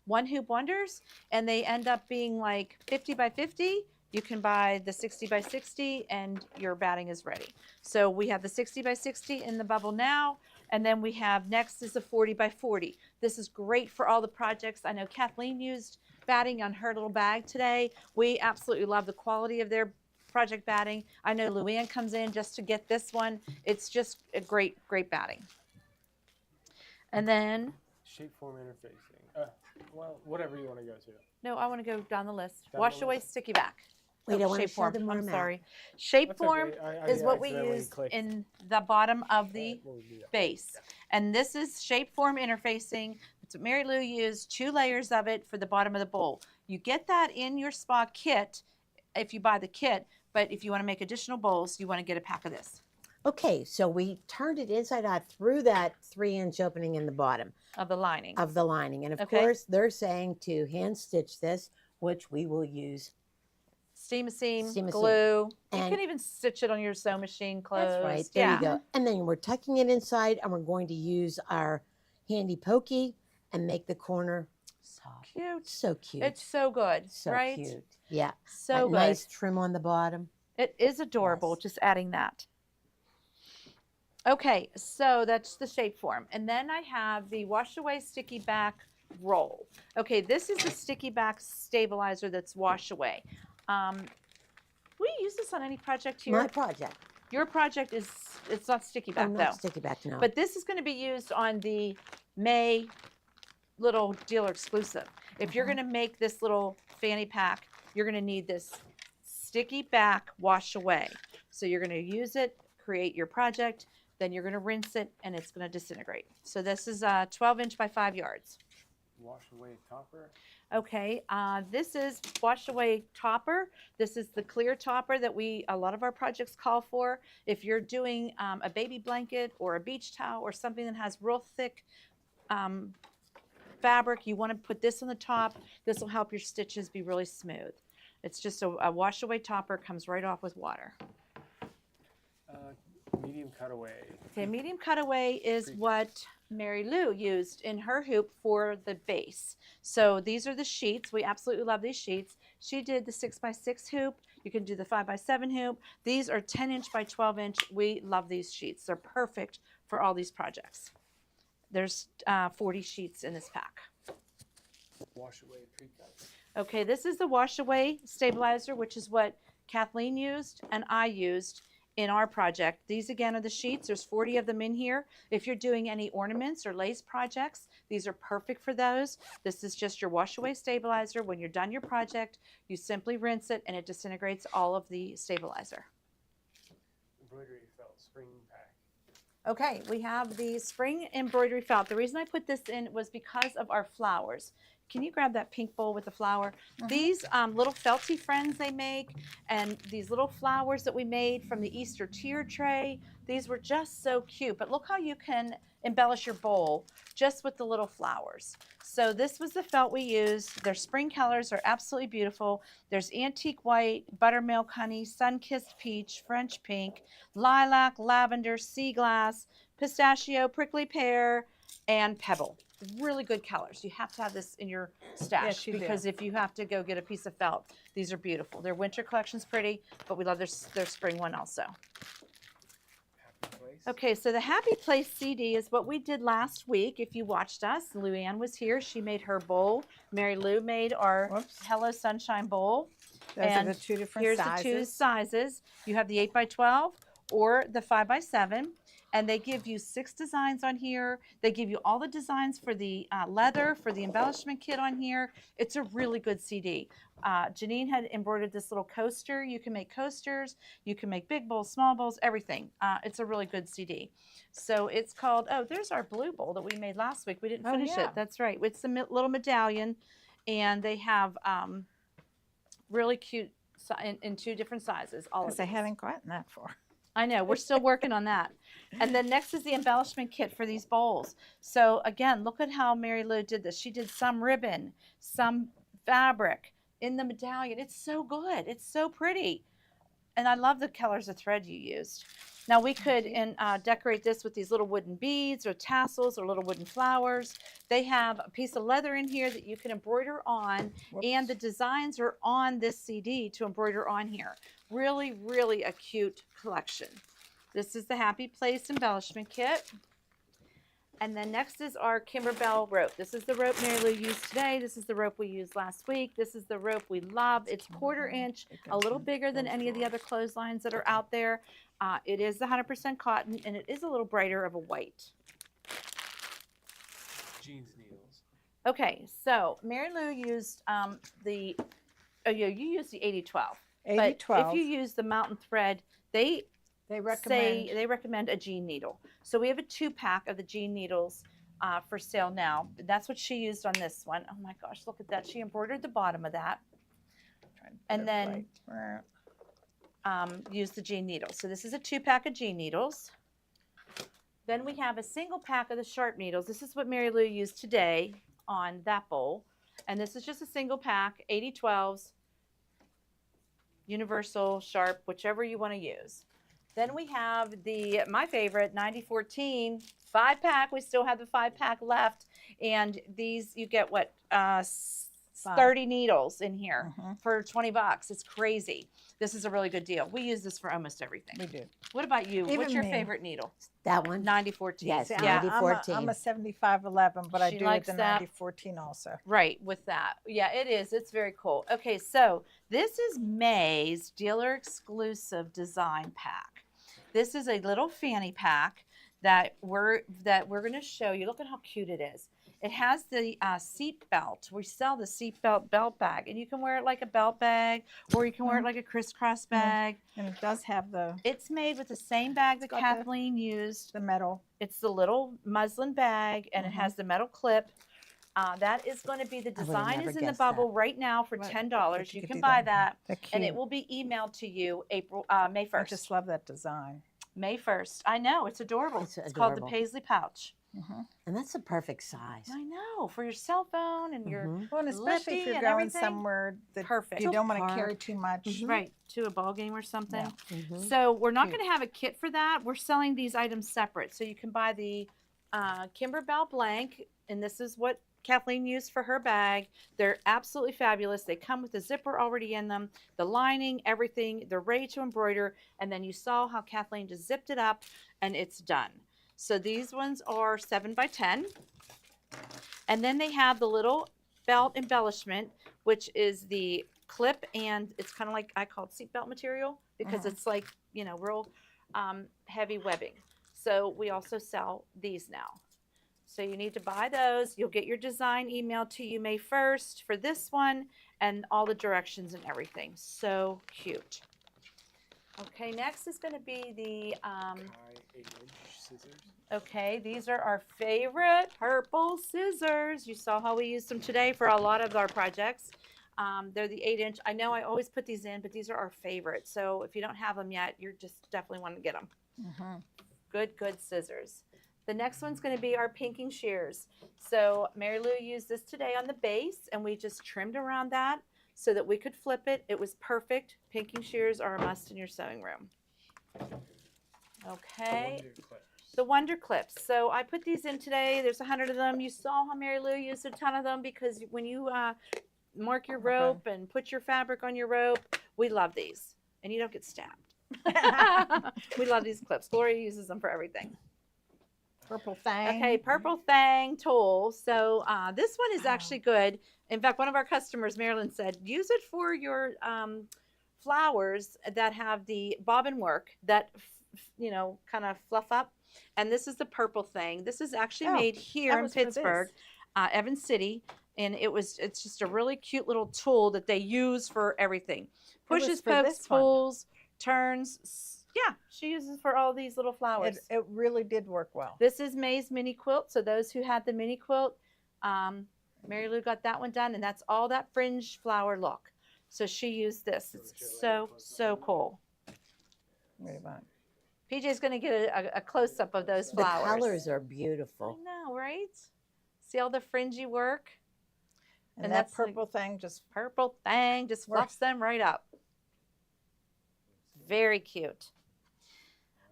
one hoop wonders and they end up being like 50 by 50, you can buy the 60 by 60 and your batting is ready. So we have the 60 by 60 in the bubble now, and then we have next is the 40 by 40. This is great for all the projects. I know Kathleen used batting on her little bag today. We absolutely love the quality of their project batting. I know Luann comes in just to get this one. It's just a great, great batting. And then, Shapeform interfacing. Well, whatever you want to go to. no, I want to go down the list. Down Wash the away list? sticky back. Wait, I wanna show Shapeform. them where I'm I'm at. sorry. That's Shapeform okay. I is what we accidentally use clicked. in the bottom of the What would be that? base. And this is Shapeform interfacing. It's what Mary Lou used, 2 layers of it for the bottom of the bowl. You get that in your spa kit if you buy the kit, but if you want to make additional bowls, you want to get a pack of this. Okay, so we turned it inside out through that 3-inch opening in the bottom Of the lining. of the lining. And of Okay. course, they're saying to hand stitch this, which we will use. Steam a seam, Steam a seam. glue. You And- can even stitch it on your sewing machine closed. That's right. There yeah. you go. And then we're tucking it inside and we're going to use our handy pokey and make the corner soft. Cute. So cute. It's so good, so right? cute. Yeah. So That good. nice trim on the bottom. It is adorable, Yes. just adding that. Okay, so that's the shape form. And then I have the wash away sticky back roll. Okay, this is the sticky back stabilizer that's wash away. Will you use this on any project here? My project. Your project is, it's not sticky back I'm though. not sticky back now. But this is going to be used on the May little dealer exclusive. If you're going to make this little fanny pack, you're going to need this sticky back wash away. So you're going to use it, create your project, then you're going to rinse it, and it's going to disintegrate. So this is 12-inch by 5 yards. Wash away topper. Okay, this is wash away topper. This is the clear topper that a lot of our projects call for. If you're doing a baby blanket or a beach towel or something that has real thick fabric, you want to put this on the top. This will help your stitches be really smooth. It's just a wash away topper, comes right off with water. Medium cutaway. Okay, medium cutaway is what Mary Lou used in her hoop for the base. So these are the sheets. We absolutely love these sheets. She did the 6x6 hoop. You can do the 5x7 hoop. These are 10-inch by 12-inch. We love these sheets. They're perfect for all these projects. There's 40 sheets in this pack. Wash away pre-cuts. Okay, this is the wash away stabilizer, which is what Kathleen used and I used in our project. These again are the sheets. There's 40 of them in here. If you're doing any ornaments or lace projects, these are perfect for those. This is just your wash away stabilizer. When you're done your project, you simply rinse it and it disintegrates all of the stabilizer. Embroidery felt spring pack. Okay, we have the spring embroidery felt. The reason I put this in was because of our flowers. Can you grab that pink bowl with the flower? These little felty friends they make, and these little flowers that we made from the Easter tier tray, these were just so cute. But look how you can embellish your bowl just with the little flowers. So this was the felt we used. Their spring colors are absolutely beautiful. There's antique white, buttermilk honey, sun-kissed peach, French pink, lilac, lavender, sea glass, pistachio, prickly pear, and pebble. Really good colors. You have to have this in your stash you do. because if you have to go get a piece of felt, these are beautiful. Their winter collection's pretty, but we love their spring one also. Happy place. Okay, so the Happy Place CD is what we did last week. If you watched us, Luann was here. She made her bowl. Mary Lou made our Whoops. Hello Sunshine bowl. Those are And the two different here's sizes. the two sizes. You have the 8x12 or the 5x7. And they give you 6 designs on here. They give you all the designs for the leather, for the embellishment kit on here. It's a really good CD. Janine had embroidered this little coaster. You can make coasters. You can make big bowls, small bowls, everything. It's a really good CD. So it's called, oh, there's our blue bowl that we made last week. We didn't Oh, finish yeah. it. That's right. It's the little medallion. And they have really cute in 2 different sizes. All of Because I these. haven't gotten that far. I know, we're still working on that. And then next is the embellishment kit for these bowls. So again, look at how Mary Lou did this. She did some ribbon, some fabric in the medallion. It's so good. It's so pretty. And I love the colors of thread you used. Now we could decorate this with these little wooden beads or tassels or little wooden flowers. They have a piece of leather in here that you can embroider on, and the designs are on this CD to embroider on here. Really, really a cute collection. This is the Happy Place embellishment kit. And then next is our Kimberbell rope. This is the rope Mary Lou used today. This is the rope we used last week. This is the rope we love. It's 1/4 inch, a little bigger than any of the other clotheslines that are out there. It is 100% cotton, and it is a little brighter of a white. Jeans needles. Okay, so Mary Lou used you used the 80/12. 80/12. But if you use the mountain thread, they recommend. they recommend a jean needle. So we have a 2-pack of the jean needles for sale now. That's what she used on this one. Oh my gosh, look at that. She embroidered the bottom of that and then used the jean needle. So this is a 2-pack of jean needles. Then we have a single pack of the sharp needles. This is what Mary Lou used today on that bowl. And this is just a single pack, 80/12s, universal, sharp, whichever you want to use. Then we have my favorite 9014 5-pack. We still have the 5-pack left, and these you get what 30 needles in here for $20. It's crazy. This is a really good deal. We use this for almost everything. We do. What about you? What's Even your me. favorite needle? That one? 9014. Yes, See, yeah. 9014. I'm a 7511, but I She do likes the that. 9014 also. Right, with that. Yeah, it is. It's very cool. Okay, so this is May's dealer exclusive design pack. This is a little fanny pack that we're going to show you. Look at how cute it is. It has the seat belt. We sell the seat belt bag, and you can wear it like a belt bag, or you can wear it like a crisscross bag. And it does have the It's made with the same bag that got Kathleen used. metal. It's the little muslin bag, and it has the metal clip. That is going to be the I would've design never is in the guessed bubble right now for What? $10. If you You could can do buy that. that, They're and it cute. will be emailed to you May 1st. I just love that design. May 1st. I know, it's adorable. It's called the adorable. Paisley pouch. And that's the perfect size. I know, for your cell phone and your Mhm. Well, and especially if Lippy you're and going everything. somewhere that Perfect. you To don't want to park. carry too much. right to a ball game or something. Yeah. Mhm. So we're not Cute. going to have a kit for that. We're selling these items separate. So you can buy the Kimberbell blank, and this is what Kathleen used for her bag. They're absolutely fabulous. They come with a zipper already in them, the lining, everything. They're ready to embroider. And then you saw how Kathleen just zipped it up, and it's done. So these ones are 7x10. And then they have the little belt embellishment, which is the clip, and it's kind of like I call it seatbelt material because it's like, you know, real heavy webbing. So we also sell these now. So you need to buy those. You'll get your design emailed to you May 1st for this one and all the directions and everything. So cute. Okay, next is going to be the, Kai 8-inch scissors. okay, these are our favorite purple scissors. You saw how we used them today for a lot of our projects. They're the 8-inch. I know I always put these in, but these are our favorite. So if you don't have them yet, you're just definitely want to get them. Good scissors. The next one's going to be our pinking shears. So Mary Lou used this today on the base, and we just trimmed around that so that we could flip it. It was perfect. Pinking shears are a must in your sewing room. Okay. Wonder clips. The Wonder Clips. So I put these in today. There's 100 of them. You saw how Mary Lou used a ton of them because when you mark your rope and put your fabric on your rope, we love these. And you don't get stabbed. We love these clips. Gloria uses them for everything. Purple thing. Okay, Purple Thang tool. So this one is actually good. In fact, one of our customers, Marilyn, said, use it for your flowers that have the bobbin work that, you know, kind of fluff up. And this is the Purple Thing. This is actually Oh, made here that in was for this. Pittsburgh, Evans City. And it's just a really cute little tool that they use for everything. was Pushes, for pokes, this one. pulls, turns. Yeah, she uses for all these little flowers. It really did work well. This is May's mini quilt. So those who had the mini quilt, Mary Lou got that one done, and that's all that fringe flower look. So she used this. It's so cool. Wait a minute. PJ's going to get a close up of those The flowers. colors are I beautiful. know, right? See all the fringy work? And that that's like purple thing just Purple Thing just fluffs them right up. Very cute.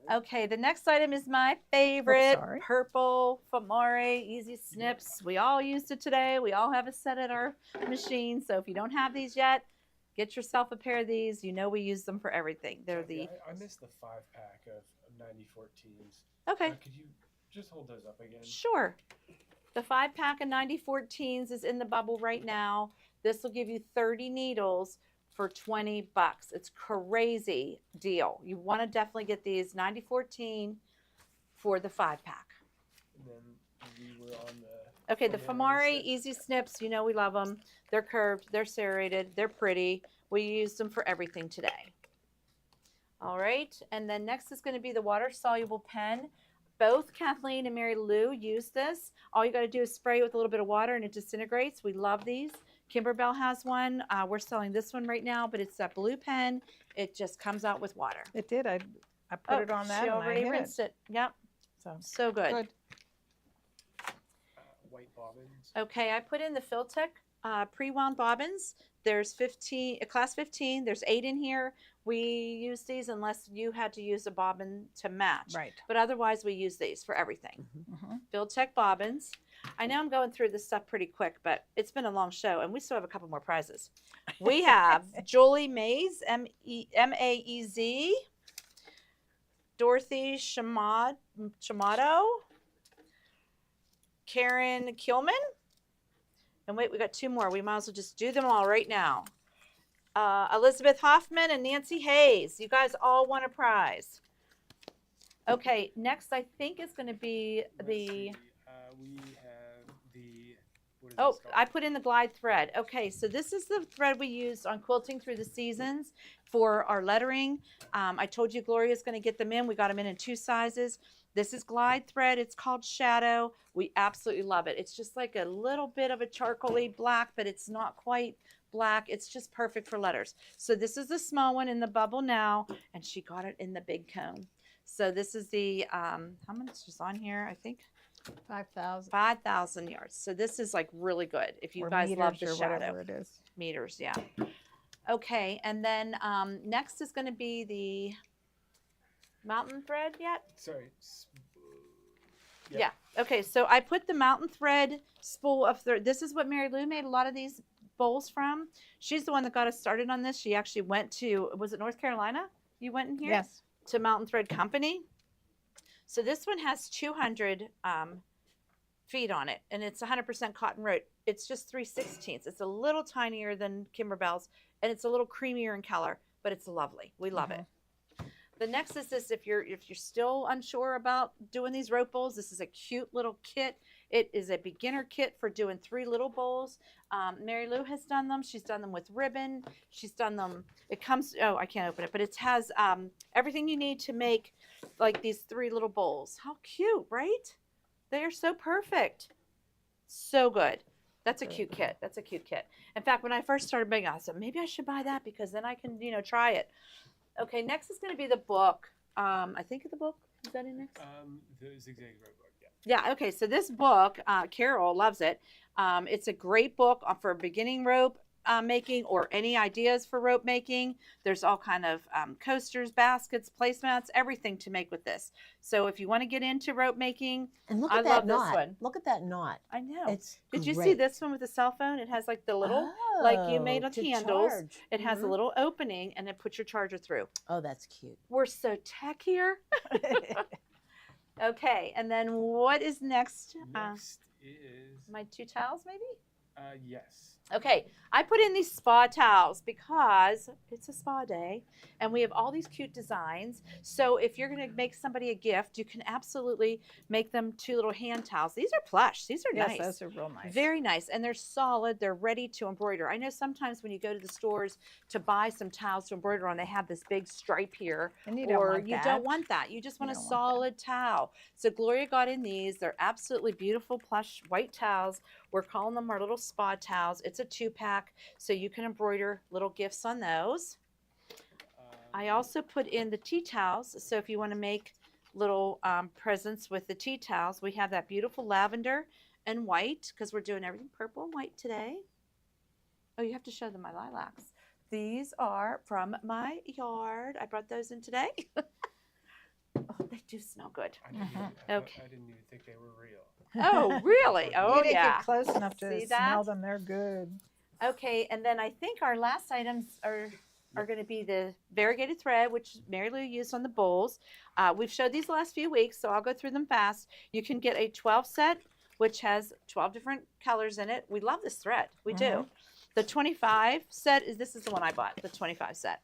Okay, the next item is my favorite, sorry. purple Famore Easy Snips. We all used it today. We all have a set at our machine. So if you don't have these yet, get yourself a pair of these. You know we use them for everything. They're the, I missed the 5-pack of 9014s. okay, Could you just hold those up again? sure. The 5-pack of 9014s is in the bubble right now. This will give you 30 needles for $20. It's crazy deal. You want to definitely get these 9014 for the 5-pack. And then we were on the. Okay, the Famore Famore set. Easy Snips, you know we love them. They're curved, they're serrated, they're pretty. We used them for everything today. All right, and then next is going to be the water-soluble pen. Both Kathleen and Mary Lou use this. All you got to do is spray it with a little bit of water and it disintegrates. We love these. Kimberbell has one. We're selling this one right now, but it's that blue pen. It just comes out with water. it did. I put it on that She and already I hit rinsed it. Yep, So so good. good. White bobbins. Okay, I put in the Filtech pre-wound bobbins. There's 15, class 15. There's 8 in here. We use these unless you had to use a bobbin to match. Right. But otherwise, we use these for everything. Filtech bobbins. I know I'm going through this stuff pretty quick, but it's been a long show, and we still have a couple more prizes. We have Julie Mays, M-A-E-Z, Dorothy Shamato, Karen Kilman, and wait, we got 2 more. We might as well just do them all right now. Elizabeth Hoffman and Nancy Hayes. You guys all won a prize. Okay, next I think is going to be Let's the... see, we have the. What is Oh, this called? I put in the glide thread. Okay, so this is the thread we used on Quilting Through the Seasons for our lettering. I told you Gloria's going to get them in. We got them in 2 sizes. This is glide thread. It's called Shadow. We absolutely love it. It's just like a little bit of a charcoaly black, but it's not quite black. It's just perfect for letters. So this is the small one in the bubble now, and she got it in the big cone. So this is the, how much is on here? I think 5,000. 5,000 yards. So this is like really good if you Or guys love meters the or shadow. whatever it is. Meters, yeah. Okay, and then next is going to be the mountain thread yet? Sorry. Yeah. Okay, so I put the mountain thread spool of thread. This is what Mary Lou made a lot of these bowls from. She's the one that got us started on this. She actually went to, was it North Carolina? You went in here? Yes. To Mountain Thread Company. So this one has 200 feet on it, and it's 100% cotton rope. It's just 3/16. It's a little tinier than Kimberbell's, and it's a little creamier in color, but it's lovely. We love it. The next is this. If you're still unsure about doing these rope bowls, this is a cute little kit. It is a beginner kit for doing 3 little bowls. Mary Lou has done them. She's done them with ribbon. She's done them. It comes. Oh, I can't open it, but it has everything you need to make like these 3 little bowls. How cute, right? They are so perfect. So good. That's a cute kit. That's a cute kit. In fact, when I first started making, I said maybe I should buy that because then I can, try it. Okay, next is going to be the book. I think of the book. Is that in next? The Zigzag Rope book, yeah. Yeah, okay, so this book, Carol loves it. It's a great book for beginning rope making or any ideas for rope making. There's all kind of coasters, baskets, placemats, everything to make with this. So if you want to get into rope making, And look I at love that this knot. one. Look at that knot. I know. It's Did you see great. this one with the cell phone? It has like the little, like you made on to candles. charge. It has a Mhm. little opening and it puts your charger through. Oh, that's cute. We're so tech here. Okay, and then what is next? Next is My 2 towels, maybe? yes. Okay, I put in these spa towels because it's a spa day and we have all these cute designs. So if you're going to make somebody a gift, you can absolutely make them 2 little hand towels. These are plush. These are Yes, nice. those are real nice. Very nice. And they're solid. They're ready to embroider. I know sometimes when you go to the stores to buy some towels to embroider on, they have this big stripe here. And you don't Or want you that. don't want that. You just want a don't want that. solid towel. So Gloria got in these. They're absolutely beautiful plush white towels. We're calling them our little spa towels. It's a 2-pack, so you can embroider little gifts on those. I also put in the tea towels. So if you want to make little presents with the tea towels, we have that beautiful lavender and white because we're doing everything purple and white today. Oh, you have to show them my lilacs. These are from my yard. I brought those in today. Oh, they do smell good. I didn't, Okay. I didn't even think they were real. Oh, really? Oh, You didn't yeah. get close enough to See smell that? them. They're good. Okay, and then I think our last items are going to be the variegated thread, which Mary Lou used on the bowls. We've showed these the last few weeks, so I'll go through them fast. You can get a 12 set, which has 12 different colors in it. We love this thread. We do. The 25 set this is the one I bought, the 25 set.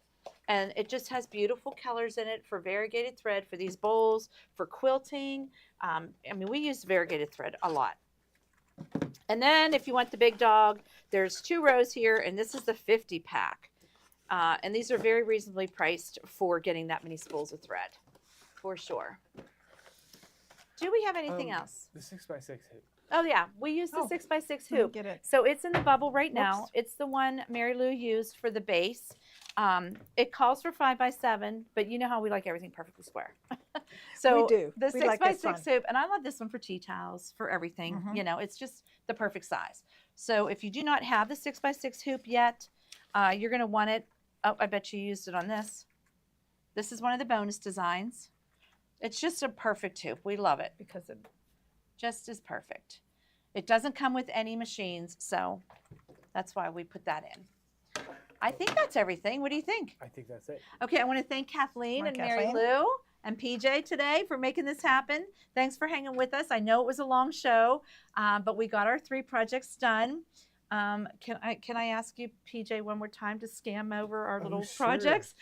And it just has beautiful colors in it for variegated thread for these bowls, for quilting. I mean, we use variegated thread a lot. And then if you want the big dog, there's 2 rows here, and this is the 50-pack. And these are very reasonably priced for getting that many spools of thread, for sure. Do we have anything else? The 6x6 hoop. Oh, yeah. We use the Oh, 6x6 Didn't hoop. get it. So it's in the bubble right now. Whoops. It's the one Mary Lou used for the base. It calls for 5x7, but you know how we like everything perfectly square. So We do. the We 6x6 like this one. hoop, and I love this one for tea towels, for everything. You know, it's just the perfect size. So if you do not have the 6x6 hoop yet, you're going to want it. Oh, I bet you used it on this. This is one of the bonus designs. It's just a perfect hoop. We love it because it just is perfect. It doesn't come with any machines, so that's why we put that in. I think that's everything. What do you think? I think that's it. Okay, I want to thank Kathleen Come and on, Mary Kathleen. Lou and PJ today for making this happen. Thanks for hanging with us. I know it was a long show, but we got our 3 projects done. Can I ask you, PJ, one more time to scan over our little sure. projects?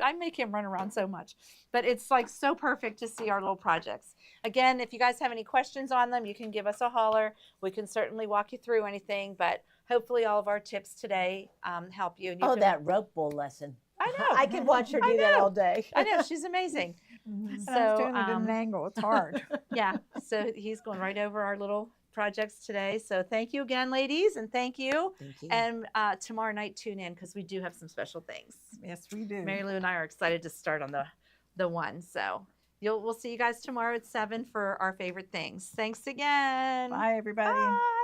I make him run around so much, but it's like so perfect to see our little projects. Again, if you guys have any questions on them, you can give us a holler. We can certainly walk you through anything, but hopefully all of our tips today help you. And you Oh, can- that rope bowl lesson. I know. I could watch her do that all day. I know, she's amazing. And So, I'm doing it at an angle. It's hard. yeah, so he's going right over our little projects today. So thank you again, ladies, and thank you. Thank you. And tomorrow night, tune in because we do have some special things. Yes, we do. Mary Lou and I are excited to start on the one. So we'll see you guys tomorrow at 7 for our favorite things. Thanks again. Bye, everybody. Bye.